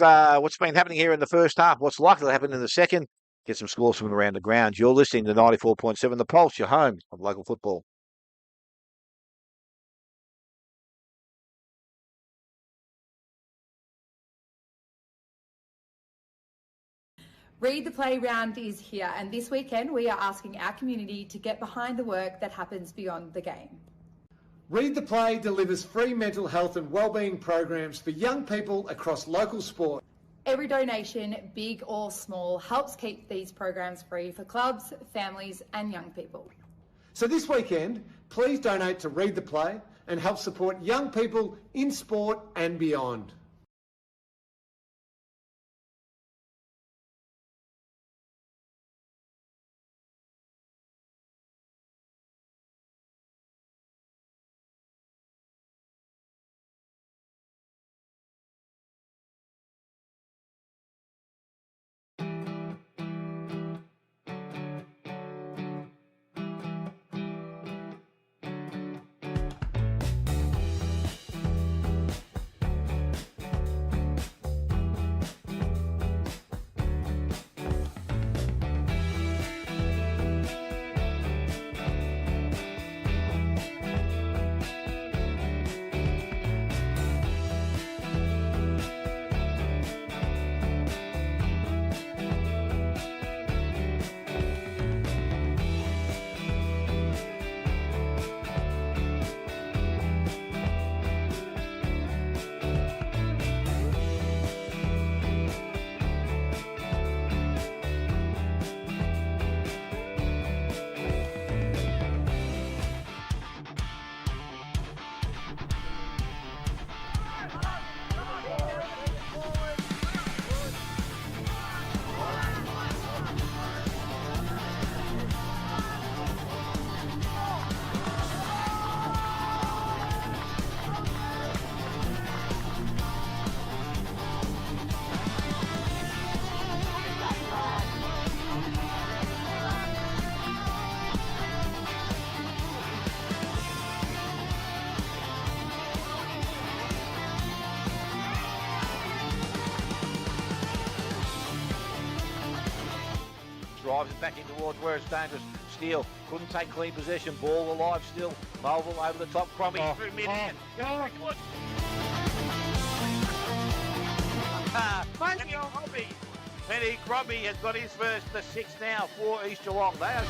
been happening here in the first half, what's likely to happen in the second. Get some scores from around the ground. You're listening to 94.7 The Pulse, your home of local football. Read the Play round is here, and this weekend we are asking our community to get behind the work that happens beyond the game. Read the Play delivers free mental health and wellbeing programs for young people across local sport. Every donation, big or small, helps keep these programs free for clubs, families and young people. So this weekend, please donate to Read the Play and help support young people in sport and beyond. Drives it back in towards where it's dangerous. Steele couldn't take clean possession. Ball alive still. Mulville over the top. Crombie through mid-hand. Penny Crombie has got his first, the sixth now for East Geelong. They are...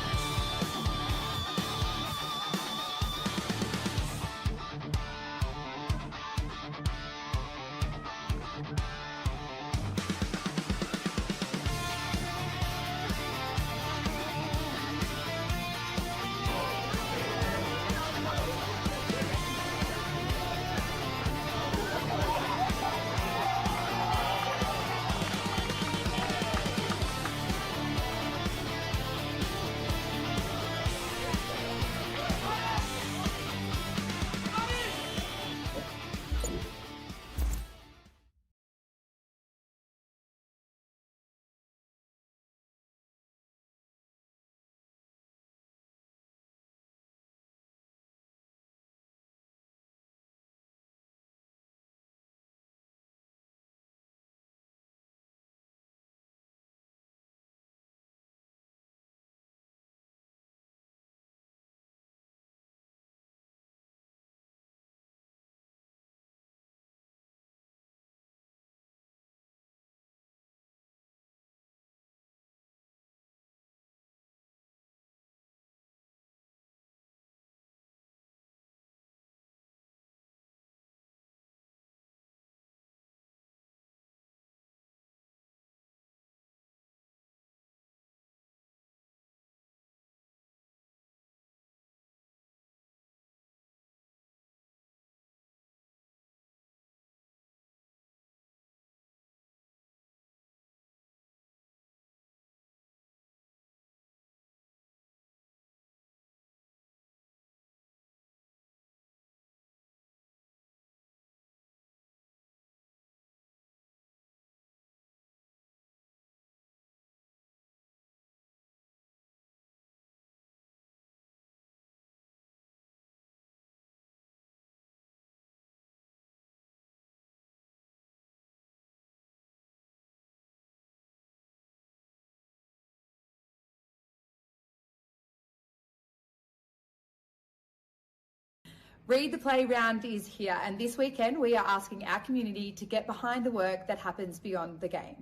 Read the Playground is here, and this weekend we are asking our community to get behind the work that happens beyond the game.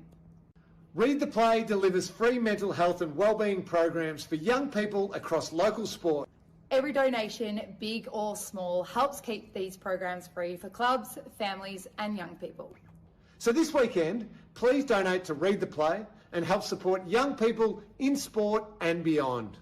Read the Play delivers free mental health and wellbeing programs for young people across local sport. Every donation, big or small, helps keep these programs free for clubs, families and young people. So this weekend, please donate to Read the Play and help support young people in sport and beyond.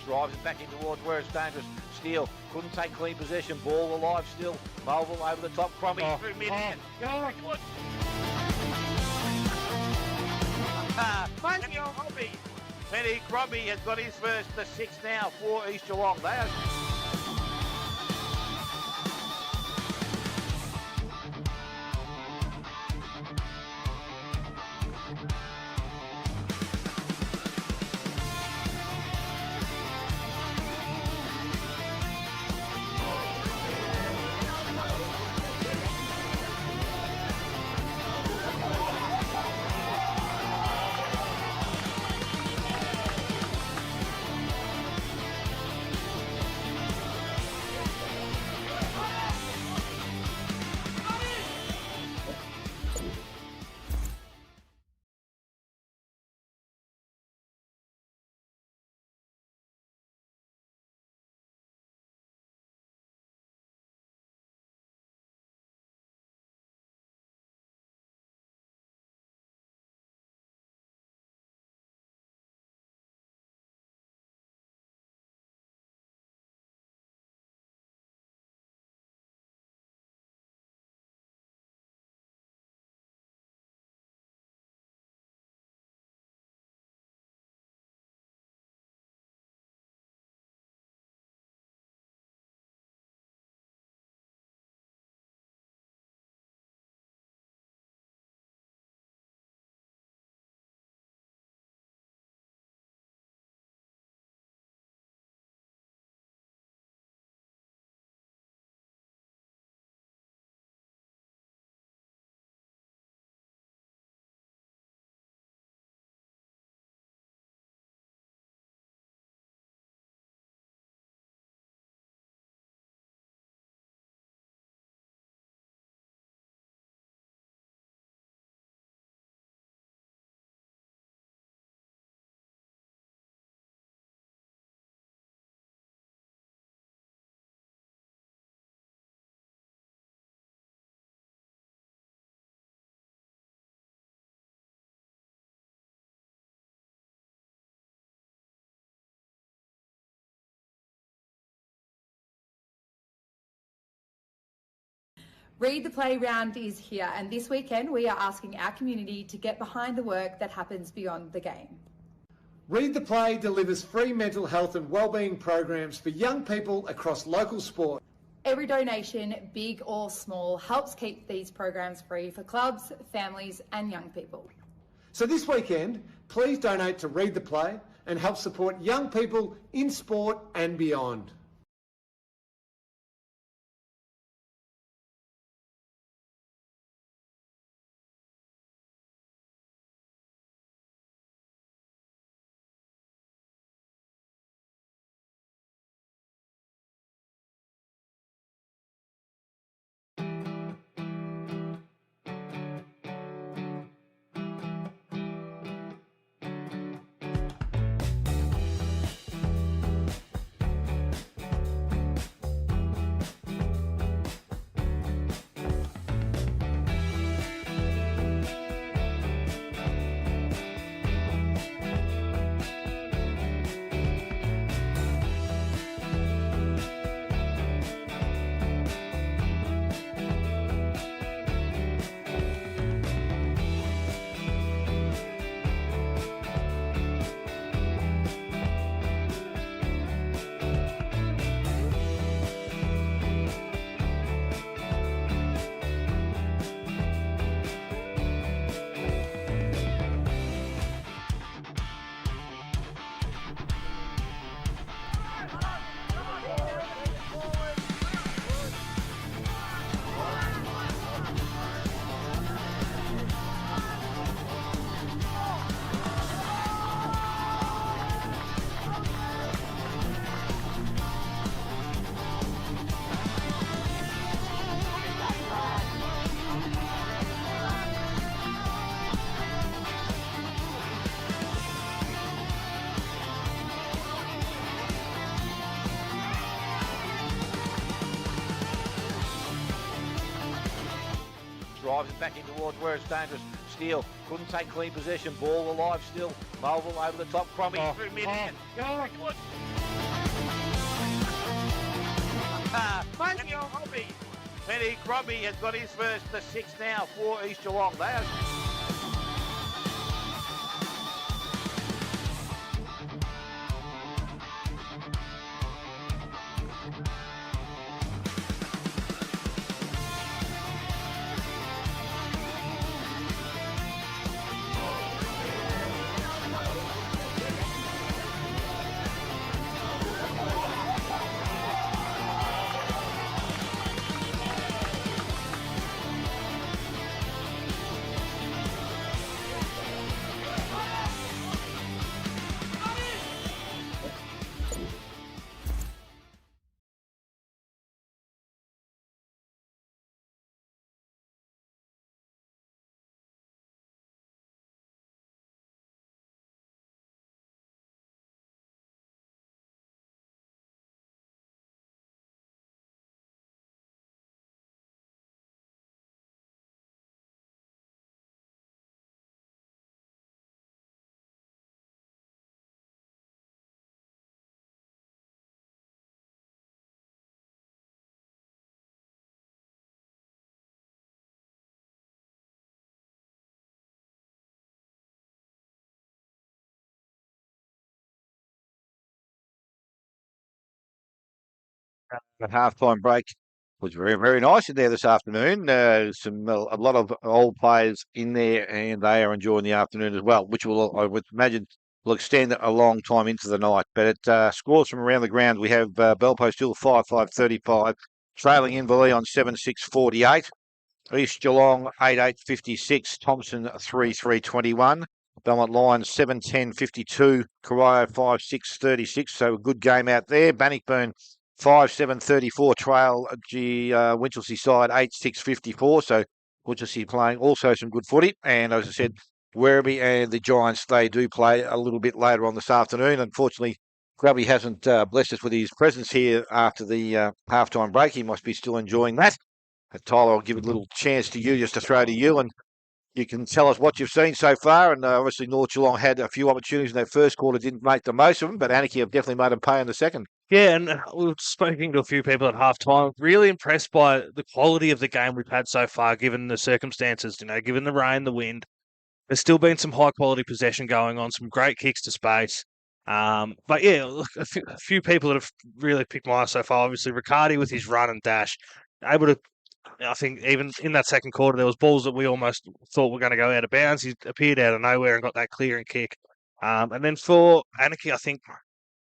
Drives it back in towards where it's dangerous. Steele couldn't take clean possession. Ball alive still. Mulville over the top. Crombie through mid-hand. Penny Crombie has got his first, the 6 now for East Geelong. They are... Read the Playground is here, and this weekend we are asking our community to get behind the work that happens beyond the game. Read the Play delivers free mental health and wellbeing programs for young people across local sport. Every donation, big or small, helps keep these programs free for clubs, families and young people. So this weekend, please donate to Read the Play and help support young people in sport and beyond. Drives it back in towards where it's dangerous. Steele couldn't take clean possession. Ball alive still. Mulville over the top. Crombie through mid-hand. Penny Crombie has got his first, the sixth now for East Geelong. They are... At half-time break was very, very nice in there this afternoon. A lot of old players in there, and they are enjoying the afternoon as well, which will, I would imagine, will extend a long time into the night. But it scores from around the ground. We have Belpo still 5-5-35, trailing Inverleigh on 7-6-48. East Geelong 8-8-56, Thompson 3-3-21. Belmont Lions 7-10-52, Corio 5-6-36. So a good game out there. Bannockburn 5-7-34, trail Winchelsea side 8-6-54. So Winchelsea playing also some good footy. And as I said, Werribee and the Giants, they do play a little bit later on this afternoon. Unfortunately, Grubby hasn't blessed us with his presence here after the halftime break. He must be still enjoying that. Tyler, I'll give a little chance to you just to throw to you, and you can tell us what you've seen so far. And obviously, North Geelong had a few opportunities in that first quarter, didn't make the most of them, but Anakie have definitely made them pay in the second. Yeah, and we've spoken to a few people at halftime. Really impressed by the quality of the game we've had so far, given the circumstances, given the rain, the wind. there's still been some high quality possession going on, some great kicks to space. But yeah, look, a few people that have really picked my eye so far. Obviously, Riccardi with his run and dash, able to. I think even in that second quarter, there was balls that we almost thought were going to go out of bounds. He appeared out of nowhere and got that clearing kick. And then for Anakie, I think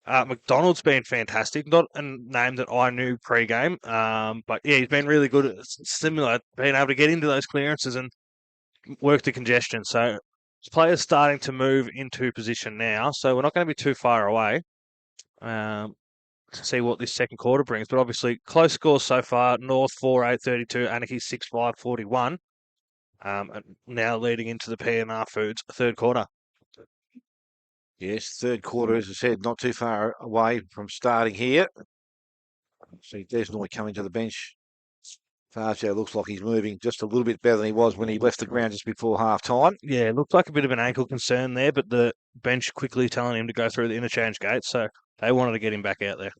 McDonald's been fantastic. Not a name that I knew pre-game, but yeah, he's been really good at similar, being able to get into those clearances and work the congestion. So players starting to move into position now, so we're not going to be too far away to see what this second quarter brings. But obviously, close scores so far: North 4-8-32, Anakie 6-5-41. And now leading into the P&R Foods third quarter. Yes, third quarter, as I said, not too far away from starting here. See Desnoy coming to the bench. Farcio looks like he's moving just a little bit better than he was when he left the ground just before half time. Yeah, it looked like a bit of an ankle concern there, but the bench quickly telling him to go through the interchange gate, so they wanted to get him back out there.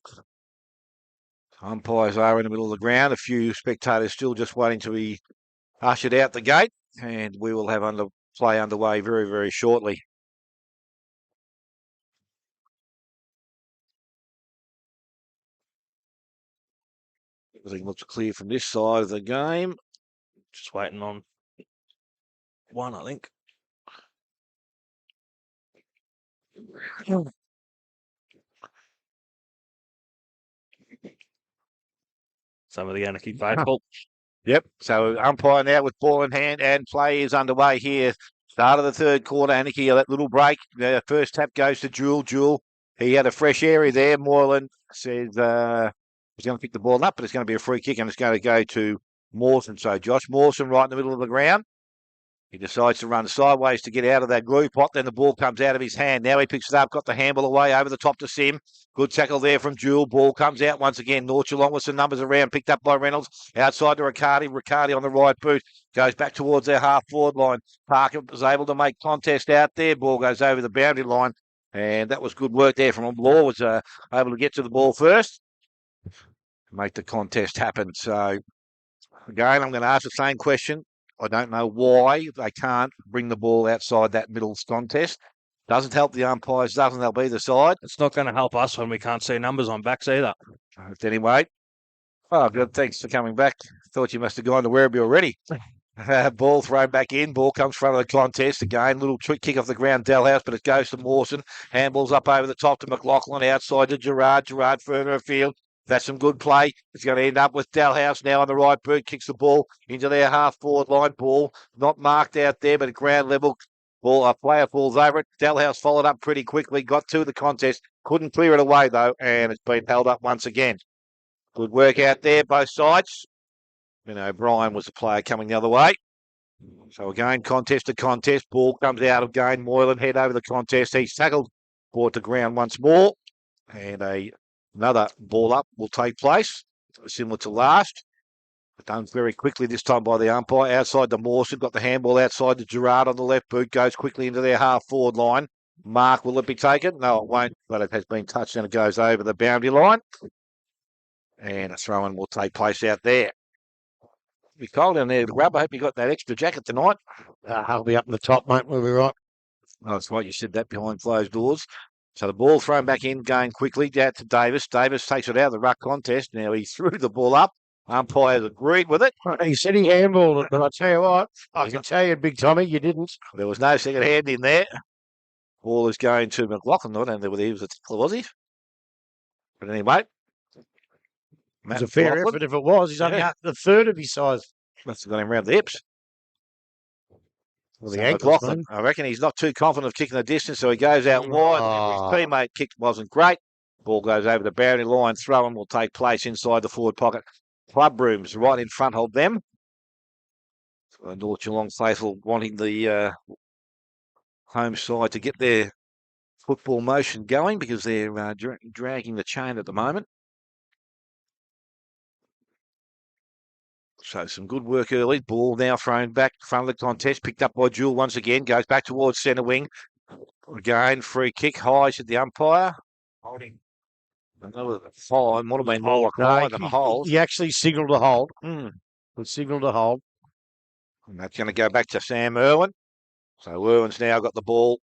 Umpires are in the middle of the ground. A few spectators still just waiting to be ushered out the gate, and we will have play underway very, very shortly. Everything looks clear from this side of the game. Just waiting on one, I think. Some of the Anakie faithful. Yep, so umpire now with ball in hand and play is underway here. Start of the third quarter, Anakie, that little break. The first tap goes to Jewel. Jewel, he had a fresh area there. Moreland says he's going to pick the ball up, but it's going to be a free kick and it's going to go to Mawson. So Josh Mawson right in the middle of the ground. He decides to run sideways to get out of that glue pot. Then the ball comes out of his hand. Now he picks it up, got the handball away over the top to Sim. Good tackle there from Jewel. Ball comes out once again. North Geelong with some numbers around, picked up by Reynolds. Outside to Riccardi. Riccardi on the right boot. Goes back towards their half-forward line. Parker was able to make contest out there. Ball goes over the boundary line. And that was good work there from Law. Was able to get to the ball first. Make the contest happen. So, again, I'm going to ask the same question. I don't know why they can't bring the ball outside that middle contest. Doesn't help the umpires, doesn't help either side. It's not going to help us when we can't see numbers on backs either. Anyway, oh, good. Thanks for coming back. Thought you must have gone to Werribee already. Ball thrown back in. Ball comes front of the contest. Again, little trick kick off the ground, Dalhouse, but it goes to Mawson. Handballs up over the top to McLaughlin, outside to Gerard. Gerard further afield. That's some good play. It's going to end up with Dalhouse now on the right boot. Kicks the ball into their half-forward line. Ball not marked out there, but at ground level. Ball, a player falls over it. Dalhouse followed up pretty quickly. Got to the contest. Couldn't clear it away, though, and it's been held up once again. Good work out there, both sides. O'Brien was the player coming the other way. So again, contest to contest. Ball comes out again. Moylan head over the contest. He's tackled. Brought to ground once more. And another ball up will take place, similar to last. Done very quickly this time by the umpire. Outside to Mawson, got the handball outside to Gerard on the left boot, goes quickly into their half-forward line. Mark, will it be taken? No, it won't, but it has been touched and it goes over the boundary line. And a throw-in will take place out there. It'll be cold down there, Grub. I hope you got that extra jacket tonight. I'll be up in the top, mate. We'll be right. Oh, that's right. You said that behind closed doors. So the ball thrown back in, going quickly out to Davis. Davis takes it out of the ruck contest. Now he threw the ball up. Umpires agreed with it. He said he handballed it, but I tell you what, I can tell you, Big Tommy, you didn't. There was no second hand in there. Ball is going to McLaughlin. I don't know whether he was a tackler, was he? But anyway. It was a fair McLaughlin. effort if it was. He's only the third of his size. Must have got him round the hips. Well, So the ankles, McLaughlin, mate. I reckon he's not too confident of kicking the distance, so he goes out wide. His teammate kick wasn't great. Ball goes over the boundary line. Throw-in will take place inside the forward pocket. Club rooms right in front of them. So North Geelong faithful wanting the home side to get their football motion going because they're dragging the chain at the moment. So some good work early. Ball now thrown back front of the contest. Picked up by Jewel once again. Goes back towards centre wing. Again, free kick. High to the umpire. Holding. Another fine. Would have been more like high than a hold. He actually signalled a hold. Mm. He signalled a hold. And that's going to go back to Sam Irwin. So Irwin's now got the ball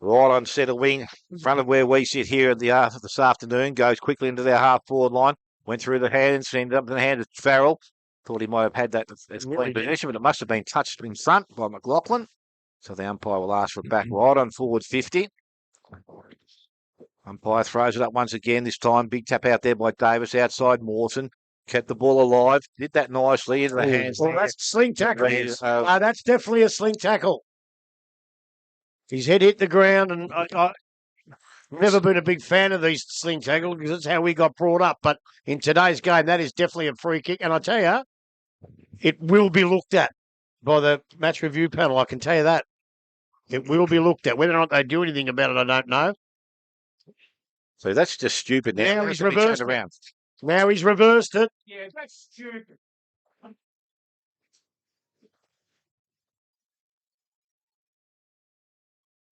right on centre wing, in front of where we sit here at the this afternoon. Goes quickly into their half-forward line. Went through the hands, ended up in the hand of Farrell. Thought he might have had that as clean possession, but it must have been touched in front by McLaughlin. So the umpire will ask for it back right on forward 50. Umpire throws it up once again. This time, big tap out there by Davis outside Mawson. Kept the ball alive. Did that nicely into the hands. Well, that's sling tackle. That's definitely a sling tackle. His head hit the ground, and I've never been a big fan of these sling tackles because that's how we got brought up. But in today's game, that is definitely a free kick. And I tell you, it will be looked at by the match review panel. I can tell you that. It will be looked at. Whether or not they do anything about it, I don't know. So that's just stupid. Now he's reversed it. Now he's reversed it. Yeah, that's stupid.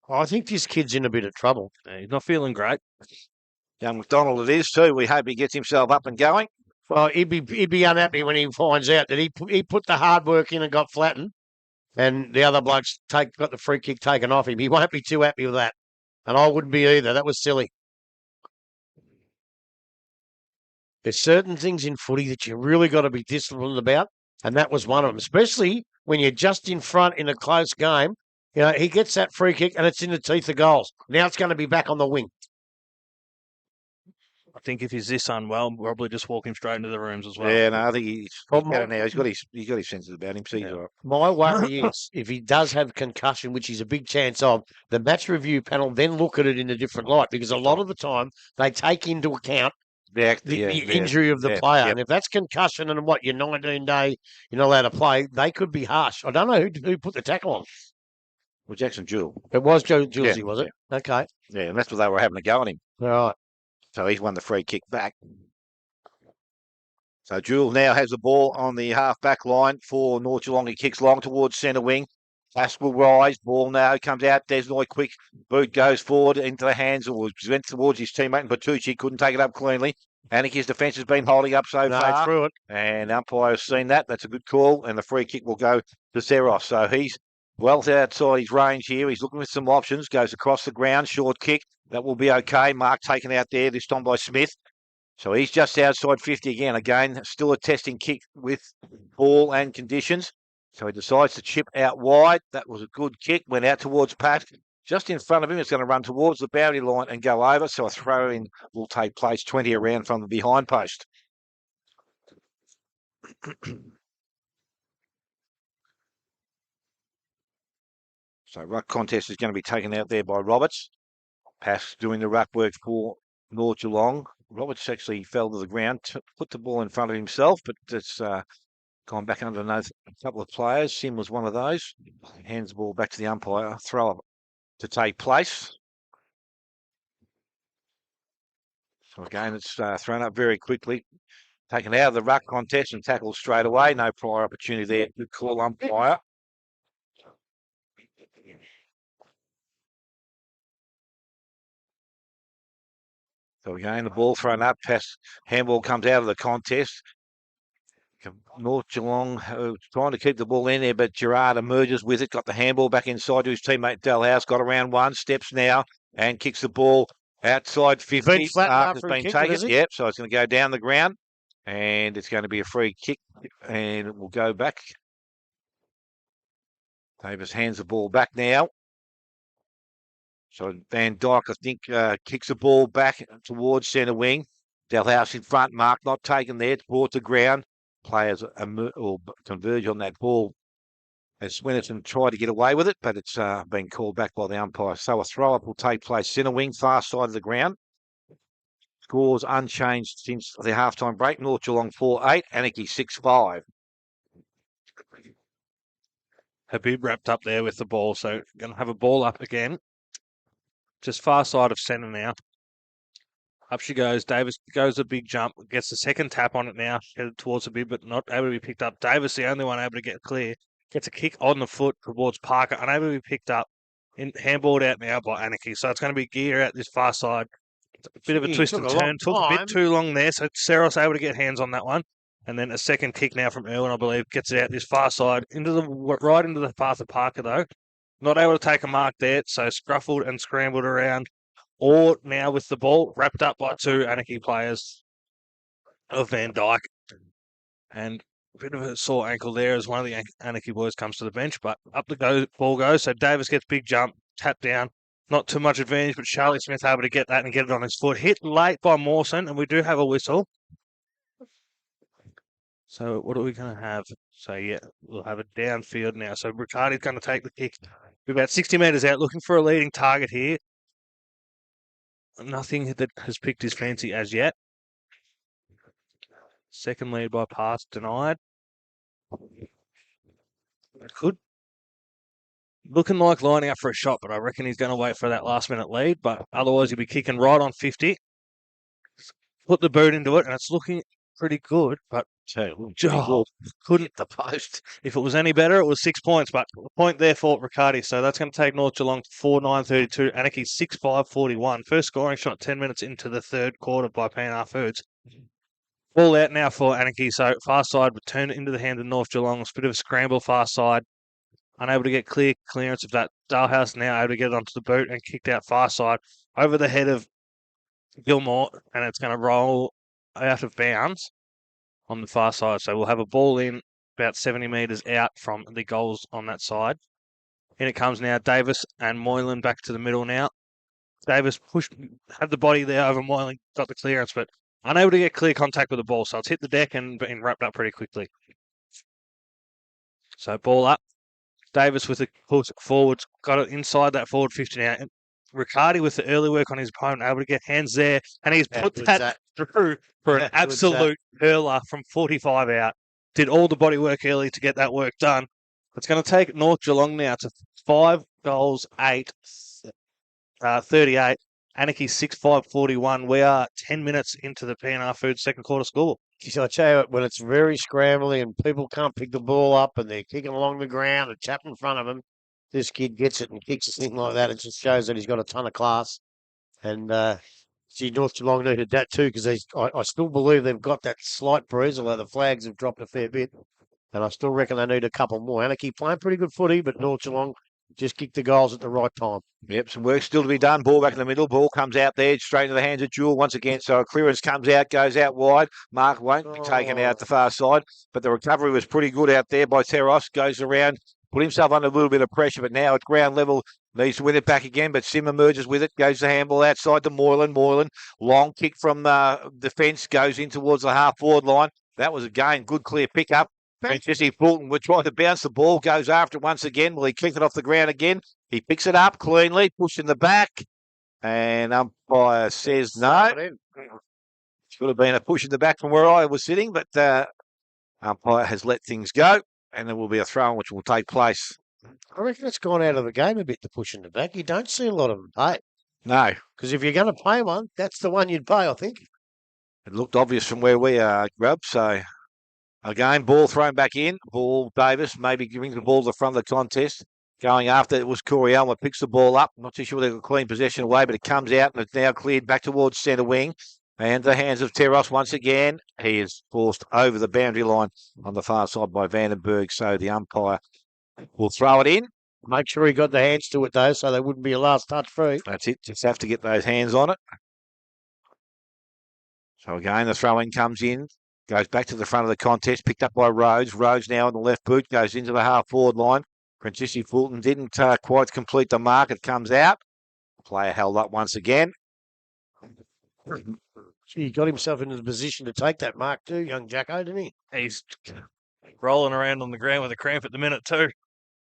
I think this kid's in a bit of trouble. Yeah, he's not feeling great. Young McDonald it is too. We hope he gets himself up and going. Well, he'd be unhappy when he finds out that he put the hard work in and got flattened, and the other blokes got the free kick taken off him. He won't be too happy with that, and I wouldn't be either. That was silly. There's certain things in footy that you really got to be disciplined about, and that was one of them, especially when you're just in front in a close game. You know, he gets that free kick, and it's in the teeth of goals. Now it's going to be back on the wing. I think if he's this unwell, we'll probably just walk him straight into the rooms as well. Yeah, no, I think he's better now. He's got his senses about him. So he's all right. My worry is if he does have concussion, which he's a big chance of, the match review panel then look at it in a different light because a lot of the time they take into account the injury of the player. And if that's concussion and your 19-day, you're not allowed to play, they could be harsh. I don't know who put the tackle on. Well, Jackson Jewell. It was Joe Julesy, was it? Yeah. Okay. Yeah, and that's what they were having a go at him. All right. So he's won the free kick back. So Jewell now has the ball on the half-back line for North Geelong. He kicks long towards centre wing. Ask will rise. Ball now comes out. Desnoy quick. Boot goes forward into the hands or went towards his teammate. And Bertucci couldn't take it up cleanly. Anakie's defence has been holding up so far. Through it. And umpire has seen that. That's a good call. And the free kick will go to Seros. So he's well outside his range here. He's looking for some options. Goes across the ground. Short kick. That will be okay. Mark taken out there, this time by Smith. So he's just outside 50 again. Again, still a testing kick with ball and conditions. So he decides to chip out wide. That was a good kick. Went out towards Pat. Just in front of him, it's going to run towards the boundary line and go over. So a throw-in will take place 20 around from the behind post. So ruck contest is going to be taken out there by Roberts. Pass doing the ruck work for North Geelong. Roberts actually fell to the ground, put the ball in front of himself, but it's gone back underneath a couple of players. Sim was one of those. Hands the ball back to the umpire. Throw up to take place. So again, it's thrown up very quickly. Taken out of the ruck contest and tackled straight away. No prior opportunity there. Good call, umpire. So again, the ball thrown up, pass, handball comes out of the contest. North Geelong trying to keep the ball in there, but Gerard emerges with it, got the handball back inside to his teammate Dalhouse, got around one, steps now, and kicks the ball outside 50. After it's been taken. Yep, so it's going to go down the ground, and it's going to be a free kick, and it will go back. Davis hands the ball back now. So Van Dyke, I think, kicks the ball back towards centre wing. Dalhouse in front, Mark not taken there. It's brought to ground. Players will converge on that ball as Swinnerton tried to get away with it, but it's been called back by the umpire. So a throw-up will take place centre wing, far side of the ground. Scores unchanged since the halftime break. North Geelong 4-8, Anakie 6-5. Habib wrapped up there with the ball, so going to have a ball up again. Just far side of centre now. Up she goes. Davis goes a big jump. Gets the second tap on it now. Headed towards Habib, but not able to be picked up. Davis, the only one able to get clear. Gets a kick on the foot towards Parker. Unable to be picked up. Handballed out now by Anakie. So it's going to be gear out this far side. It's a bit of a twist and turn. Took a bit too long there. So Seros able to get hands on that one. And then a second kick now from Irwin, I believe, gets it out this far side. Right into the path of Parker, though. Not able to take a mark there, so scruffled and scrambled around. Or now with the ball wrapped up by two Anakie players of Van Dyke. And a bit of a sore ankle there as one of the Anakie boys comes to the bench, but up the ball goes. So Davis gets big jump, tap down. Not too much advantage, but Charlie Smith able to get that and get it on his foot. Hit late by Mawson, and we do have a whistle. So what are we going to have? So, yeah, we'll have a downfield now. So Riccardi's going to take the kick. We're about 60 metres out, looking for a leading target here. Nothing that has picked his fancy as yet. Second lead by pass denied. Could. Looking like lining up for a shot, but I reckon he's going to wait for that last-minute lead. But otherwise, he'll be kicking right on 50. Put the boot into it, and it's looking pretty good, but couldn't hit the post. If it was any better, it was 6 points, but a point there for Riccardi. So that's going to take North Geelong to 4-9-32. Anakie 6-5-41. First scoring shot 10 minutes into the third quarter by P&R Foods. Ball out now for Anakie. So far side return into the hands of North Geelong. It's a bit of a scramble far side. Unable to get clearance of that. Dalhouse now able to get it onto the boot and kicked out far side over the head of Gilmore, and it's going to roll out of bounds on the far side. So we'll have a ball in about 70 metres out from the goals on that side. In it comes now. Davis and Moylan back to the middle now. Davis had the body there over Moylan, got the clearance, but unable to get clear contact with the ball. So it's hit the deck and been wrapped up pretty quickly. So ball up. Davis with a push forwards, got it inside that forward 50 now. Riccardi with the early work on his opponent, able to get hands there, and he's put that through for an absolute hurler from 45 out. Did all the body work early to get that work done. It's going to take North Geelong now to 5 goals, 38. Anakie 6-5-41. We are 10 minutes into the P&R Foods second quarter score. I tell you what, when it's very scrambly and people can't pick the ball up and they're kicking along the ground and tap in front of him, this kid gets it and kicks a thing like that. It just shows that he's got a ton of class. And North Geelong needed that too, because I still believe they've got that slight bruise, although the flags have dropped a fair bit. And I still reckon they need a couple more. Anakie playing pretty good footy, but North Geelong just kicked the goals at the right time. Yep, some work still to be done. Ball back in the middle. Ball comes out there, straight into the hands of Jewel once again. So a clearance comes out, goes out wide. Mark won't be taken out the far side, but the recovery was pretty good out there by Teros. Goes around, put himself under a little bit of pressure, but now at ground level, needs to win it back again, but Sim emerges with it, goes the handball outside to Moylan. Moylan, long kick from the fence, goes in towards the half-forward line. That was, again, good clear pick-up. Jesse Fulton would try to bounce the ball, goes after it once again. Will he kick it off the ground again? He picks it up cleanly, pushing the back, and umpire says no. Should have been a push in the back from where I was sitting, but umpire has let things go, and there will be a throw which will take place. I reckon it's gone out of the game a bit, the push in the back. You don't see a lot of them pay. No. Because if you're going to pay one, that's the one you'd pay, I think. It looked obvious from where we are, Grub, so... Again, ball thrown back in. Ball, Davis, maybe giving the ball to the front of the contest. Going after it was Corey Elmer, picks the ball up. Not too sure they got clean possession away, but it comes out and it's now cleared back towards centre wing. And the hands of Teros once again. He is forced over the boundary line on the far side by Vandenberg. So the umpire will throw it in. Make sure he got the hands to it, though, so there wouldn't be a last touch free. That's it. Just have to get those hands on it. So again, the throw-in comes in. Goes back to the front of the contest, picked up by Rhodes. Rhodes now on the left boot, goes into the half-forward line. Francisci Fulton didn't quite complete the mark. It comes out. Player held up once again. He got himself into the position to take that mark too, young Jacko, didn't he? He's rolling around on the ground with a cramp at the minute too.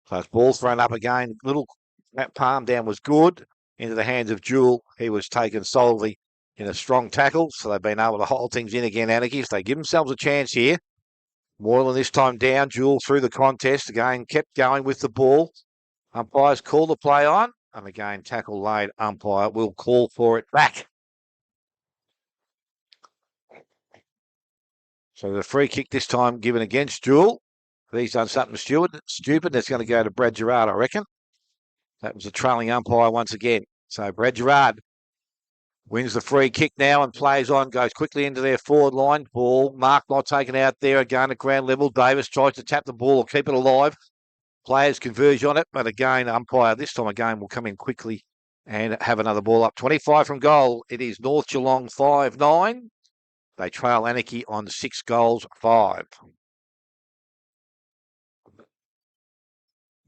So it's ball thrown up again. Little palm down was good. Into the hands of Jewel. He was taken solely in a strong tackle, so they've been able to hold things in again, Anakie. They give themselves a chance here. Moylan this time down. Jewel through the contest. Again, kept going with the ball. Umpires call the play on. And again, tackle laid. Umpire will call for it back. So the free kick this time given against Jewel. He's done something stupid. That's going to go to Brad Gerard, I reckon. That was a trailing umpire once again. So Brad Gerard wins the free kick now and plays on, goes quickly into their forward line. Ball, Mark not taken out there again at ground level. Davis tries to tap the ball or keep it alive. players converge on it. But again, umpire this time again will come in quickly and have another ball up. 25 from goal. It is North Geelong 5-9. They trail Anakie on 6 goals 5.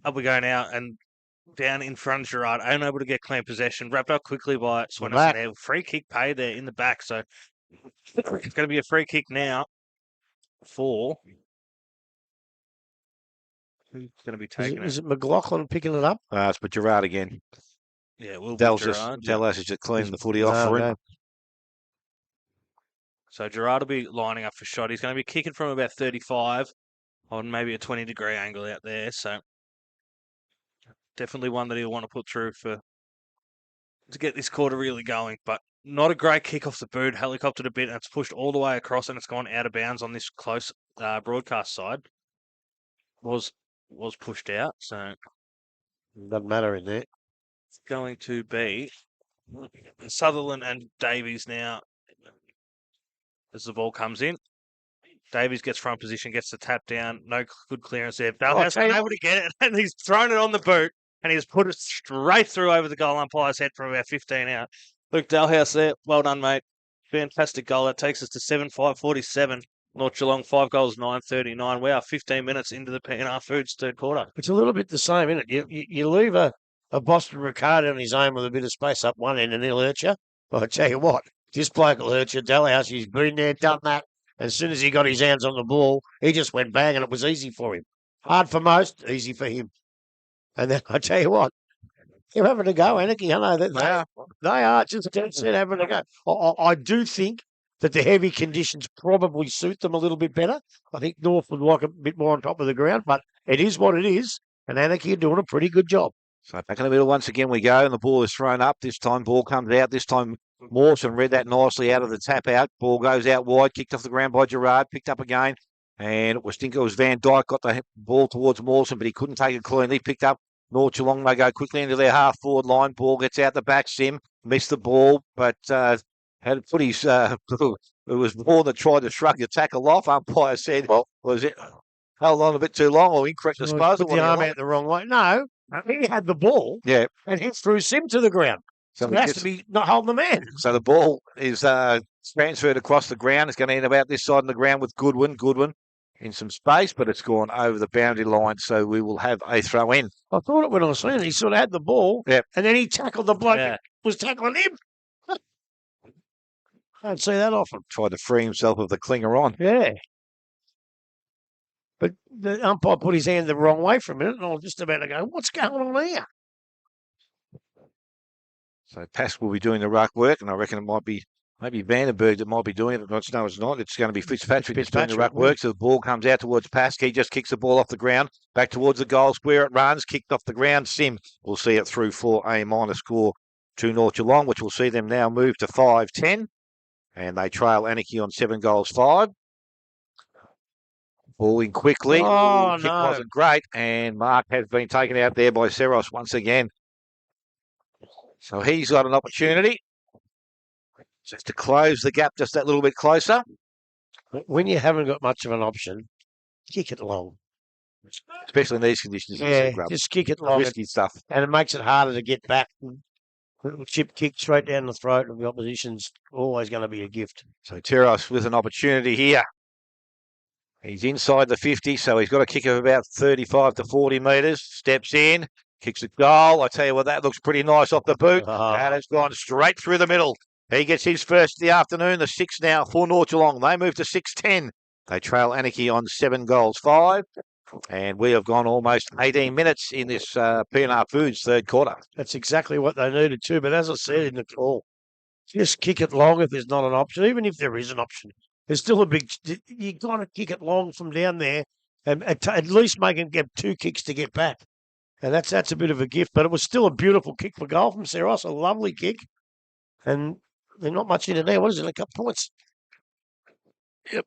Up we go now, and down in front, Gerard, unable to get clean possession, wrapped up quickly by Swinnerton there. Free kick paid there in the back, so it's going to be a free kick now for who's going to be taking it? Is it McLaughlin picking it up? It's but Gerard again. Yeah, will be Dallas Gerard. is just cleaning the footy off for him. No. So Gerard will be lining up for shot. He's going to be kicking from about 35 on maybe a 20-degree angle out there. So definitely one that he'll want to put through to get this quarter really going. But not a great kick off the boot. Helicoptered a bit, and it's pushed all the way across, and it's gone out of bounds on this close broadcast side. Was pushed out, so Doesn't matter in there. it's going to be Sutherland and Davies now as the ball comes in. Davies gets front position, gets the tap down. No good clearance there. Dalhouse's been able to get it, and he's thrown it on the boot, and he's put it straight through over the goal umpire's head from about 15 out. Luke Dalhouse there. Well done, mate. Fantastic goal. That takes us to 7-5-47. North Geelong, 5 goals, 9-39. We are 15 minutes into the P&R Foods third quarter. It's a little bit the same, isn't it? You leave a Boston Ricardo on his own with a bit of space up one end and he'll hurt you. But I tell you what, this bloke will hurt you. Dalhouse, he's been there, done that. As soon as he got his hands on the ball, he just went bang and it was easy for him. Hard for most, easy for him. And then I tell you what, they're having to go, Anakie. I know that they are just dead set having to go. I do think that the heavy conditions probably suit them a little bit better. I think North would like a bit more on top of the ground, but it is what it is, and Anakie are doing a pretty good job. So back in the middle once again we go, and the ball is thrown up. This time ball comes out. This time Mawson read that nicely out of the tap out. Ball goes out wide, kicked off the ground by Gerard, picked up again, and I think it was Van Dyke got the ball towards Mawson, but he couldn't take it cleanly. Picked up North Geelong. They go quickly into their half-forward line. Ball gets out the back. Sim missed the ball, but had to put his... it was more that tried to shrug the tackle off. Umpire said, well, was it held on a bit too long or incorrect disposal? Put the arm out the wrong way. No, he had the ball. Yeah. And he threw Sim to the ground. So he has to be not holding the man. So the ball is transferred across the ground. It's going to end about this side of the ground with Goodwin. Goodwin in some space, but it's gone over the boundary line, so we will have a throw in. I thought it when I was saying he sort of had the ball, and then he tackled the bloke that was tackling him. I don't see that often. Tried to free himself of the clinger on. Yeah. But the umpire put his hand the wrong way for a minute, and I was just about to go, what's going on here? So Pass will be doing the ruck work, and I reckon it might be maybe Vandenberg that might be doing it. No, it's not. It's going to be Fitzpatrick that's doing the ruck work. So the ball comes out towards Pask. He just kicks the ball off the ground, back towards the goal square. It runs, kicked off the ground. Sim will see it through for a minor score to North Geelong, which will see them now move to 5-10. And they trail Anakie on 7 goals 5. Balling quickly. Oh, kick no. wasn't great. And Mark has been taken out there by Seros once again. So he's got an opportunity just to close the gap just that little bit closer. When you haven't got much of an option, kick it long. Especially in these conditions. Just kick it long. Risky stuff. And it makes it harder to get back. Little chip kick straight down the throat of the opposition's always going to be a gift. So Teros with an opportunity here. He's inside the 50, so he's got a kick of about 35 to 40 metres. Steps in, kicks a goal. I tell you what, that looks pretty nice off the boot. That has gone straight through the middle. He gets his first of the afternoon. The 6 now for North Geelong. They move to 6-10. They trail Anakie on 7 goals 5. And we have gone almost 18 minutes in this P&R Foods third quarter. That's exactly what they needed too. But as I said in the call, just kick it long if there's not an option. Even if there is an option, there's still a big... You've got to kick it long from down there and at least make him get 2 kicks to get back. And that's a bit of a gift. But it was still a beautiful kick for goal from Seros. A lovely kick. And they're not much into there. What is it? A couple points? Yep.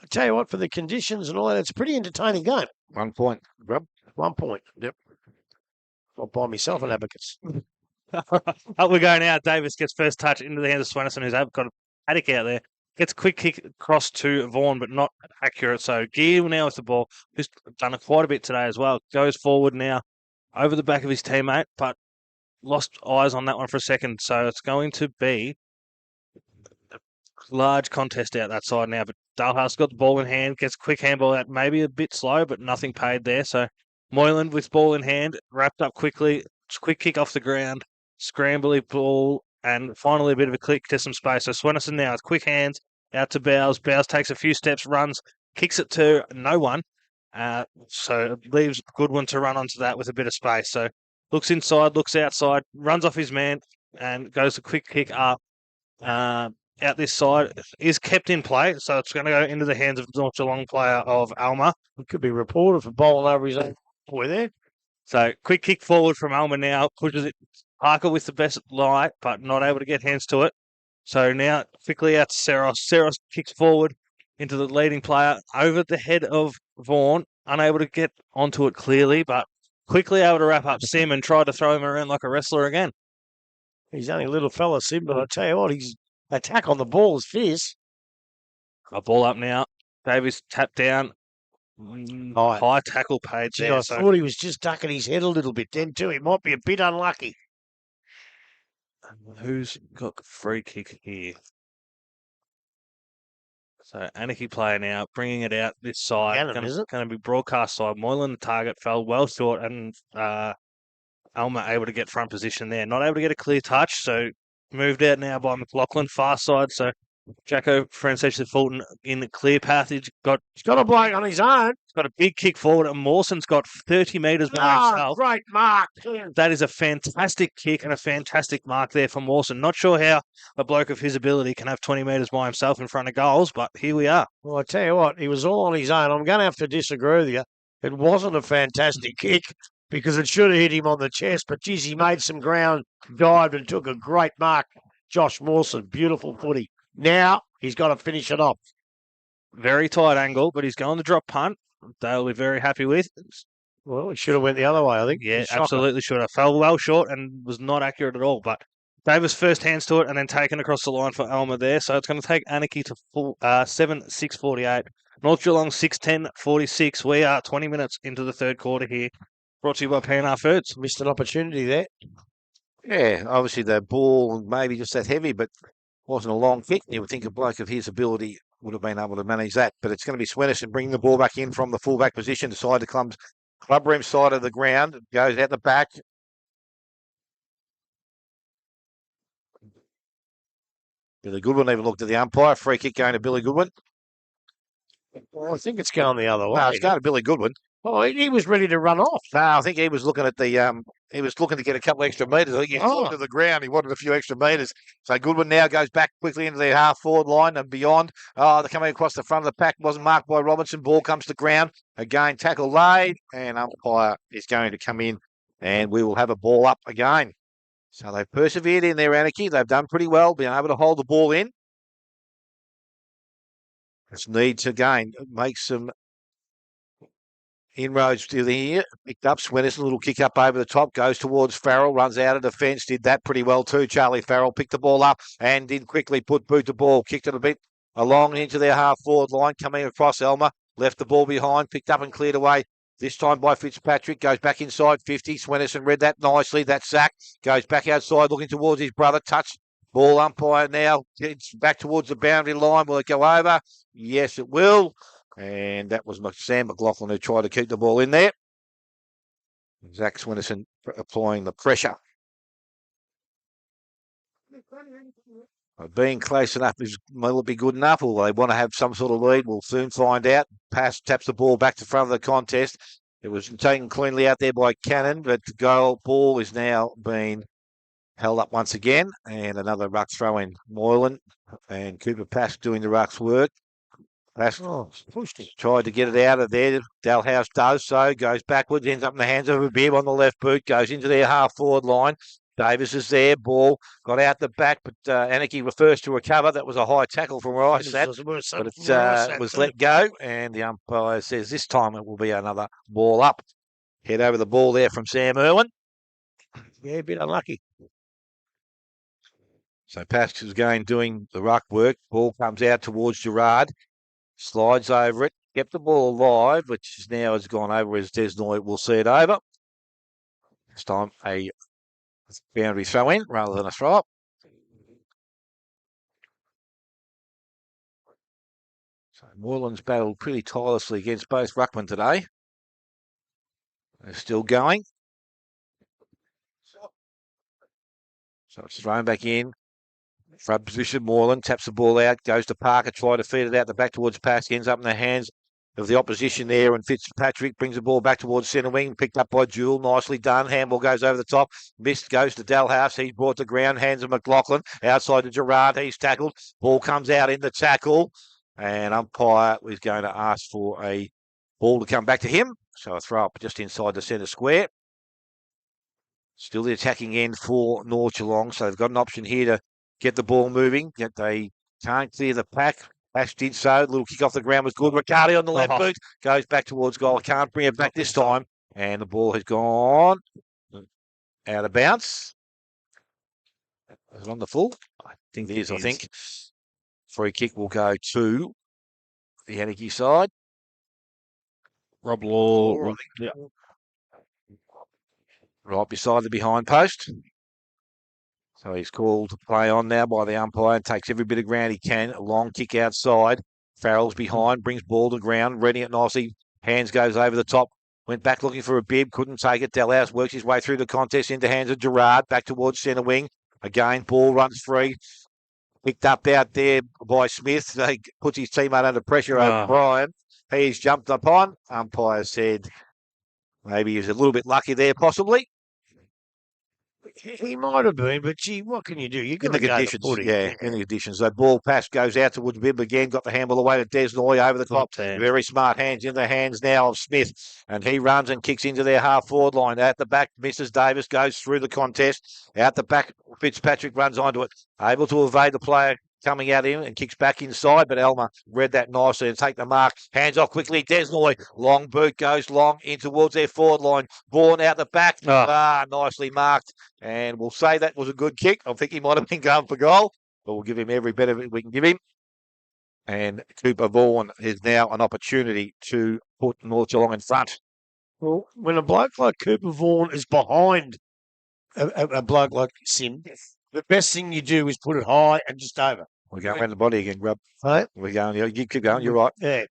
I tell you what, for the conditions and all that, it's a pretty entertaining game. 1 point, Rob. 1 point. Yep. I'll buy myself an abacus. Up we go now. Davis gets first touch into the hands of Swanson, who's got a paddock out there. Gets a quick kick across to Vaughan, but not accurate. So Gear now with the ball, who's done it quite a bit today as well. Goes forward now over the back of his teammate, but lost eyes on that one for a second. So it's going to be a large contest out that side now. But Dalhouse got the ball in hand, gets a quick handball out, maybe a bit slow, but nothing paid there. So Moylan with ball in hand, wrapped up quickly, quick kick off the ground, scrambly ball, and finally a bit of a click to some space. So Swenison now with quick hands out to Bowes. Bowes takes a few steps, runs, kicks it to no one. So it leaves Goodwin to run onto that with a bit of space. So looks inside, looks outside, runs off his man, and goes a quick kick up out this side. Is kept in play, so it's going to go into the hands of the North Geelong player of Alma. He could be reported for bowling over his own boy there. So quick kick forward from Alma now, pushes it. Parker with the best light, but not able to get hands to it. So now quickly out to Seros. Seros kicks forward into the leading player over the head of Vaughan, unable to get onto it clearly, but quickly able to wrap up Sim and try to throw him around like a wrestler again. He's only a little fella, Sim, but I tell you what, his attack on the ball is fierce. A ball up now. Davies tapped down. High tackle paid there. I thought he was just ducking his head a little bit then too. He might be a bit unlucky. Who's got the free kick here? So Anakie player now, bringing it out this side. Going to be broadcast side. Moylan, the target, fell well short, and Alma able to get front position there. Not able to get a clear touch, so moved out now by McLaughlin, far side. So Jacko Francesca Fulton in the clear passage. He's got a bloke on his own. He's got a big kick forward, and Mawson's got 30 metres by himself. Great mark. That is a fantastic kick and a fantastic mark there for Mawson. Not sure how a bloke of his ability can have 20 metres by himself in front of goals, but here we are. Well, I tell you what, he was all on his own. I'm going to have to disagree with you. It wasn't a fantastic kick because it should have hit him on the chest, but geez, he made some ground, dived and took a great mark. Josh Mawson, beautiful footy. Now he's got to finish it off. Very tight angle, but he's going to drop punt. They'll be very happy with. Well, he should have went the other way, I think. Yeah, absolutely should have. Fell well short and was not accurate at all. But Davis first hands to it and then taken across the line for Alma there. So it's going to take Anakie to 7:6:48. North Geelong 6:10:46. We are 20 minutes into the third quarter here. Brought to you by P&R Foods. Missed an opportunity there. Yeah, obviously the ball maybe just that heavy, but wasn't a long kick. You would think a bloke of his ability would have been able to manage that. But it's going to be Swenison bringing the ball back in from the fullback position, decide to club room side of the ground, goes out the back. Billy Goodwin even looked at the umpire. Free kick going to Billy Goodwin. Well, I think it's going the other way. No, it's going to Billy Goodwin. Oh, he was ready to run off. No, I think he was looking at the he was looking to get a couple extra metres. I think he flew to the ground. He wanted a few extra metres. So Goodwin now goes back quickly into their half-forward line and beyond. Oh, they're coming across the front of the pack. Wasn't marked by Robinson. Ball comes to ground. Again, tackle laid. And umpire is going to come in. And we will have a ball up again. So they've persevered in their Anakie. They've done pretty well, being able to hold the ball in. Just need to, again, make some inroads to here. Picked up Swennis, a little kick up over the top, goes towards Farrell, runs out of defence, did that pretty well too. Charlie Farrell picked the ball up and did quickly boot the ball, kicked it a bit along into their half-forward line, coming across Elmer, left the ball behind, picked up and cleared away. This time by Fitzpatrick, goes back inside 50. Swenison read that nicely. That sack goes back outside, looking towards his brother. Touch ball umpire now. It's back towards the boundary line. Will it go over? Yes, it will. And that was Sam McLaughlin who tried to keep the ball in there. Zach Swenison applying the pressure. Being close enough will it be good enough, or they want to have some sort of lead? We'll soon find out. Pass taps the ball back to front of the contest. It was taken cleanly out there by Cannon, but the goal ball is now being held up once again. And another ruck throw in. Moylan and Cooper Pask doing the ruck's work. Pask pushed him. Tried to get it out of there. Dalhouse does so, goes backwards, ends up in the hands of a Beer on the left boot, goes into their half-forward line. Davis is there, ball got out the back, but Anakie refers to recover. That was a high tackle from where I sat, but it was let go, and the umpire says this time it will be another ball up. Head over the ball there from Sam Irwin. Yeah, a bit unlucky. So Pascal's again doing the ruck work. Ball comes out towards Gerard. Slides over it. Kept the ball alive, which now has gone over as Desnoy will see it over. This time a boundary throw in rather than a throw up. So Moreland's battled pretty tirelessly against both ruckmen today. They're still going. So it's thrown back in. Front position, Moreland taps the ball out, goes to Parker, try to feed it out the back towards Pask, ends up in the hands of the opposition there, and Fitzpatrick brings the ball back towards centre wing, picked up by Jewell, nicely done. Handball goes over the top, missed, goes to Dalhouse, he's brought to ground, hands of McLaughlin, outside to Gerard, he's tackled, ball comes out in the tackle, and umpire was going to ask for a ball to come back to him, so a throw up just inside the centre square. Still the attacking end for North Geelong, so they've got an option here to get the ball moving, yet they can't clear the pack. Ash did so. Little kick off the ground was good. Riccardi on the left boot. Goes back towards goal. Can't bring it back this time. And the ball has gone out of bounds. Is it on the full? I think it is, I think. Free kick will go to the Anakie side. Rob Law. Yeah. Right beside the behind post. So he's called to play on now by the umpire and takes every bit of ground he can. A long kick outside. Farrell's behind, brings ball to ground, reading it nicely. Hands goes over the top. Went back looking for a bib, couldn't take it. Dalhouse works his way through the contest into hands of Gerard, back towards centre wing. Again, ball runs free. Picked up out there by Smith. He puts his teammate under pressure over Brian. He's jumped upon. Umpire said maybe he was a little bit lucky there, possibly. He might have been, but gee, what can you do? You in the conditions, in the conditions. So ball pass goes out towards Bibb again. Got the handball away to Desnoy over the top. Very smart hands in the hands now of Smith, and he runs and kicks into their half forward line. At the back, Mrs. Davis goes through the contest. Out the back, Fitzpatrick runs onto it, able to evade the player coming at him and kicks back inside, but Elmer read that nicely and take the mark. Hands off quickly. Desnoy, long boot goes long in towards their forward line. Vaughan out the back. Nicely marked. And we'll say that was a good kick. I think he might have been going for goal, but we'll give him every bit of it we can give him. And Cooper Vaughan is now an opportunity to put North Geelong in front. Well, when a bloke like Cooper Vaughan is behind a bloke like Sim, the best thing you do is put it high and just over. We're going around the body again, Grub. Right? We're going, you keep going, you're right. Yeah.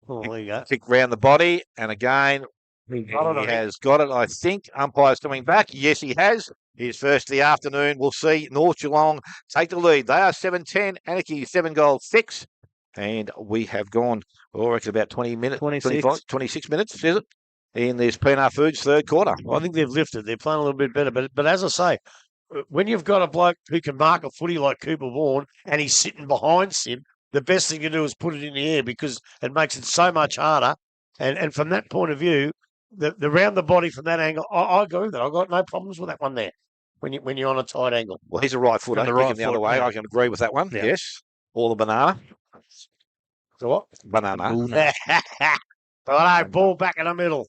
Oh, there you go. Kick round the body, and again, he has got it, I think. Umpire's coming back. Yes, he has. His first of the afternoon. We'll see North Geelong take the lead. They are 7-10. Anakie 7-6. And we have gone, I reckon about 20 minutes, 26 minutes, is it? In this P&R Foods third quarter. Well, I think they've lifted. They're playing a little bit better. But as I say, when you've got a bloke who can mark a footy like Cooper Vaughan and he's sitting behind Sim, the best thing to do is put it in the air because it makes it so much harder. And from that point of view, the round the body from that angle, I agree with that. I've got no problems with that one there when you're on a tight angle. Well, he's a right footer. The other way, I can agree with that one. Yeah. Yes. Or the banana. So what? Banana. Righto, ball back in the middle.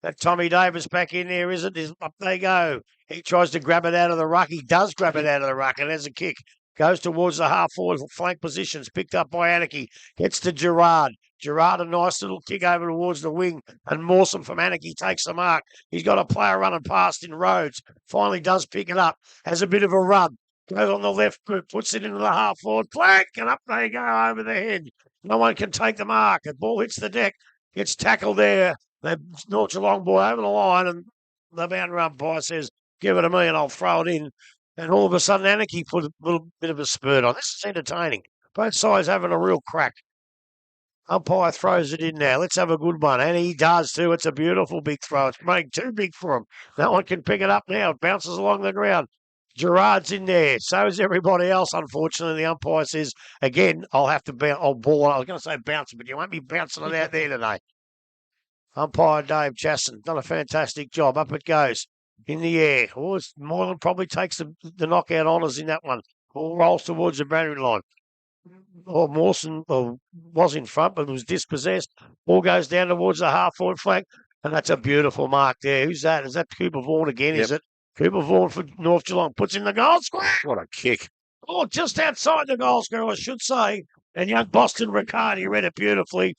That Tommy Davis back in there, is it? Up they go. He tries to grab it out of the ruck. He does grab it out of the ruck, and there's a kick. Goes towards the half-forward flank positions, picked up by Anakie. Gets to Gerard. Gerard, a nice little kick over towards the wing, and Mawson from Anakie takes the mark. He's got a player running past in Rhodes. Finally does pick it up. Has a bit of a run. Goes on the left boot, puts it into the half-forward flank, and up they go over the head. No one can take the mark. The ball hits the deck. Gets tackled there. The North Geelong boy over the line, and the boundary umpire says, give it to me and I'll throw it in. And all of a sudden, Anakie put a little bit of a spurt on. This is entertaining. Both sides having a real crack. Umpire throws it in now. Let's have a good one. And he does too. It's a beautiful big throw. It's made too big for him. No one can pick it up now. It bounces along the ground. Gerard's in there. So is everybody else, unfortunately. The umpire says, again, I'll have to bounce. I was going to say bounce, but you won't be bouncing it out there today. Umpire Dave Chasson done a fantastic job. Up it goes in the air. Oh, Moreland probably takes the knockout honours in that one. Ball rolls towards the boundary line. Mawson was in front, but was dispossessed. Ball goes down towards the half-forward flank, and that's a beautiful mark there. Who's that? Is that Cooper Vaughan again, is it? Cooper Vaughan for North Geelong puts in the goal square. What a kick. Oh, just outside the goal square, I should say. And young Boston Riccardi read it beautifully.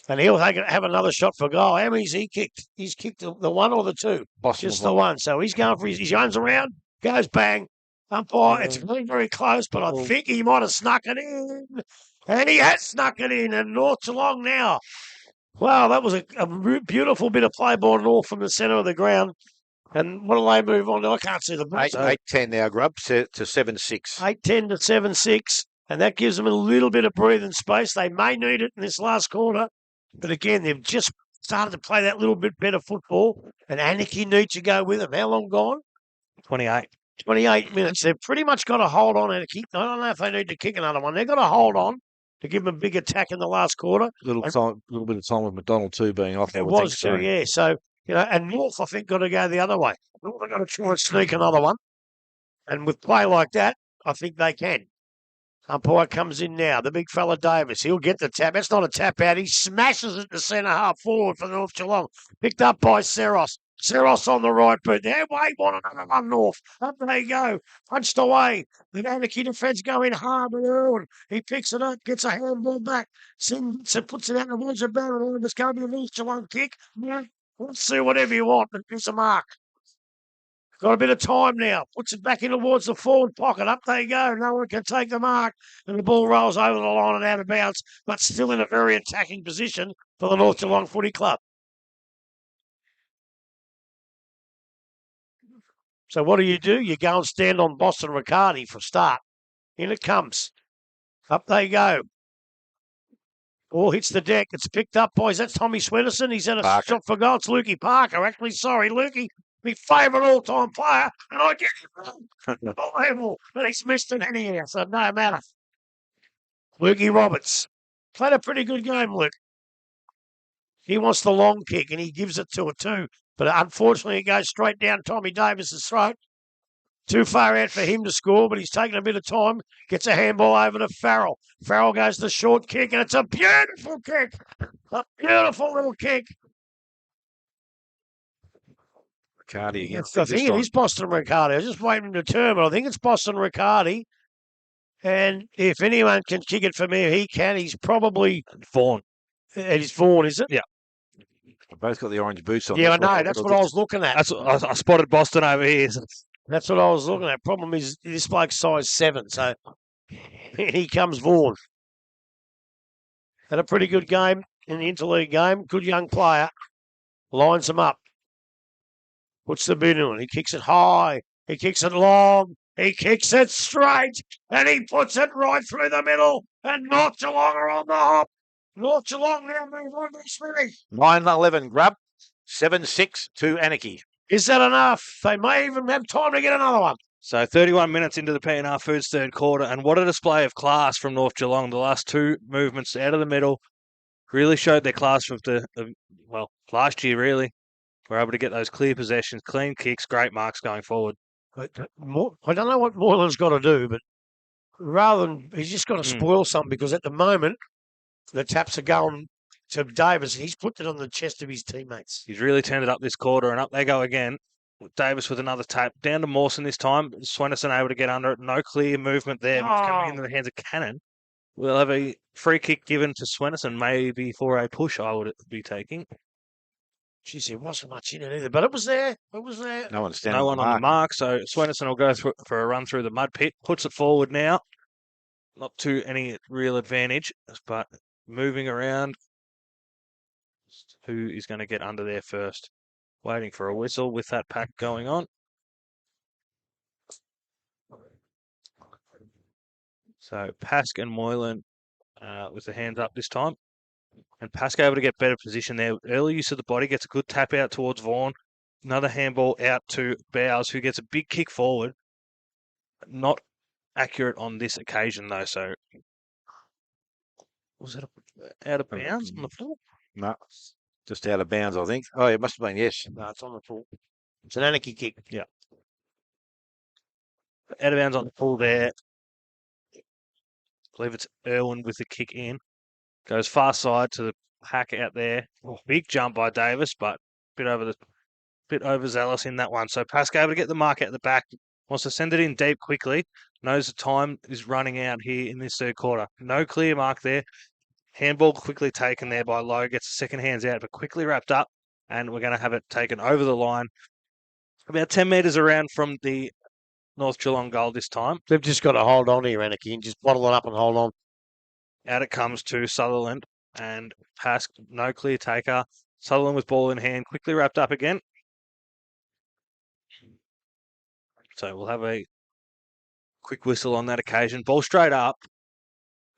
And he'll have another shot for goal. How many's he kicked? He's kicked the one or the two? Boston Just was the one. So he's going for he runs around, goes bang. Umpire, it's very, very close, but I think he might have snuck it in. And he has snuck it in. And North Geelong now. Wow, that was a beautiful bit of play ball North from the centre of the ground. And what do they move on to? I can't see the box. 8-10 now, Grub, to 7-6. 8-10 to 7-6. And that gives them a little bit of breathing space. They may need it in this last quarter. But again, they've just started to play that little bit better football. And Anakie needs to go with them. How long gone? 28. 28 minutes. They've pretty much got to hold on, Anakie. I don't know if they need to kick another one. They've got to hold on to give them a big attack in the last quarter. Little bit of time with McDonald too being off. It was too, yeah. So, and North, I think, got to go the other way. North have got to try and sneak another one. And with play like that, I think they can. Umpire comes in now. The big fella Davis. He'll get the tap. That's not a tap out. He smashes it to centre half forward for North Geelong. Picked up by Seros. Seros on the right boot. There, wait, one another one North. Up they go. Punched away. The Anakie defence go in hard with Irwin. He picks it up, gets a handball back. So puts it out the woods of Barron. It's going to be a North Geelong kick. Let's see whatever you want, but it's a mark. Got a bit of time now. Puts it back in towards the forward pocket. Up they go. No one can take the mark. And the ball rolls over the line and out of bounds, but still in a very attacking position for the North Geelong Footy Club. So what do? You go and stand on Boston Riccardi for a start. In it comes. Up they go. Ball hits the deck. It's picked up by, that's Tommy Swenderson. He's had a shot for goal. It's Lukey Parker. Actually, sorry, Lukey. My favourite all-time player, and I get him unbelievable. But he's missed it anyhow, so no matter. Lukey Roberts played a pretty good game, Luke. He wants the long kick, and he gives it to her too. But unfortunately, it goes straight down Tommy Davis's throat. Too far out for him to score, but he's taking a bit of time. Gets a handball over to Farrell. Farrell goes the short kick, and it's a beautiful kick. A beautiful little kick. Riccardi against I think it is Boston Riccardi. I was just waiting to turn, but I think it's Boston Riccardi. And if anyone can kick it for me, he can. He's probably Vaughan. It is Vaughan, is it? Yeah. They've both got the orange boots on. Yeah, I know. That's what I was looking at. I spotted Boston over here. That's what I was looking at. Problem is, this bloke's size 7, so he comes Vaughan. Had a pretty good game in the interleague game. Good young player. Lines them up. Puts the boot in. He kicks it high. He kicks it long. He kicks it straight. And he puts it right through the middle. And North Geelong are on the hop. North Geelong now move on to Smithy. 9-11, Grub. 7-6 to Anakie. Is that enough? They may even have time to get another one. So 31 minutes into the P&R Foods third quarter, and what a display of class from North Geelong. The last two movements out of the middle really showed their class of last year, really. We're able to get those clear possessions, clean kicks, great marks going forward. I don't know what Moylan's got to do, but rather than, he's just got to spoil something, because at the moment, the taps are going to Davis. He's put it on the chest of his teammates. He's really turned it up this quarter, and up they go again. Davis with another tap. Down to Mawson this time. Swenderson able to get under it. No clear movement there. It's coming into the hands of Cannon. We'll have a free kick given to Swenderson, maybe for a push, I would be taking. Jeez, there wasn't much in it either, but it was there. It was there. No one on the mark, so Swenderson will go for a run through the mud pit. Puts it forward now. Not to any real advantage, but moving around. Who is going to get under there first? Waiting for a whistle with that pack going on. So Pask and Moylan with the hands up this time. And Pask able to get better position there. Early use of the body, gets a good tap out towards Vaughan. Another handball out to Bowers, who gets a big kick forward. Not accurate on this occasion, though. So was that out of bounds on the floor? No, just out of bounds, I think. Oh, it must have been, yes. No, it's on the full. It's an Anakie kick. Yeah. Out of bounds on the full there. I believe it's Irwin with the kick in. Goes far side to the pack out there. Oh, big jump by Davis, but bit overzealous in that one. So Pascal able to get the mark out the back. Wants to send it in deep quickly. knows the time is running out here in this third quarter. No clear mark there. Handball quickly taken there by Lowe. Gets the second hands out, but quickly wrapped up. And we're going to have it taken over the line. About 10 metres around from the North Geelong goal this time. They've just got to hold on here, Anakie, and just bottle it up and hold on. Out it comes to Sutherland. And pass, no clear taker. Sutherland with ball in hand. Quickly wrapped up again. So we'll have a quick whistle on that occasion. Ball straight up.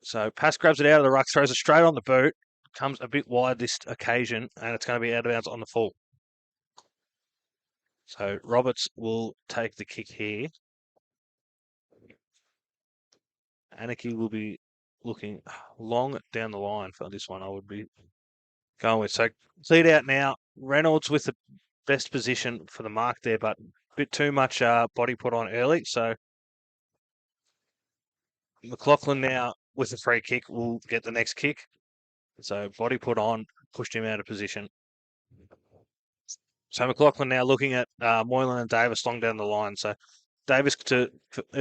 So Pass grabs it out of the ruck, throws it straight on the boot. Comes a bit wide this occasion, and it's going to be out of bounds on the full. So Roberts will take the kick here. Anakie will be looking long down the line for this one, I would be going with. So lead out now. Reynolds with the best position for the mark there, but a bit too much body put on early. So McLaughlin now with the free kick will get the next kick. So body put on, pushed him out of position. So McLaughlin now looking at Moylan and Davis long down the line. So Davis to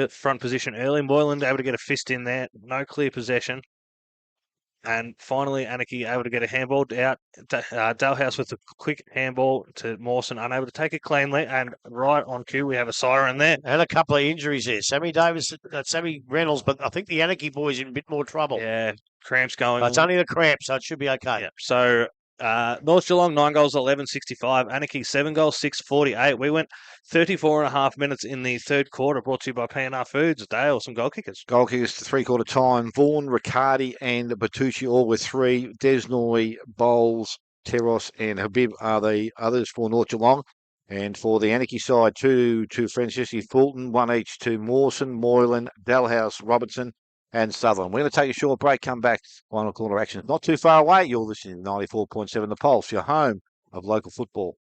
front position early. Moylan able to get a fist in there. No clear possession. And finally, Anakie able to get a handball out. Dalhouse with a quick handball to Mawson, unable to take it cleanly. And right on cue, we have a siren there. And a couple of injuries there. Sammy Reynolds, but I think the Anakie boy's in a bit more trouble. Yeah, cramps going. But it's only the cramp, so it should be okay. Yeah. So North Geelong, 9 goals, 11.65. Anakie, 7 goals, 6.48. We went 34.5 minutes in the third quarter, brought to you by P&R Foods. Dale, some goal kickers. Goal kickers to three-quarter time. Vaughan, Riccardi and Bertucci all with 3. Desnoy, Bowles, Teros and Habib are the others for North Geelong. And for the Anakie side, 2 to Franceschi Fulton, 1 each to Mawson, Moylan, Dalhouse, Robertson and Sutherland. We're going to take a short break, come back. Final corner action not too far away. You're listening to 94.7 The Pulse, your home of local football.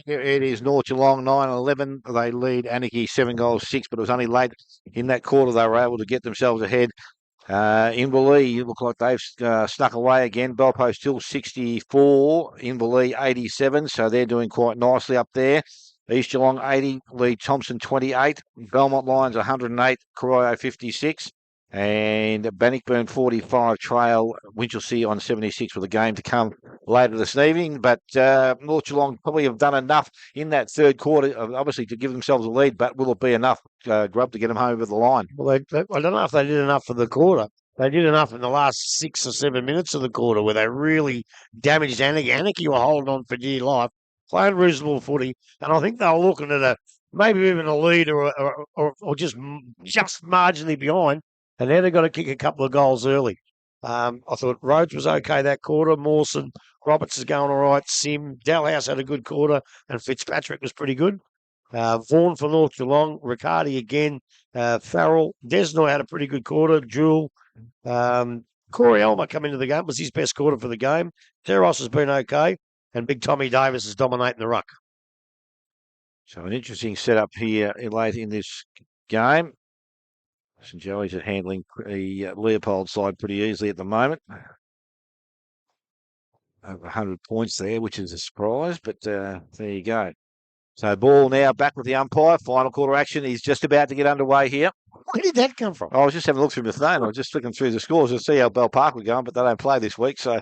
It is North Geelong 9-11. They lead Anakie 7-6, but it was only late in that quarter they were able to get themselves ahead. Inverleigh look like they've snuck away again. Belpo still 64, Inverleigh 87, so they're doing quite nicely up there. East Geelong 80, Lee Thompson 28, Belmont Lions 108, Corio 56, and Bannockburn 45, Trail Winchelsea on 76 with a game to come later this evening. But North Geelong probably have done enough in that third quarter, obviously, to give themselves a lead, but will it be enough, Grub, to get them over the line? Well, I don't know if they did enough for the quarter. They did enough in the last 6 or 7 minutes of the quarter where they really damaged Anakie. Anakie were holding on for dear life, playing reasonable footy, and I think they were looking at maybe even a lead or just marginally behind, and now they've got to kick a couple of goals early. I thought Rhodes was okay that quarter. Mawson, Roberts is going all right. Sim, Dalhouse had a good quarter, and Fitzpatrick was pretty good. Vaughan for North Geelong, Riccardi again, Farrell, Desnoy had a pretty good quarter. Jewell, Corey Elmer come into the game, was his best quarter for the game. Teros has been okay, and Big Tommy Davis is dominating the ruck. So an interesting setup here late in this game. St. Joey's are handling the Leopold side pretty easily at the moment. Over 100 points there, which is a surprise, but there you go. So ball now back with the umpire. Final quarter action is just about to get underway here. Where did that come from? I was just having a look through my phone. I was just flicking through the scores to see how Bell Park were going, but they don't play this week, so...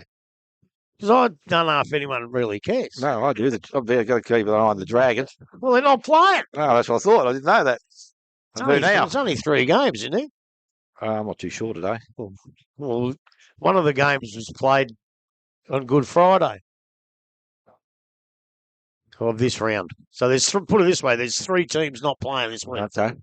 Because I don't know if anyone really cares. No, I do. I've got to keep an eye on the Dragons. Well, they're not playing. No, that's what I thought. I didn't know that. It's only 3 games, isn't it? I'm not too sure today. Well, one of the games was played on Good Friday of this round. So put it this way, there's 3 teams not playing this week. Okay.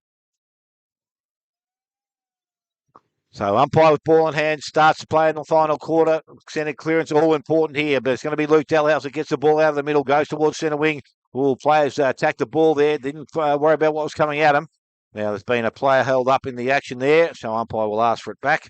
So umpire with ball in hand starts to play in the final quarter. Centre clearance all important here, but it's going to be Luke Dalhouse that gets the ball out of the middle, goes towards centre wing. All players attack the ball there. Didn't worry about what was coming at him. Now there's been a player held up in the action there, so umpire will ask for it back.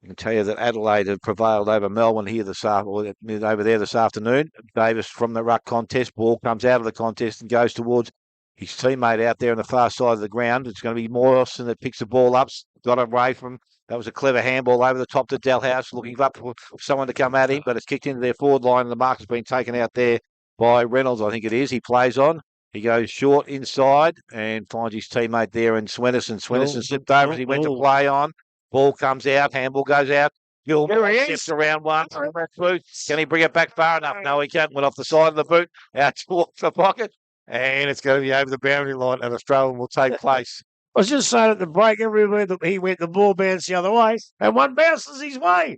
I can tell you that Adelaide have prevailed over Melbourne here over there this afternoon. Davis from the ruck contest, ball comes out of the contest and goes towards his teammate out there on the far side of the ground. It's going to be Morrison that picks the ball up, got away from him. That was a clever handball over the top to Dalhouse, looking up for someone to come at him, but it's kicked into their forward line and the mark has been taken out there by Reynolds, I think it is. He plays on. He goes short inside and finds his teammate there in Swenison. Swenison slipped over as he went to play on. Ball comes out, handball goes out. Gilmore steps around one. Can he bring it back far enough? No, he can't. Went off the side of the boot, out towards the pocket, and it's going to be over the boundary line, and Australian will take place. I was just saying at the break, everywhere that he went, the ball bounced the other way, and one bounces his way.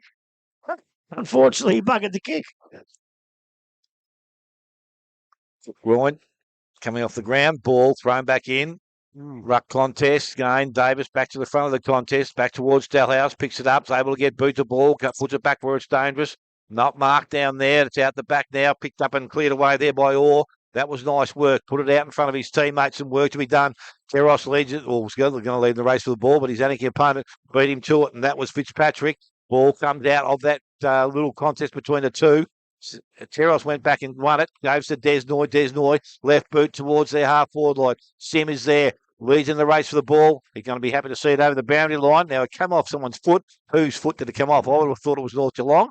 Unfortunately, he buggered the kick. Groin coming off the ground, ball thrown back in. Ruck contest again. Davis back to the front of the contest, back towards Dalhouse, picks it up, is able to get boot the ball, puts it back where it's dangerous. Not marked down there. It's out the back now, picked up and cleared away there by Orr. That was nice work. Put it out in front of his teammates. Some work to be done. Teros leads it, or was going to lead the race for the ball, but his Anakie opponent beat him to it, and that was Fitzpatrick. Ball comes out of that little contest between the two. Teros went back and won it. Goes to Desnoy. Desnoy, left boot towards their half-forward line. Sim is there. Leads in the race for the ball. He's going to be happy to see it over the boundary line. Now, it came off someone's foot. Whose foot did it come off? I would have thought it was North Geelong.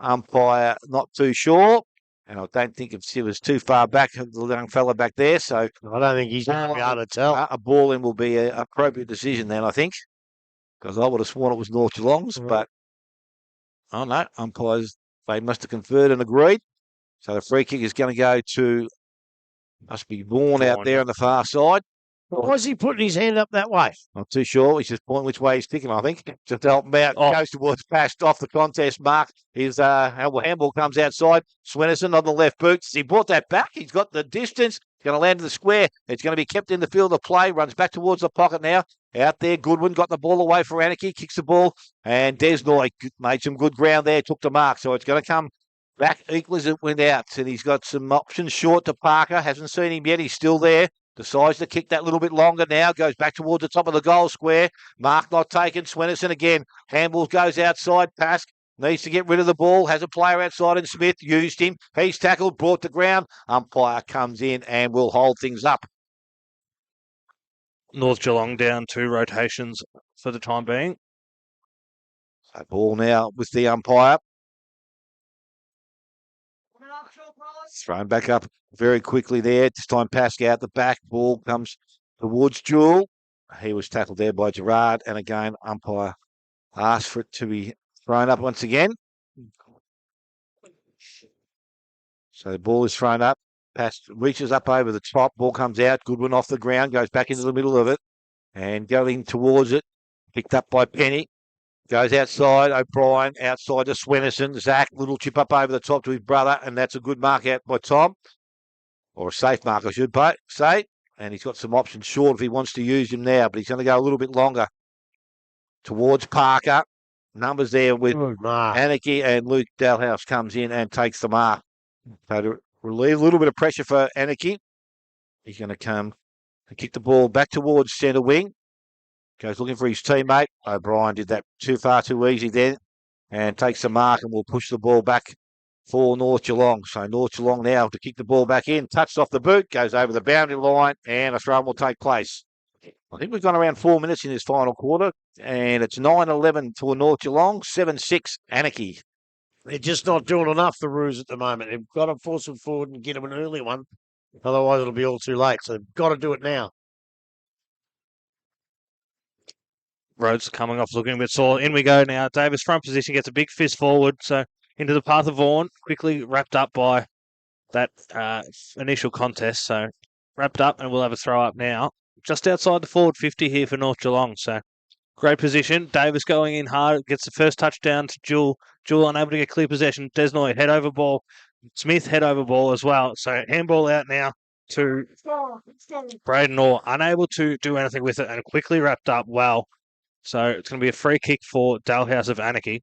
Umpire, not too sure. And I don't think it was too far back, the young fella back there. So I don't think he's going to be able to tell. A ball in will be an appropriate decision then, I think. Because I would have sworn it was North Geelong's. But, oh no, umpires, they must have conferred and agreed. So the free kick is going to go to, must be Vaughan out there on the far side. Why is he putting his hand up that way? Not too sure. He's just pointing which way he's kicking, I think. Just to help him out. Goes towards passed off the contest mark. His handball comes outside. Swenison on the left boot. He brought that back. He's got the distance. He's going to land in the square. It's going to be kept in the field of play. Runs back towards the pocket now. Out there, Goodwin got the ball away for Anakie. Kicks the ball. And Desnoy made some good ground there. Took the mark. So it's going to come back equal as it went out. And he's got some options short to Parker. Hasn't seen him yet. He's still there. Decides to kick that little bit longer now. Goes back towards the top of the goal square. Mark not taken. Swenison again. Handball goes outside. Pask Needs to get rid of the ball. Has a player outside in Smith. Used him. He's tackled, brought to ground. Umpire comes in and will hold things up. North Geelong down 2 rotations for the time being. So ball now with the umpire. Thrown back up very quickly there. This time Pascal out the back. Ball comes towards Jewel. He was tackled there by Gerard. And again, umpire asked for it to be thrown up once again. So the ball is thrown up. Pass reaches up over the top. Ball comes out. Goodwin off the ground. Goes back into the middle of it. And going towards it. Picked up by Penny. Goes outside. O'Brien outside to Swenison. Zach, little chip up over the top to his brother. And that's a good mark out by Tom. Or a safe mark, I should say. And he's got some options short if he wants to use him now. But he's going to go a little bit longer towards Parker. Numbers there with Anakie, and Luke Dalhouse comes in and takes the mark. So to relieve a little bit of pressure for Anakie, he's going to come and kick the ball back towards centre wing. Goes looking for his teammate. O'Brien did that too easy then and takes the mark and will push the ball back for North Geelong. So North Geelong now to kick the ball back in. Touched off the boot, goes over the boundary line, and a throw will take place. I think we've gone around 4 minutes in this final quarter, and it's 9-11 for North Geelong, 7-6 Anakie. They're just not doing enough, the Roos, at the moment. They've got to force them forward and get them an early one. Otherwise, it'll be all too late. So they've got to do it now. Rhodes coming off looking a bit sore. In we go now. Davis front position, gets a big fist forward. So into the path of Vaughan, quickly wrapped up by that initial contest. So wrapped up, and we'll have a throw up now. Just outside the forward 50 here for North Geelong. So great position. Davis going in hard. Gets the first touchdown to Jewel. Jewel unable to get clear possession. Desnoy head over ball. Smith head over ball as well. So handball out now to Braden Orr. Unable to do anything with it and quickly wrapped up well. So it's going to be a free kick for Dalhouse of Anakie.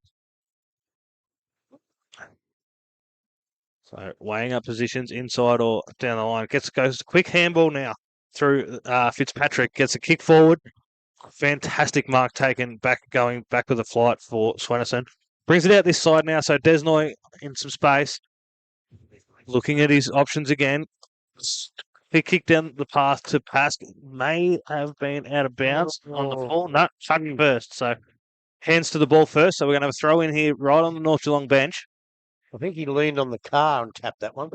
So weighing up positions inside or down the line. Goes quick handball now through Fitzpatrick. Gets a kick forward. Fantastic mark taken going back with a flight for Swenison. Brings it out this side now. So Desnoy in some space. Looking at his options again. He kicked down the path to Pask. May have been out of bounds on the ball. No, fucking first. So hands to the ball first. So we're going to have a throw in here right on the North Geelong bench. I think he leaned on the car and tapped that one.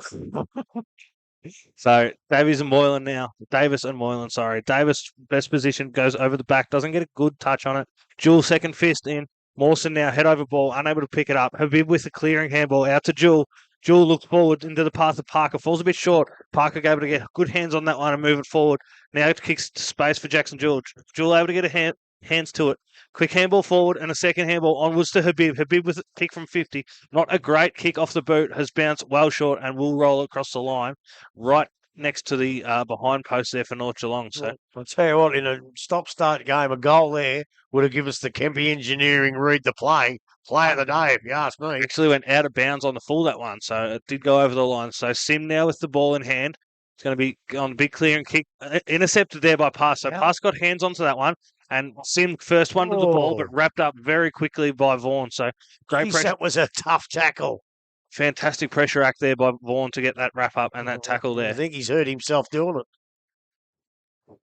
So Davis and Moylan, sorry. Davis, best position, goes over the back, doesn't get a good touch on it. Jewel, second fist in. Mawson now, head over ball, unable to pick it up. Habib with the clearing handball out to Jewel. Jewel looks forward into the path of Parker, falls a bit short. Parker able to get good hands on that one and move it forward. Now it kicks to space for Jackson Jewel. Jewel able to get hands to it. Quick handball forward and a second handball onwards to Habib. Habib with a kick from 50. Not a great kick off the boot. Has bounced well short and will roll across the line right next to the behind post there for North Geelong. So I'll tell you what, in a stop-start game, a goal there would have given us the Kempy Engineering read the play of the day, if you ask me. Actually went out of bounds on the full, that one. So it did go over the line. So Sim now with the ball in hand. It's going to be on a big clearing kick. Intercepted there by Pass. So Pass got hands onto that one. And Sim first one to the ball, but wrapped up very quickly by Vaughan. So great pressure. That was a tough tackle. Fantastic pressure act there by Vaughan to get that wrap up and that tackle there. I think he's hurt himself doing it.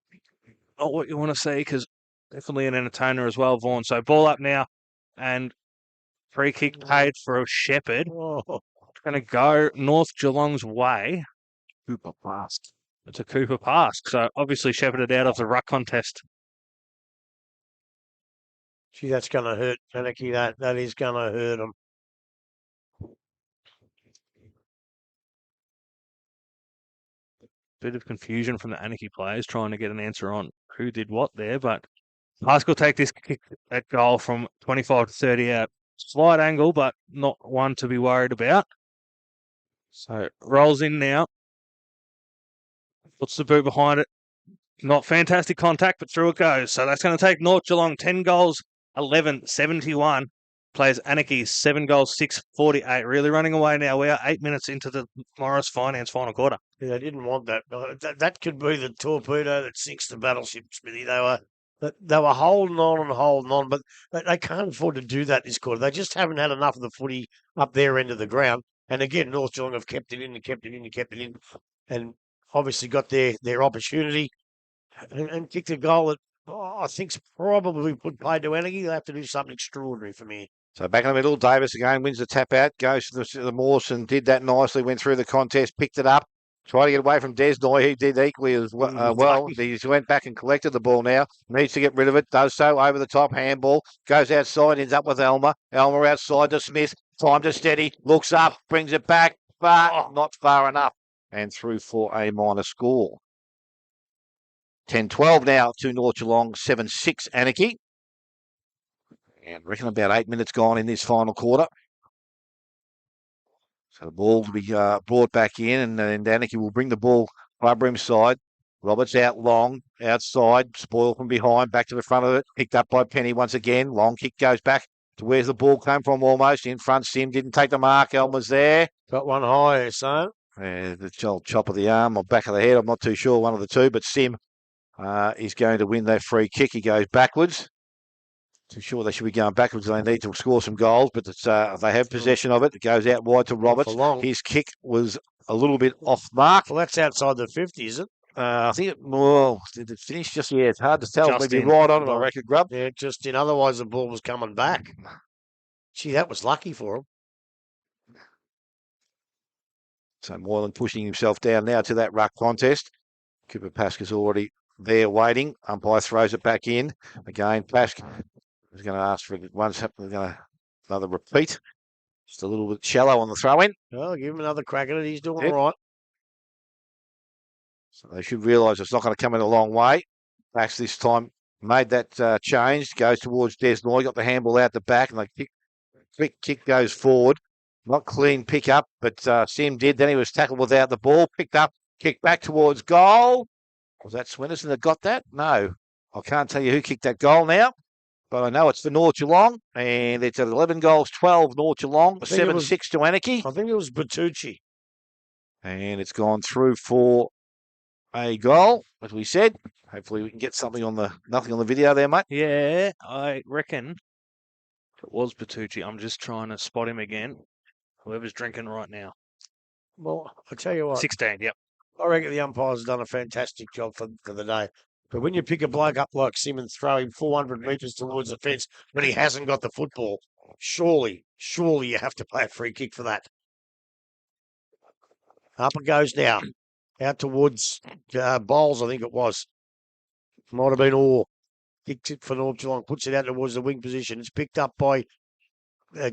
Not what you want to see, because definitely an entertainer as well, Vaughan. So ball up now, and free kick paid for a Shepherd. Going to go North Geelong's way. Cooper Pask. It's a Cooper Pask. So obviously shepherded out of the ruck contest. Gee, that's going to hurt Anakie. That is going to hurt him. Bit of confusion from the Anakie players trying to get an answer on who did what there, but Pask will take this kick at goal from 25 to 30 out. Slight angle, but not one to be worried about. So rolls in now. Puts the boot behind it. Not fantastic contact, but through it goes. So that's going to take North Geelong 10 goals, 11, 71. Plays Anakie 7 goals, 6, 48. Really running away now. We are 8 minutes into the Morris Finance final quarter. Yeah, they didn't want that. That could be the torpedo that sinks the battleship, Smithy. They were that they were holding on, but they can't afford to do that this quarter. They just haven't had enough of the footy up their end of the ground. And again, North Geelong have kept it in and kept it in and kept it in, and obviously got their opportunity and kicked a goal that I think's probably played to Anakie. They'll have to do something extraordinary for me. So back in the middle, Davis again wins the tap out, goes to the Mawson, did that nicely, went through the contest, picked it up, tried to get away from Desnoy. He did equally as well. He went back and collected the ball now, needs to get rid of it, does so over the top, handball, goes outside, ends up with Elmer. Elmer outside to Smith, time to steady, looks up, brings it back, but not far enough, and through for a minor score. 10-12 now to North Geelong, 7-6 Anakie. And I reckon about 8 minutes gone in this final quarter. So the ball will be brought back in, and then Anakie will bring the ball over him side. Roberts out long, outside, spoil from behind, back to the front of it, picked up by Penny once again. Long kick goes back to where's the ball came from almost. In front, Sim didn't take the mark. Elmer's there. Got one high, son. The old chop of the arm or back of the head, I'm not too sure, one of the two, but Sim is going to win that free kick. He goes backwards. Too sure they should be going backwards. They need to score some goals, but it's, they have possession of it. It goes out wide to Roberts. His kick was a little bit off mark. Well, that's outside the 50, is it? I think did it finish just, yeah, it's hard to tell. Just Maybe in. right on it, I reckon, Grub. Yeah, just in. Otherwise, the ball was coming back. Gee, that was lucky for him. So Moylan pushing himself down now to that ruck contest. Cooper Paska's already there waiting. Umpire throws it back in. Again, Pask is going to ask for it once. Another repeat. Just a little bit shallow on the throw-in. Oh, give him another crack at it. He's doing all right. So they should realise it's not going to come in a long way. Pask this time made that change. Goes towards Desnoy. Got the handball out the back, and the quick kick goes forward. Not clean pick up, but Sim did. Then he was tackled without the ball. Picked up, kicked back towards goal. Was that Swinnerton that got that? No. I can't tell you who kicked that goal now, but I know it's for North Geelong, and it's at 11 goals, 12 North Geelong, 7-6 to Anakie. I think it was Bertucci. And it's gone through for a goal, as we said. Hopefully we can get nothing on the video there, mate. Yeah, I reckon it was Bertucci. I'm just trying to spot him again. Whoever's drinking right now. Well, I'll tell you what. 16, yep. I reckon the umpire's done a fantastic job for the day. But when you pick a bloke up like Sim and throw him 400 metres towards the fence when he hasn't got the football, surely you have to play a free kick for that. Up it goes now. Out towards Bowles, I think it was. Might have been Orr. Kicked it for North Geelong. Puts it out towards the wing position. It's picked up by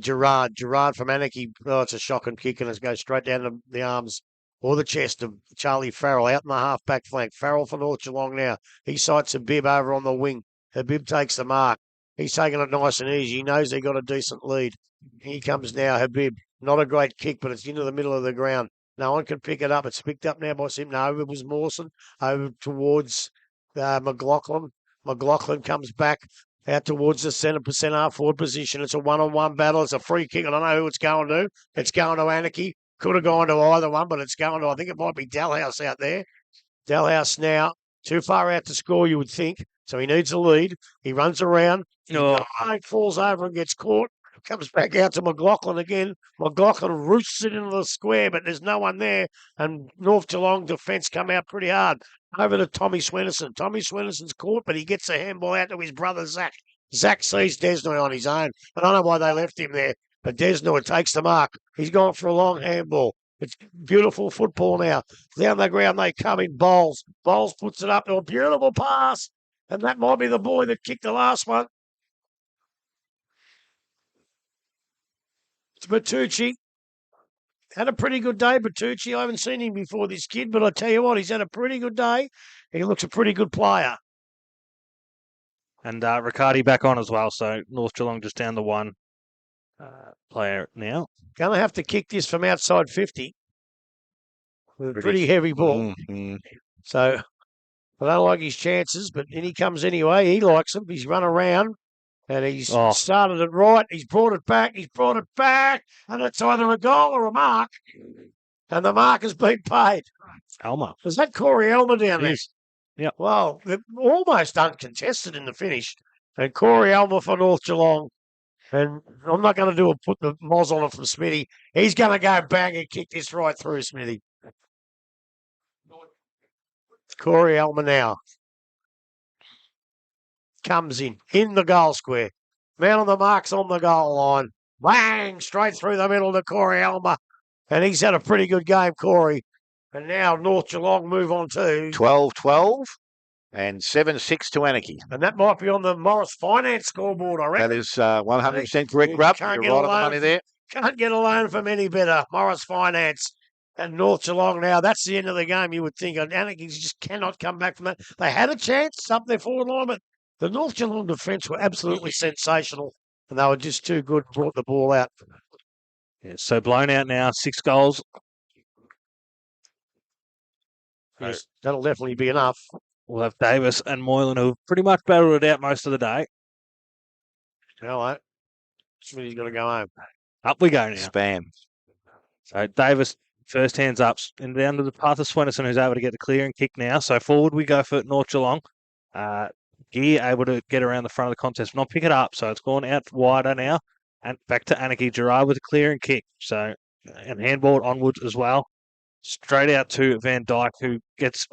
Gerard. Gerard from Anakie. Oh, it's a shocking kick, and it goes straight down the arms or the chest of Charlie Farrell out in the half-back flank. Farrell for North Geelong now. He sights Habib over on the wing. Habib takes the mark. He's taking it nice and easy. He knows they got a decent lead. Here comes now Habib. Not a great kick, but it's into the middle of the ground. No one can pick it up. It's picked up now by Sim. No, it was Mawson over towards McLaughlin. McLaughlin comes back out towards the centre half forward position. It's a one-on-one battle. It's a free kick. I don't know who it's going to. It's going to Anakie. Could have gone to either one, but it's going to, I think it might be Dalhouse out there. Dalhouse now, too far out to score, you would think. So he needs a lead. He runs around. Falls over and gets caught. Comes back out to McLaughlin again. McLaughlin roosts it into the square, but there's no one there. And North Geelong defence come out pretty hard. Over to Tommy Swinnerton. Tommy Swinnerton's caught, but he gets the handball out to his brother, Zach. Zach sees Desnoy on his own. I don't know why they left him there, but Desnoy takes the mark. He's gone for a long handball. It's beautiful football now. Down the ground they come in. Bowles. Bowles puts it up to a beautiful pass. And that might be the boy that kicked the last one. It's Bertucci. Had a pretty good day, Bertucci. I haven't seen him before, this kid, but I tell you what, he's had a pretty good day. He looks a pretty good player. And Riccardi back on as well, so North Geelong just down the one player now. Going to have to kick this from outside 50 with a pretty heavy ball. Mm-hmm. So I don't like his chances, but in he comes anyway. He likes them. He's run around. And he's started it right. He's brought it back. And it's either a goal or a mark. And the mark has been paid. Elmer. Was that Corey Elmer down there? Yep. Well, they're almost uncontested in the finish. And Corey Elmer for North Geelong. And I'm not going to put the moz on it from Smithy. He's going to go bang and kick this right through, Smithy. Corey Elmer now comes in the goal square. Man on the marks on the goal line. Bang! Straight through the middle to Corey Elmer. And he's had a pretty good game, Corey. And now North Geelong move on to 12-12 and 7-6 to Anakie. And that might be on the Morris Finance scoreboard, I reckon. That is 100% correct, Rupp. You're right on the money there. Can't get a loan from any better. Morris Finance and North Geelong now. That's the end of the game, you would think. And Anakie just cannot come back from that. They had a chance up their forward line, but the North Geelong defence were absolutely sensational. And they were just too good, brought the ball out. Yeah, so blown out now, 6 goals. Yes, that'll definitely be enough. We'll have Davis and Moylan, who've pretty much battled it out most of the day. Hello. Smithy's got to go home. Up we go now. Spam. So Davis, first hands up, and down to the path of Swenson, who's able to get the clear and kick now. So forward we go for North Geelong. Gear able to get around the front of the contest, not pick it up. So it's gone out wider now. And back to Anakie. Gerard with a clear and kick. So, and handball onwards as well. Straight out to Van Dyke, who gets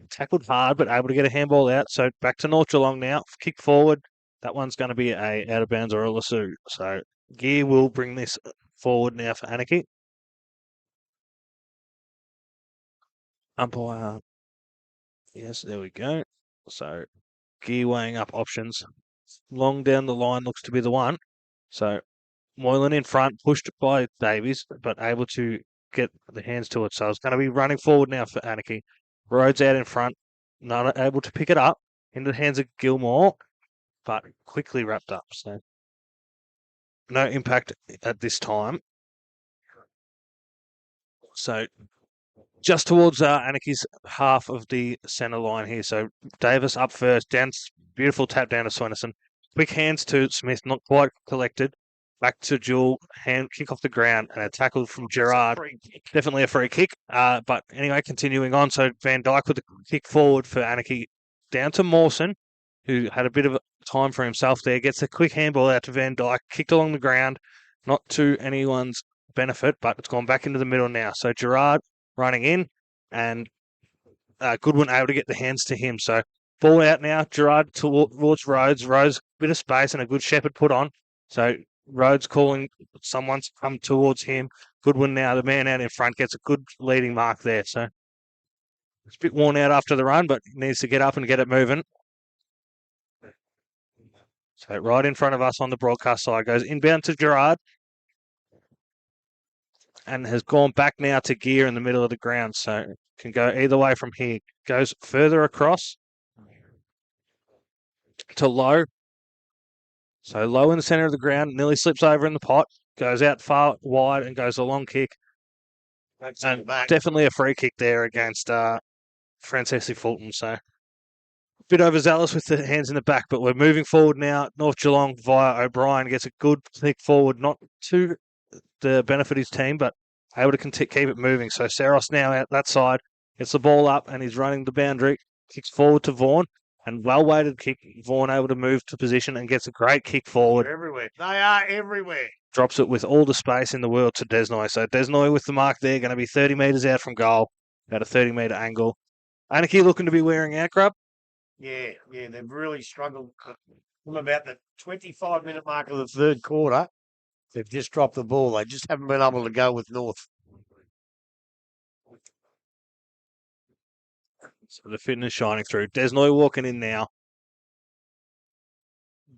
tackled hard, but able to get a handball out. So back to North Geelong now. Kick forward. That one's going to be a out of bounds or a lasso. So Gear will bring this forward now for Anakie. Umpire. Yes, there we go. So Gear weighing up options. Long down the line looks to be the one. So Moylan in front, pushed by Davies, but able to get the hands to it. So it's going to be running forward now for Anakie. Rhodes out in front, not able to pick it up into the hands of Gilmore, but quickly wrapped up. So no impact at this time. So just towards Anakie's half of the centre line here. So Davis up first, down, beautiful tap down to Swenson. Quick hands to Smith, not quite collected. Back to Jewel, hand kick off the ground, and a tackle from Gerard. Definitely a free kick. But anyway, continuing on. So Van Dyke with the kick forward for Anakie. Down to Mawson, who had a bit of time for himself there. Gets a quick handball out to Van Dyke. Kicked along the ground. Not to anyone's benefit, but it's gone back into the middle now. So Gerard running in, and Goodwin able to get the hands to him. So ball out now. Gerard towards Rhodes. Rhodes, bit of space and a good shepherd put on. So Rhodes calling someone to come towards him. Goodwin now, the man out in front, gets a good leading mark there. So it's a bit worn out after the run, but needs to get up and get it moving. So right in front of us on the broadcast side goes inbound to Gerard. And has gone back now to Gear in the middle of the ground. So can go either way from here. Goes further across to Low. So Low in the centre of the ground, nearly slips over in the pot, goes out far wide and goes a long kick. And definitely a free kick there against Francesi Fulton. So a bit overzealous with the hands in the back, but we're moving forward now. North Geelong via O'Brien gets a good kick forward, not to the benefit of his team, but able to keep it moving. So Saros now out that side, gets the ball up and he's running the boundary, kicks forward to Vaughan. And well-weighted kick, Vaughan able to move to position and gets a great kick forward. They're everywhere. They are everywhere. Drops it with all the space in the world to Desnoy. So Desnoy with the mark there, going to be 30 metres out from goal, at a 30-metre angle. Anakie looking to be wearing out, Grub? Yeah, they've really struggled from about the 25-minute mark of the third quarter. They've just dropped the ball. They just haven't been able to go with North. So the fitness shining through. Desnoy walking in now.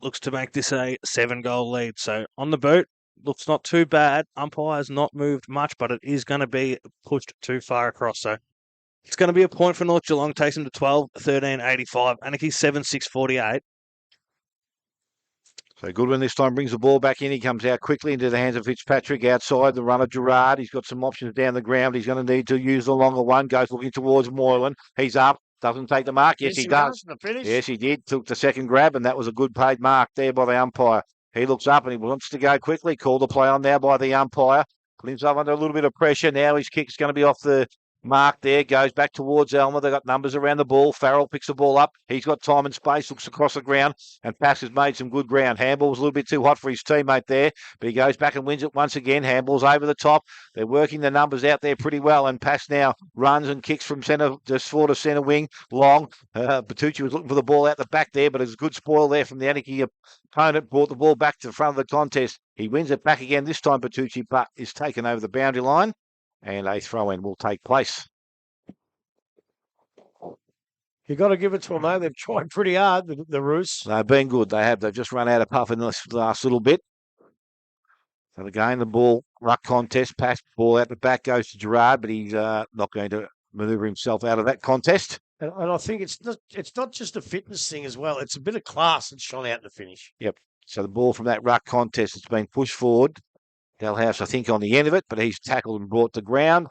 Looks to make this a 7-goal lead. So on the boot, looks not too bad. Umpire's not moved much, but it is going to be pushed too far across. So it's going to be a point for North Geelong. Takes them to 12-13-85. Anakie 7-6-48. So Goodwin this time brings the ball back in. He comes out quickly into the hands of Fitzpatrick outside the runner Gerard. He's got some options down the ground. He's going to need to use the longer one. Goes looking towards Moylan. He's up. Doesn't take the mark. Yes, he does. Yes, he did. Took the second grab, and that was a good paid mark there by the umpire. He looks up and he wants to go quickly. Called the play on now by the umpire. Put himself under a little bit of pressure. Now his kick's going to be off the Mark there goes back towards Elmer. They've got numbers around the ball. Farrell picks the ball up. He's got time and space, looks across the ground, and Pascal's made some good ground. Handball's a little bit too hot for his teammate there, but he goes back and wins it once again. Handball's over the top. They're working the numbers out there pretty well, and Pas now runs and kicks from centre, just sort of centre wing, long. Bertucci was looking for the ball out the back there, but it's a good spoil there from the Anakie opponent. Brought the ball back to the front of the contest. He wins it back again this time, Bertucci, but is taken over the boundary line. And a throw-in will take place. You've got to give it to them, though. They've tried pretty hard, the Roos. They've been good. They have. They've just run out of puff in this last little bit. So again, the ball, ruck contest, pass, ball out the back goes to Gerard, but he's not going to manoeuvre himself out of that contest. And I think it's not just a fitness thing as well. It's a bit of class that's shone out in the finish. Yep. So the ball from that ruck contest has been pushed forward. Dalhouse, I think, on the end of it, but he's tackled and brought to ground.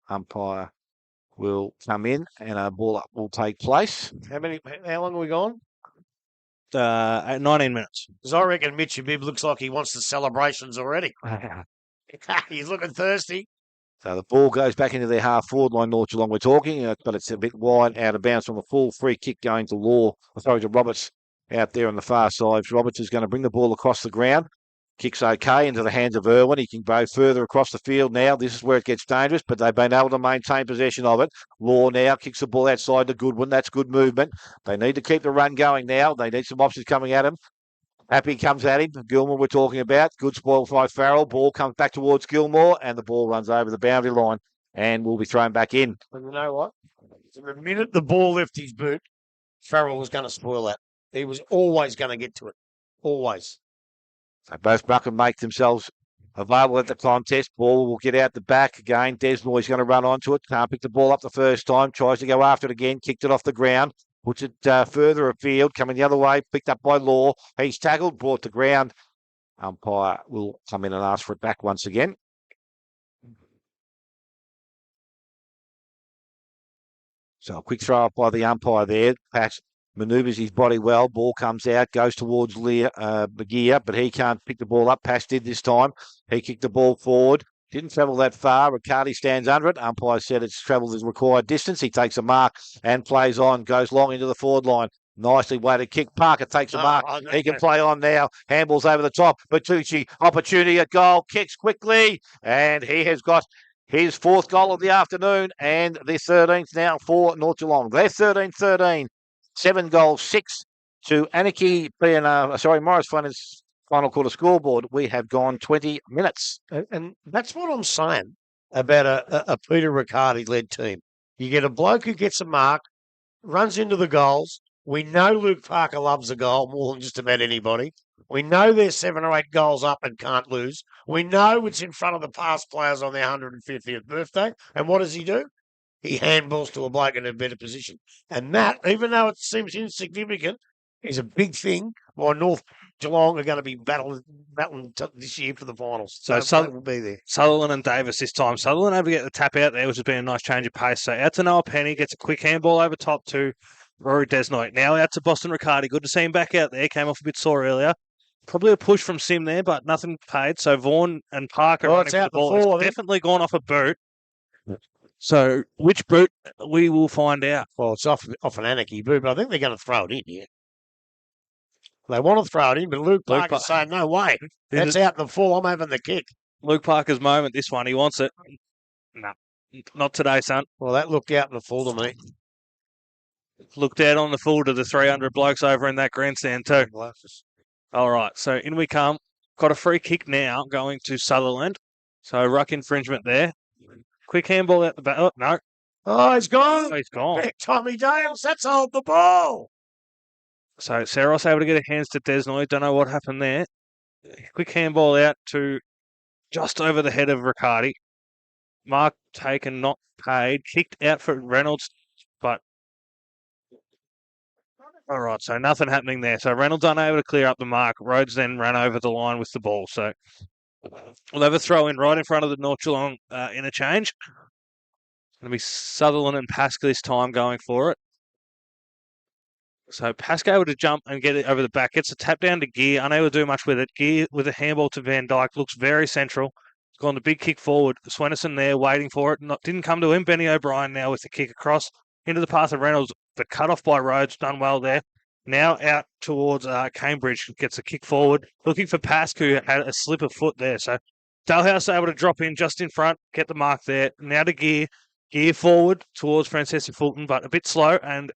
Umpire will come in and a ball up will take place. How long are we gone? 19 minutes. Because I reckon Mitchy Bibb looks like he wants the celebrations already. He's looking thirsty. So the ball goes back into their half forward line, North Geelong we're talking, but it's a bit wide out of bounds from a full free kick going to Roberts out there on the far side. Roberts is going to bring the ball across the ground. Kicks okay into the hands of Irwin. He can go further across the field now. This is where it gets dangerous, but they've been able to maintain possession of it. Law now kicks the ball outside to Goodwin. That's good movement. They need to keep the run going now. They need some options coming at him. Happy comes at him. Gilmore we're talking about. Good spoil by Farrell. Ball comes back towards Gilmore, and the ball runs over the boundary line and will be thrown back in. And you know what? The minute the ball left his boot, Farrell was going to spoil that. He was always going to get to it. Always. So both Brucken make themselves available at the contest. Ball will get out the back again. Desmoy's going to run onto it. Can't pick the ball up the first time. Tries to go after it again. Kicked it off the ground. Puts it further afield. Coming the other way. Picked up by Law. He's tackled. Brought to ground. Umpire will come in and ask for it back once again. So a quick throw up by the umpire there. Patch manoeuvres his body well. Ball comes out, goes towards Begier, but he can't pick the ball up. Pash did this time. He kicked the ball forward. Didn't travel that far. Riccardi stands under it. Umpire said it's travelled the required distance. He takes a mark and plays on. Goes long into the forward line. Nicely weighted kick. Parker takes a mark. He can play on now. Handball's over the top. Bertucci, opportunity at goal. Kicks quickly. And he has got his fourth goal of the afternoon. And the 13th now for North Geelong. They're 13-13. 7 goals, 6 to Anakie. Morris Finance final quarter scoreboard. We have gone 20 minutes. And that's what I'm saying about a Peter Riccardi-led team. You get a bloke who gets a mark, runs into the goals. We know Luke Parker loves a goal more than just about anybody. We know they're 7 or 8 goals up and can't lose. We know it's in front of the past players on their 150th birthday. And what does he do? He handballs to a bloke in a better position. And that, even though it seems insignificant, is a big thing why North Geelong are going to be battling this year for the finals. So Sutherland will be there. Sutherland and Davis this time. Sutherland able to get the tap out there, which has been a nice change of pace. So out to Noah Penny, gets a quick handball over top to Rory Desnoy. Now out to Boston Riccardi. Good to see him back out there. Came off a bit sore earlier. Probably a push from Sim there, but nothing paid. So Vaughan and Parker running for the ball. It's definitely gone off a boot. So which boot we will find out. Well, it's off an Anakie boot, but I think they're going to throw it in here. They want to throw it in, but Luke Parker's saying, no way. That's out in the full. I'm having the kick. Luke Parker's moment, this one. He wants it. No, not today, son. Well, that looked out in the full to me. Looked out on the full to the 300 blokes over in that grandstand too. All right, so in we come. Got a free kick now going to Sutherland. So ruck infringement there. Quick handball out the back. Oh, no. Oh, he's gone. Oh, he's gone. Tommy Dales, that's hold the ball. So Saros able to get her hands to Desnoy. Don't know what happened there. Quick handball out to just over the head of Riccardi. Mark taken, not paid. Kicked out for Reynolds, but all right, so nothing happening there. So Reynolds unable to clear up the mark. Rhodes then ran over the line with the ball. So we'll have a throw in right in front of the North Geelong interchange. It'll be Sutherland and Pascal this time going for it. So Pascal able to jump and get it over the back. Gets a tap down to Gear. Unable to do much with it. Gear with a handball to Van Dyke. Looks very central. gone the big kick forward. Swenison there waiting for it. Didn't come to him. Benny O'Brien now with the kick across into the path of Reynolds. The cut off by Rhodes, done well there. Now out towards Cambridge, gets a kick forward. Looking for Pask, who had a slip of foot there. So Dalhouse able to drop in just in front, get the mark there. Now to gear forward towards Francesca Fulton, but a bit slow and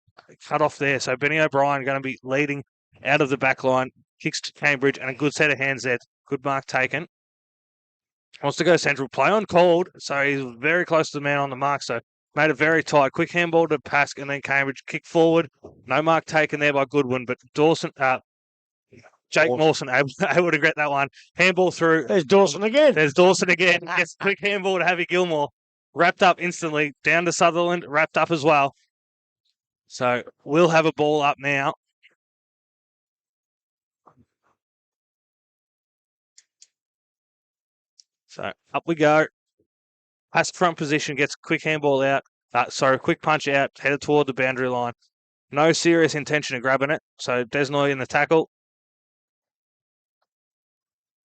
cut off there. So Benny O'Brien going to be leading out of the back line. Kicks to Cambridge and a good set of hands there. Good mark taken. Wants to go central. Play on called, so he's very close to the man on the mark. So made it very tight. Quick handball to Pask and then Cambridge. Kick forward. No mark taken there by Goodwin, but Jake Mawson able to get that one. Handball through. There's Dawson again. There's Dawson again. Gets a quick handball to Javi Gilmore. Wrapped up instantly. Down to Sutherland. Wrapped up as well. So we'll have a ball up now. So up we go. Pass front position, gets a quick handball out. Quick punch out, headed toward the boundary line. No serious intention of grabbing it. So Desnoy in the tackle.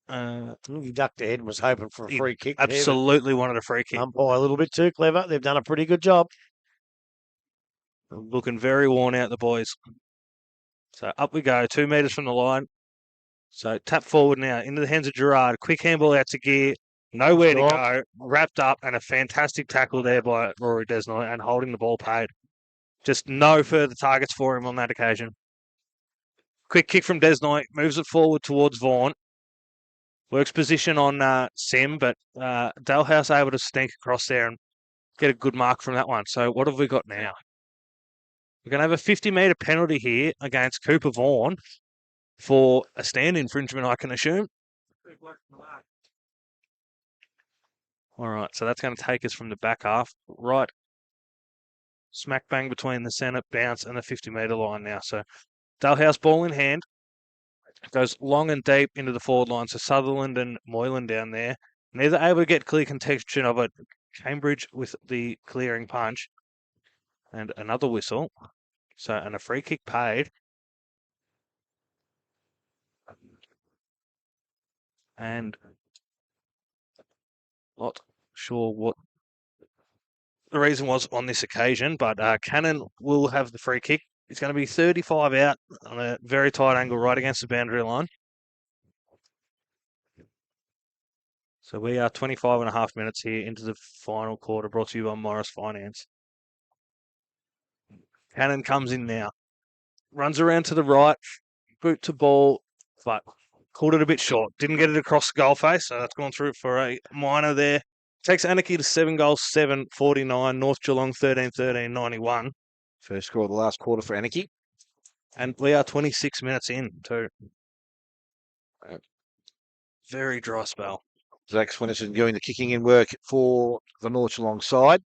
He ducked ahead and was hoping for a free kick. Absolutely wanted a free kick. Umpire a little bit too clever. They've done a pretty good job. Looking very worn out, the boys. So up we go, 2 metres from the line. So tap forward now into the hands of Gerard. Quick handball out to Gear. Nowhere to go. Wrapped up and a fantastic tackle there by Rory Desnoy and holding the ball paid. Just no further targets for him on that occasion. Quick kick from Desnoy. Moves it forward towards Vaughan. Works position on Sim, but Dalhouse able to sneak across there and get a good mark from that one. So what have we got now? We're going to have a 50-metre penalty here against Cooper Vaughan for a stand infringement, I can assume. All right, so that's going to take us from the back half, right smack bang between the centre bounce and the 50-metre line now. So Dalhouse ball in hand. Goes long and deep into the forward line. So Sutherland and Moylan down there. Neither able to get clear contention of it. Cambridge with the clearing punch. And another whistle. So, and a free kick paid. And not sure what the reason was on this occasion, but Cannon will have the free kick. It's going to be 35 out on a very tight angle right against the boundary line. So we are 25 and a half minutes here into the final quarter, brought to you by Morris Finance. Cannon comes in now. Runs around to the right, boot to ball, but called it a bit short. Didn't get it across the goal face, so that's gone through for a minor there. Takes Anakie to 7 goals, 7-49. North Geelong 13-13, 91. First score of the last quarter for Anakie. And we are 26 minutes in, too. Very dry spell. Zach Swinnerton doing the kicking in work for the North Geelong side.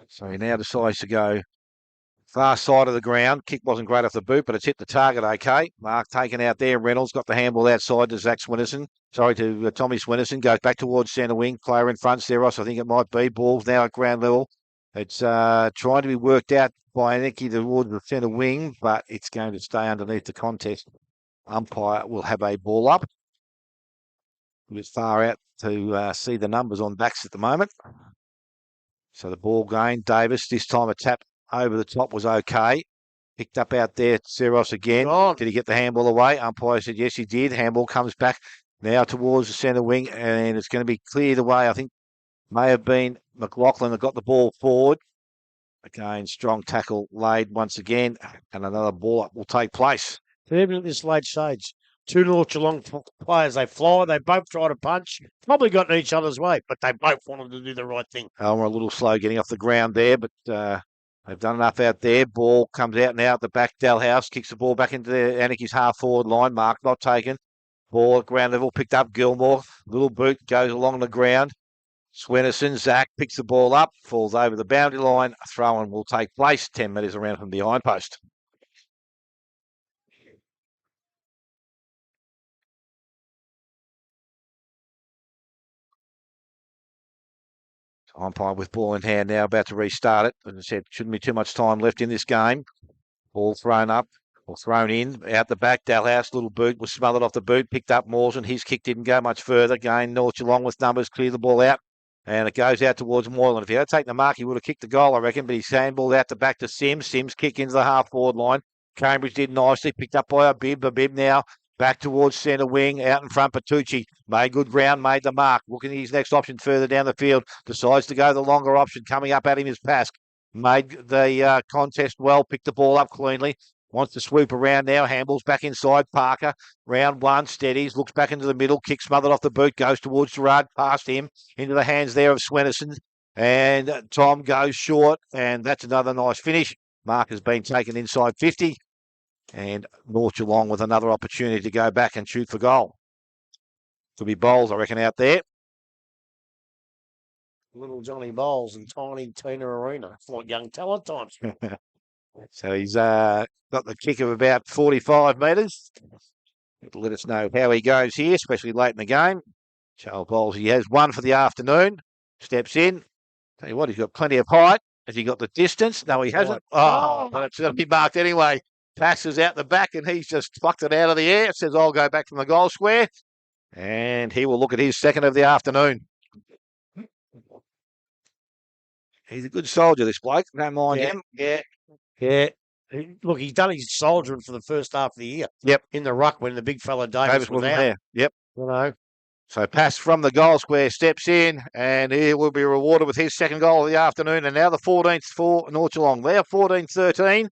So he now decides to go far side of the ground. Kick wasn't great off the boot, but it's hit the target okay. Mark taken out there. Reynolds got the handball outside to Zach Swinnerton. Sorry, to Tommy Swinnerton. Goes back towards centre wing. Player in front, Seros, I think it might be. Ball's now at ground level. It's trying to be worked out by Anakie towards the centre wing, but it's going to stay underneath the contest. Umpire will have a ball up. A bit far out to see the numbers on backs at the moment. So the ball gained. Davis, this time a tap over the top was okay. Picked up out there, Seros again. Did he get the handball away? Umpire said yes, he did. Handball comes back now towards the centre wing, and it's going to be cleared away. I think may have been McLaughlin that got the ball forward. Again, strong tackle laid once again, and another ball up will take place. Even at this late stage, 2 North Geelong players, they fly, they both try to punch, probably got in each other's way, but they both wanted to do the right thing. Elmer a little slow getting off the ground there, but they've done enough out there. Ball comes out now at the back. Dalhouse kicks the ball back into Anakie's half-forward line. Mark not taken. Ball at ground level, picked up Gilmore. Little boot goes along the ground. Swennerson, Zach picks the ball up, falls over the boundary line. A throw-in will take place 10 metres around from behind post. Umpire with ball in hand now, about to restart it. As I said, shouldn't be too much time left in this game. Ball thrown up. Or thrown in out the back. Dalhouse, little boot was smothered off the boot, picked up Mawson. His kick didn't go much further. Again, North Geelong with numbers, clear the ball out. And it goes out towards Moylan. If he had taken the mark, he would have kicked the goal, I reckon. But he's handballed out the back to Sims. Sims kick into the half-forward line. Cambridge did nicely. Picked up by Abib. Abib now back towards centre wing. Out in front, Bertucci. Made good ground, made the mark. Looking at his next option further down the field. Decides to go the longer option. Coming up at him is Pask. Made the contest well. Picked the ball up cleanly. Wants to swoop around now. Handballs back inside. Parker. Round one. Steadies. Looks back into the middle. Kick smothered off the boot. Goes towards Gerard. Past him. Into the hands there of Swennerson. And Tom goes short. And that's another nice finish. Mark has been taken inside 50. And North Geelong with another opportunity to go back and shoot for goal. Could be Bowles, I reckon, out there. Little Johnny Bowles and tiny Tina Arena. It's like young talent times. So he's got the kick of about 45 metres. It'll let us know how he goes here, especially late in the game. Charles Bowles, he has one for the afternoon. Steps in. Tell you what, he's got plenty of height. Has he got the distance? No, he hasn't. Oh, but it's going to be marked anyway. Passes out the back and he's just plucked it out of the air. Says, I'll go back from the goal square. And he will look at his second of the afternoon. He's a good soldier, this bloke. Don't mind him. Yeah. Look, he's done his soldiering for the first half of the year. Yep. In the ruck when the big fella Davis was wasn't out. there. Yep. You know. So pass from the goal square, steps in, and he will be rewarded with his second goal of the afternoon. And now the 14th for North Geelong. They're 14-13.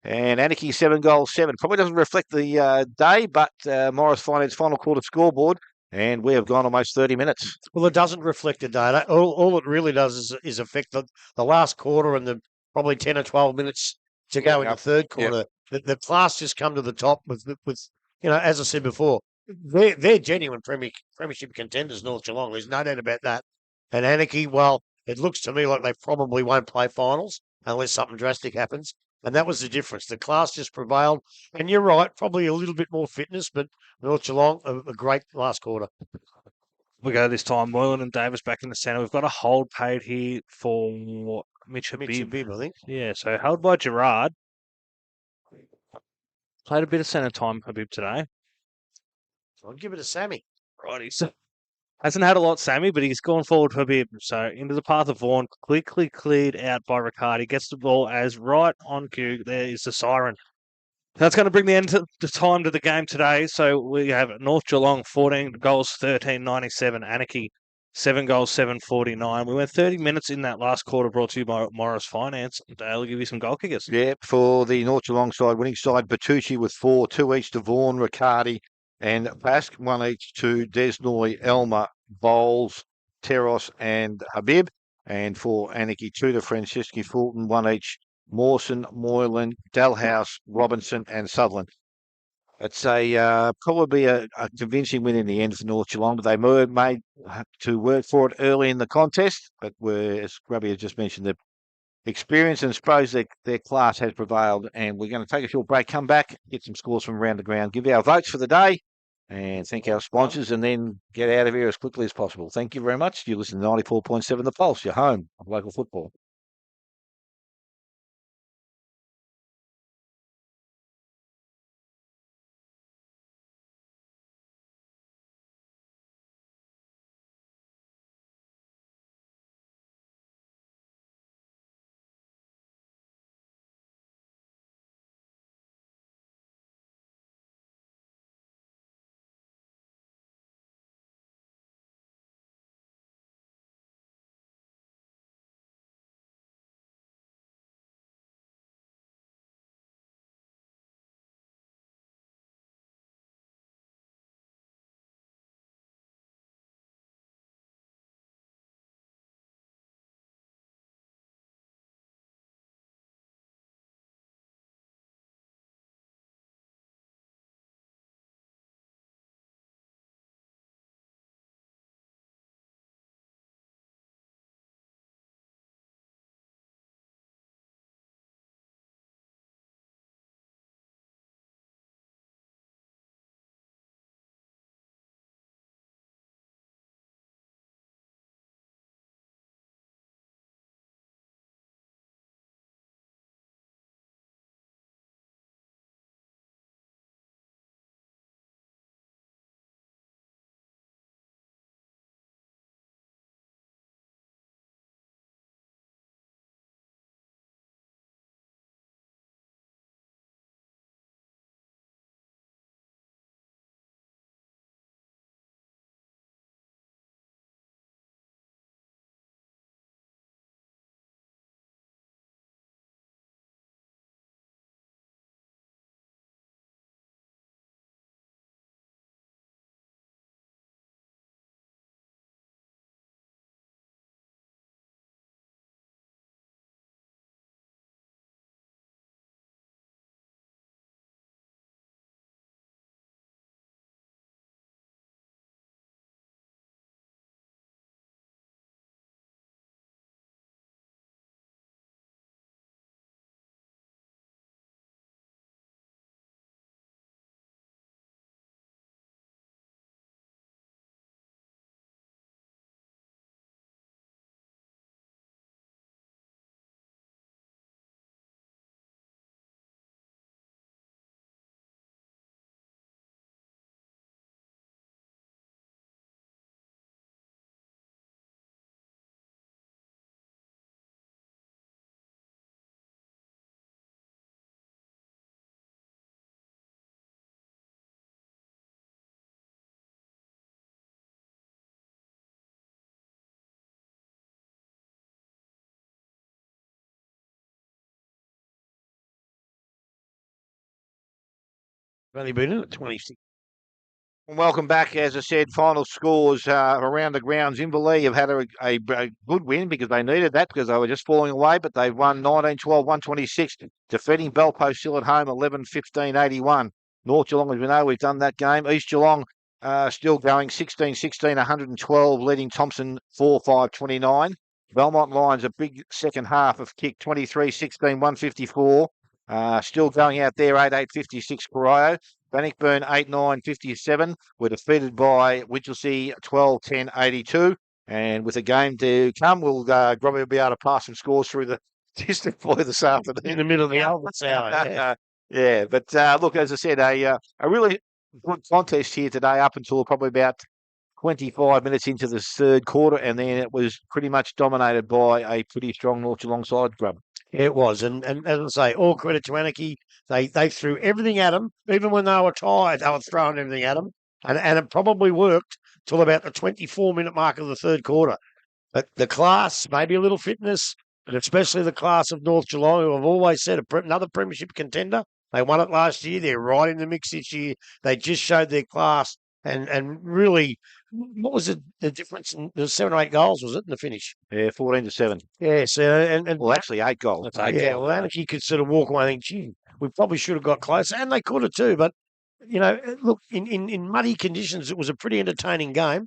And Anakie 7 goals, 7. Probably doesn't reflect the day, but Morris Finance final quarter scoreboard. And we have gone almost 30 minutes. Well, it doesn't reflect the data. All it really does is affect the last quarter and the probably 10 or 12 minutes to go in the third quarter. Yep. The class just come to the top with as I said before, they're genuine premiership contenders, North Geelong. There's no doubt about that. And Anakie, well, it looks to me like they probably won't play finals unless something drastic happens. And that was the difference. The class just prevailed. And you're right, probably a little bit more fitness, but North Geelong, a great last quarter. We go this time. Moylan and Davis back in the centre. We've got a hold paid here for Mitch Habib, I think. Yeah, so held by Gerard. Played a bit of centre time, Habib, today. So I'd give it to Sammy. Righty. So hasn't had a lot, Sammy, but he's gone forward for Habib. So into the path of Vaughan, quickly cleared out by Riccardi. Gets the ball as right on cue. There is the siren. That's going to bring the end to the time to the game today. So we have North Geelong 14 goals, 13.97. Anakie 7 goals, 7.49. We went 30 minutes in that last quarter, brought to you by Morris Finance. Dale will give you some goal kickers. Yeah, for the North Geelong side, winning side, Bertucci with 4, 2 each to Vaughan, Riccardi, and Pask, 1 each to Desnoy, Elmer, Bowles, Teros, and Habib. And for Anakie, 2 to Franceschi Fulton, 1 each, Mawson, Moylan, Dalhouse, Robinson, and Sutherland. It's probably a convincing win in the end for North Geelong, but they were made to work for it early in the contest. But as Grubby has just mentioned, the experience and suppose their class has prevailed. And we're going to take a short break, come back, get some scores from around the ground, give our votes for the day, and thank our sponsors, and then get out of here as quickly as possible. Thank you very much. You listen to 94.7 The Pulse, your home of local football. Only been in it 26. Welcome back. As I said, final scores around the grounds. Inverleigh have had a good win because they needed that because they were just falling away, but they've won 19-12, 126, defeating Belpost still at home 11-15, 81. North Geelong, as we know, we've done that game. East Geelong still going 16-16, 112, leading Thompson 4-5, 29. Belmont Lions, a big second half of kick 23-16, 154. Still going out there 8-8, 56, Corio. Bannockburn 8-9, 57 were defeated by Winchelsea 12-10, 82. And with a game to come, we'll probably be able to pass some scores through the district for you this afternoon. In the middle of the Alberts hour. Yeah. Yeah, but look, as I said, a really good contest here today up until probably about 25 minutes into the third quarter, and then it was pretty much dominated by a pretty strong North Geelong side, Grub. It was. And as I say, all credit to Anakie. They threw everything at them. Even when they were tired, they were throwing everything at them. And it probably worked till about the 24-minute mark of the third quarter. But the class, maybe a little fitness, but especially the class of North Geelong, who I've always said another premiership contender. They won it last year. They're right in the mix this year. They just showed their class and really, what was the difference? There was 7 or 8 goals, was it, in the finish? Yeah, 14-7. Yeah, so and Well, actually, 8 goals. well, Anakie could sort of walk away and think, gee, we probably should have got closer, and they could have too. But look, in muddy conditions, it was a pretty entertaining game,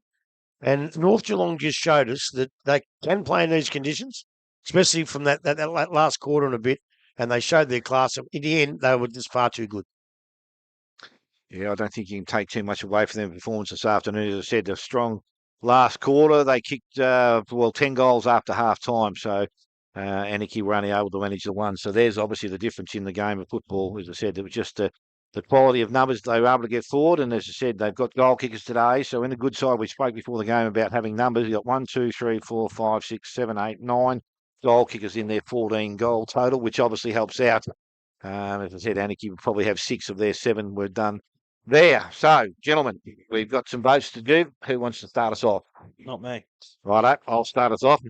and North Geelong just showed us that they can play in these conditions, especially from that last quarter and a bit. And they showed their class. In the end, they were just far too good. Yeah, I don't think you can take too much away from their performance this afternoon. As I said, a strong last quarter. They kicked, 10 goals after half time. So Anakie were only able to manage the one. So there's obviously the difference in the game of football. As I said, it was just the quality of numbers they were able to get forward. And as I said, they've got goal kickers today. So in the good side, we spoke before the game about having numbers. You've got 1, 2, 3, 4, 5, 6, 7, 8, 9 goal kickers in their 14 goal total, which obviously helps out. As I said, Anakie would probably have 6 of their 7 were done there. So, gentlemen, we've got some votes to do. Who wants to start us off? Not me. Righto, I'll start us off.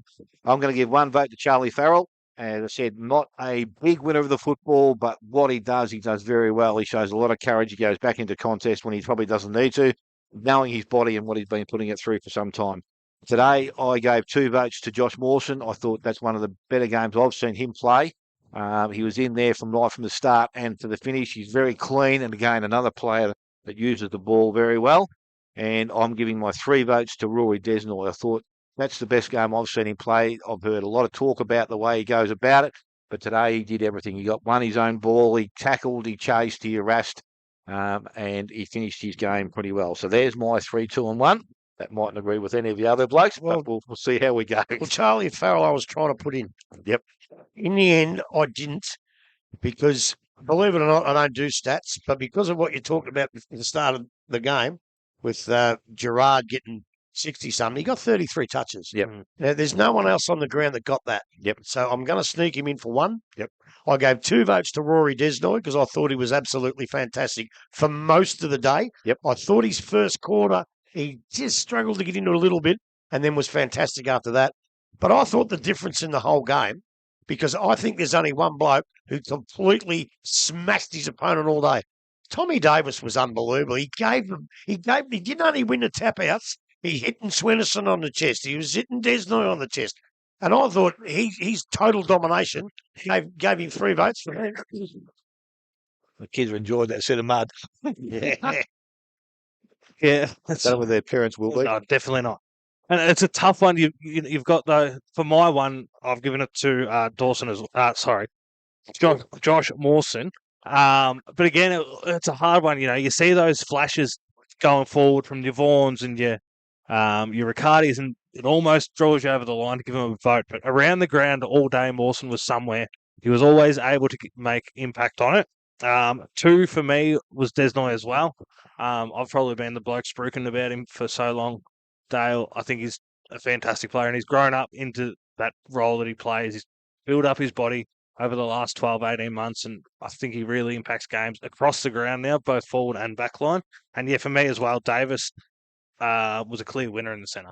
I'm going to give 1 vote to Charlie Farrell. As I said, not a big winner of the football, but what he does very well. He shows a lot of courage. He goes back into contest when he probably doesn't need to, knowing his body and what he's been putting it through for some time. Today, I gave 2 votes to Josh Mawson. I thought that's one of the better games I've seen him play. He was in there from right from the start and to the finish. He's very clean, and again, another player that uses the ball very well. And I'm giving my 3 votes to Rory Desnoy. I thought that's the best game I've seen him play. I've heard a lot of talk about the way he goes about it, but today he did everything. He won his own ball, he tackled, he chased, he harassed, and he finished his game pretty well. So there's my 3, 2 and 1. That mightn't agree with any of the other blokes, but we'll see how we go. Well, Charlie Farrell, I was trying to put in. Yep. In the end, I didn't, because believe it or not, I don't do stats, but because of what you talked about at the start of the game with Gerard getting 60-something, he got 33 touches. Yep. Now, there's no one else on the ground that got that. Yep. So I'm going to sneak him in for 1. Yep. I gave 2 votes to Rory Desnoy because I thought he was absolutely fantastic for most of the day. Yep. I thought his first quarter, he just struggled to get into it a little bit and then was fantastic after that. But I thought the difference in the whole game, because I think there's only one bloke who completely smashed his opponent all day. Tommy Davis was unbelievable. He didn't only win the tap outs, he hit Swinnerson on the chest. He was hitting Desnoy on the chest. And I thought his total domination gave him 3 votes for that. The kids enjoyed that set of mud. Yeah. Yeah. That with their parents will be. No, definitely not. And it's a tough one. You've got, though, for my one, I've given it to Josh Mawson. But again, it's a hard one. You see those flashes going forward from your Vaughns and your Ricardis, and it almost draws you over the line to give him a vote. But around the ground all day, Mawson was somewhere. He was always able to make impact on it. 2 for me was Desnoy as well. I've probably been the bloke spruiking about him for so long. Dale, I think he's a fantastic player, and he's grown up into that role that he plays. He's built up his body over the last 12, 18 months, and I think he really impacts games across the ground now, both forward and back line. And yeah, for me as well, Davis was a clear winner in the centre.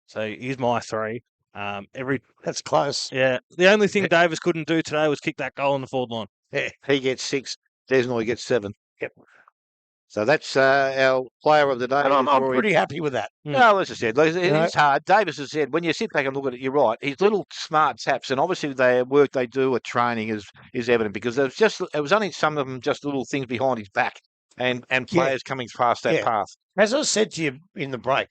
So he's my 3. That's close. Yeah, the only thing Davis couldn't do today was kick that goal on the forward line. Yeah, he gets 6. Desnoy gets 7. Yep. So that's our player of the day. And I'm Rory. pretty happy with that. No, as I said, it's hard. Davis has said, when you sit back and look at it, you're right. His little smart taps, and obviously the work they do at training is evident, because it was only some of them just little things behind his back and players coming past that path. As I said to you in the break,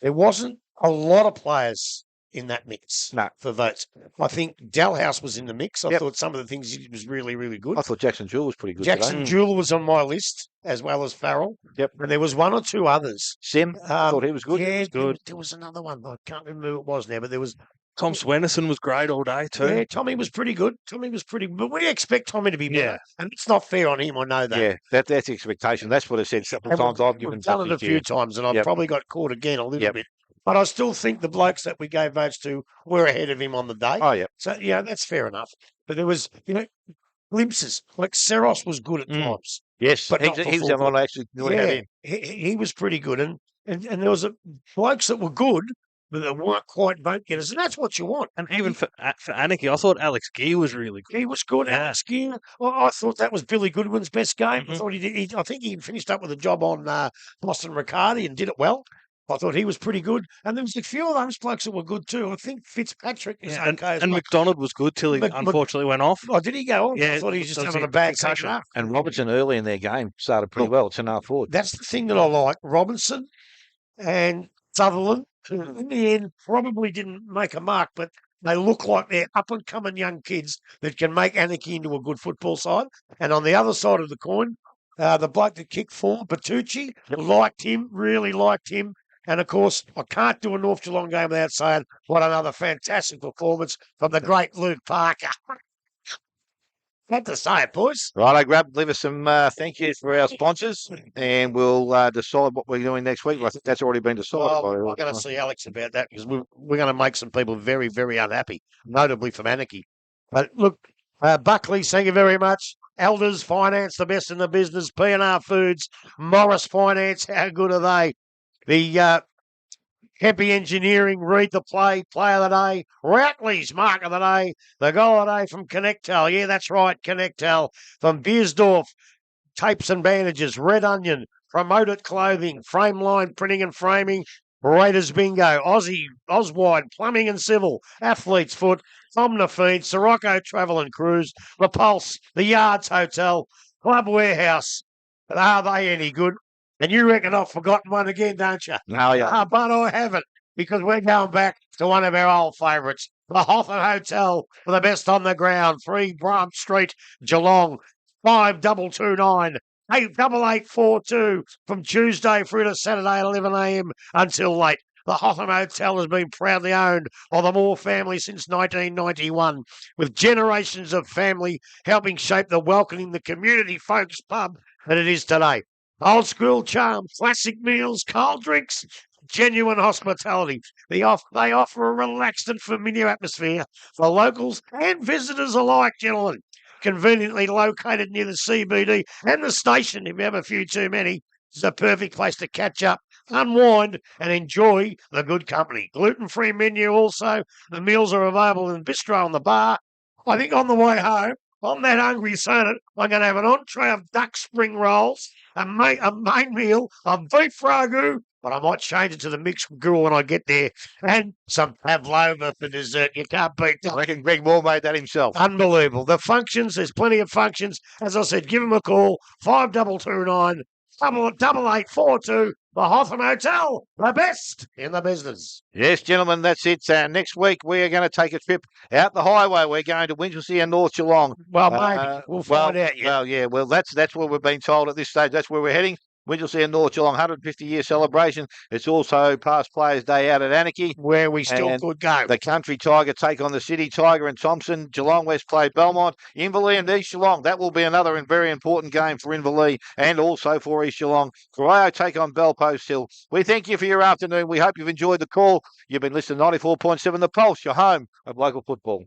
there wasn't a lot of players in that mix for votes. I think Dalhouse was in the mix. I thought some of the things he did was really, really good. I thought Jackson Jewell was pretty good Jackson Jewell was on my list, as well as Farrell. Yep. And there was one or two others. Sim, thought he was good. Yeah, was good. There was another one. I can't remember who it was now, but there was... Tom Swennerson was great all day too. Yeah, Tommy was pretty good. But we expect Tommy to be better. And it's not fair on him, I know that. Yeah, that's the expectation. That's what I said several times. I've given We've done it a few times, and I've probably got caught again a little bit. But I still think the blokes that we gave votes to were ahead of him on the day. Oh, yeah. So, that's fair enough. But there was, glimpses. Like Seros was good at times. Yes, but he was the one I actually had him. He was pretty good. And there was blokes that were good, but they weren't quite vote getters. And that's what you want. And even for Anakie, I thought Alex Gear was really good. He was good. Alex Gear. Well, I thought that was Billy Goodwin's best game. I thought he did. I think he finished up with a job on Boston Riccardi and did it well. I thought he was pretty good. And there was a few of those blokes that were good too. I think Fitzpatrick is okay as and well. McDonald was good till he unfortunately went off. Oh, did he go on? Yeah, I thought he was just having a bad concussion. And Robertson early in their game started pretty well. It's an half forward. That's the thing that I like. Robinson and Sutherland, who in the end probably didn't make a mark, but they look like they're up-and-coming young kids that can make Anakie into a good football side. And on the other side of the coin, the bloke that kicked for, Bertucci, really liked him. And, of course, I can't do a North Geelong game without saying what another fantastic performance from the great Luke Parker. Had to say it, boys. Right, leave us some thank yous for our sponsors, and we'll decide what we're doing next week. I think that's already been decided. Well, I'm going to see Alex about that, because we're going to make some people very, very unhappy, notably from Anakie. But look, Buckley, thank you very much. Elders Finance, the best in the business. P&R Foods, Morris Finance, how good are they? The Kempy Engineering, Read the Play, Play of the Day, Routley's Mark of the Day, the Goal of the Day from Connectel. Yeah, that's right, Connectel. From Beersdorf, Tapes and Bandages, Red Onion, Promoted Clothing, Frameline Printing and Framing, Raiders Bingo, Oswide, Plumbing and Civil, Athlete's Foot, Omnifeed, Sirocco Travel and Cruise, The Pulse, The Yards Hotel, Club Warehouse. But are they any good? And you reckon I've forgotten one again, don't you? No, yeah. But I haven't, because we're going back to one of our old favourites, the Hotham Hotel, for the best on the ground, 3 Bram Street, Geelong, 5229 88842 from Tuesday through to Saturday, 11 a.m. until late. The Hotham Hotel has been proudly owned by the Moore family since 1991, with generations of family helping shape the welcoming, the community-focused pub that it is today. Old school charm, classic meals, cold drinks, genuine hospitality. They offer a relaxed and familiar atmosphere for locals and visitors alike, gentlemen. Conveniently located near the CBD and the station, if you have a few too many, it's a perfect place to catch up, unwind, and enjoy the good company. Gluten-free menu also. The meals are available in the bistro and the bar. I think on the way home, I'm that hungry, son, I'm going to have an entree of duck spring rolls, a main meal of beef ragu, but I might change it to the mixed grill when I get there, and some pavlova for dessert. You can't beat that. I reckon Greg Moore made that himself. Unbelievable. The functions, there's plenty of functions. As I said, give them a call, 5229 8842. The Hotham Hotel, the best in the business. Yes, gentlemen, that's it. Next week, we are going to take a trip out the highway. We're going to Winchelsea and North Geelong. Well, maybe. We'll find out. Yeah. Well, yeah. Well, that's what we've been told at this stage. That's where we're heading. Winchelsea and North Geelong 150-year celebration. It's also past Players' Day out at Anakie, where we still could go. The Country Tiger take on the City Tiger and Thompson. Geelong West play Belmont. Inverleigh and East Geelong. That will be another and very important game for Inverleigh and also for East Geelong. Corio take on Belpost Hill. We thank you for your afternoon. We hope you've enjoyed the call. You've been listening to 94.7 The Pulse, your home of local football.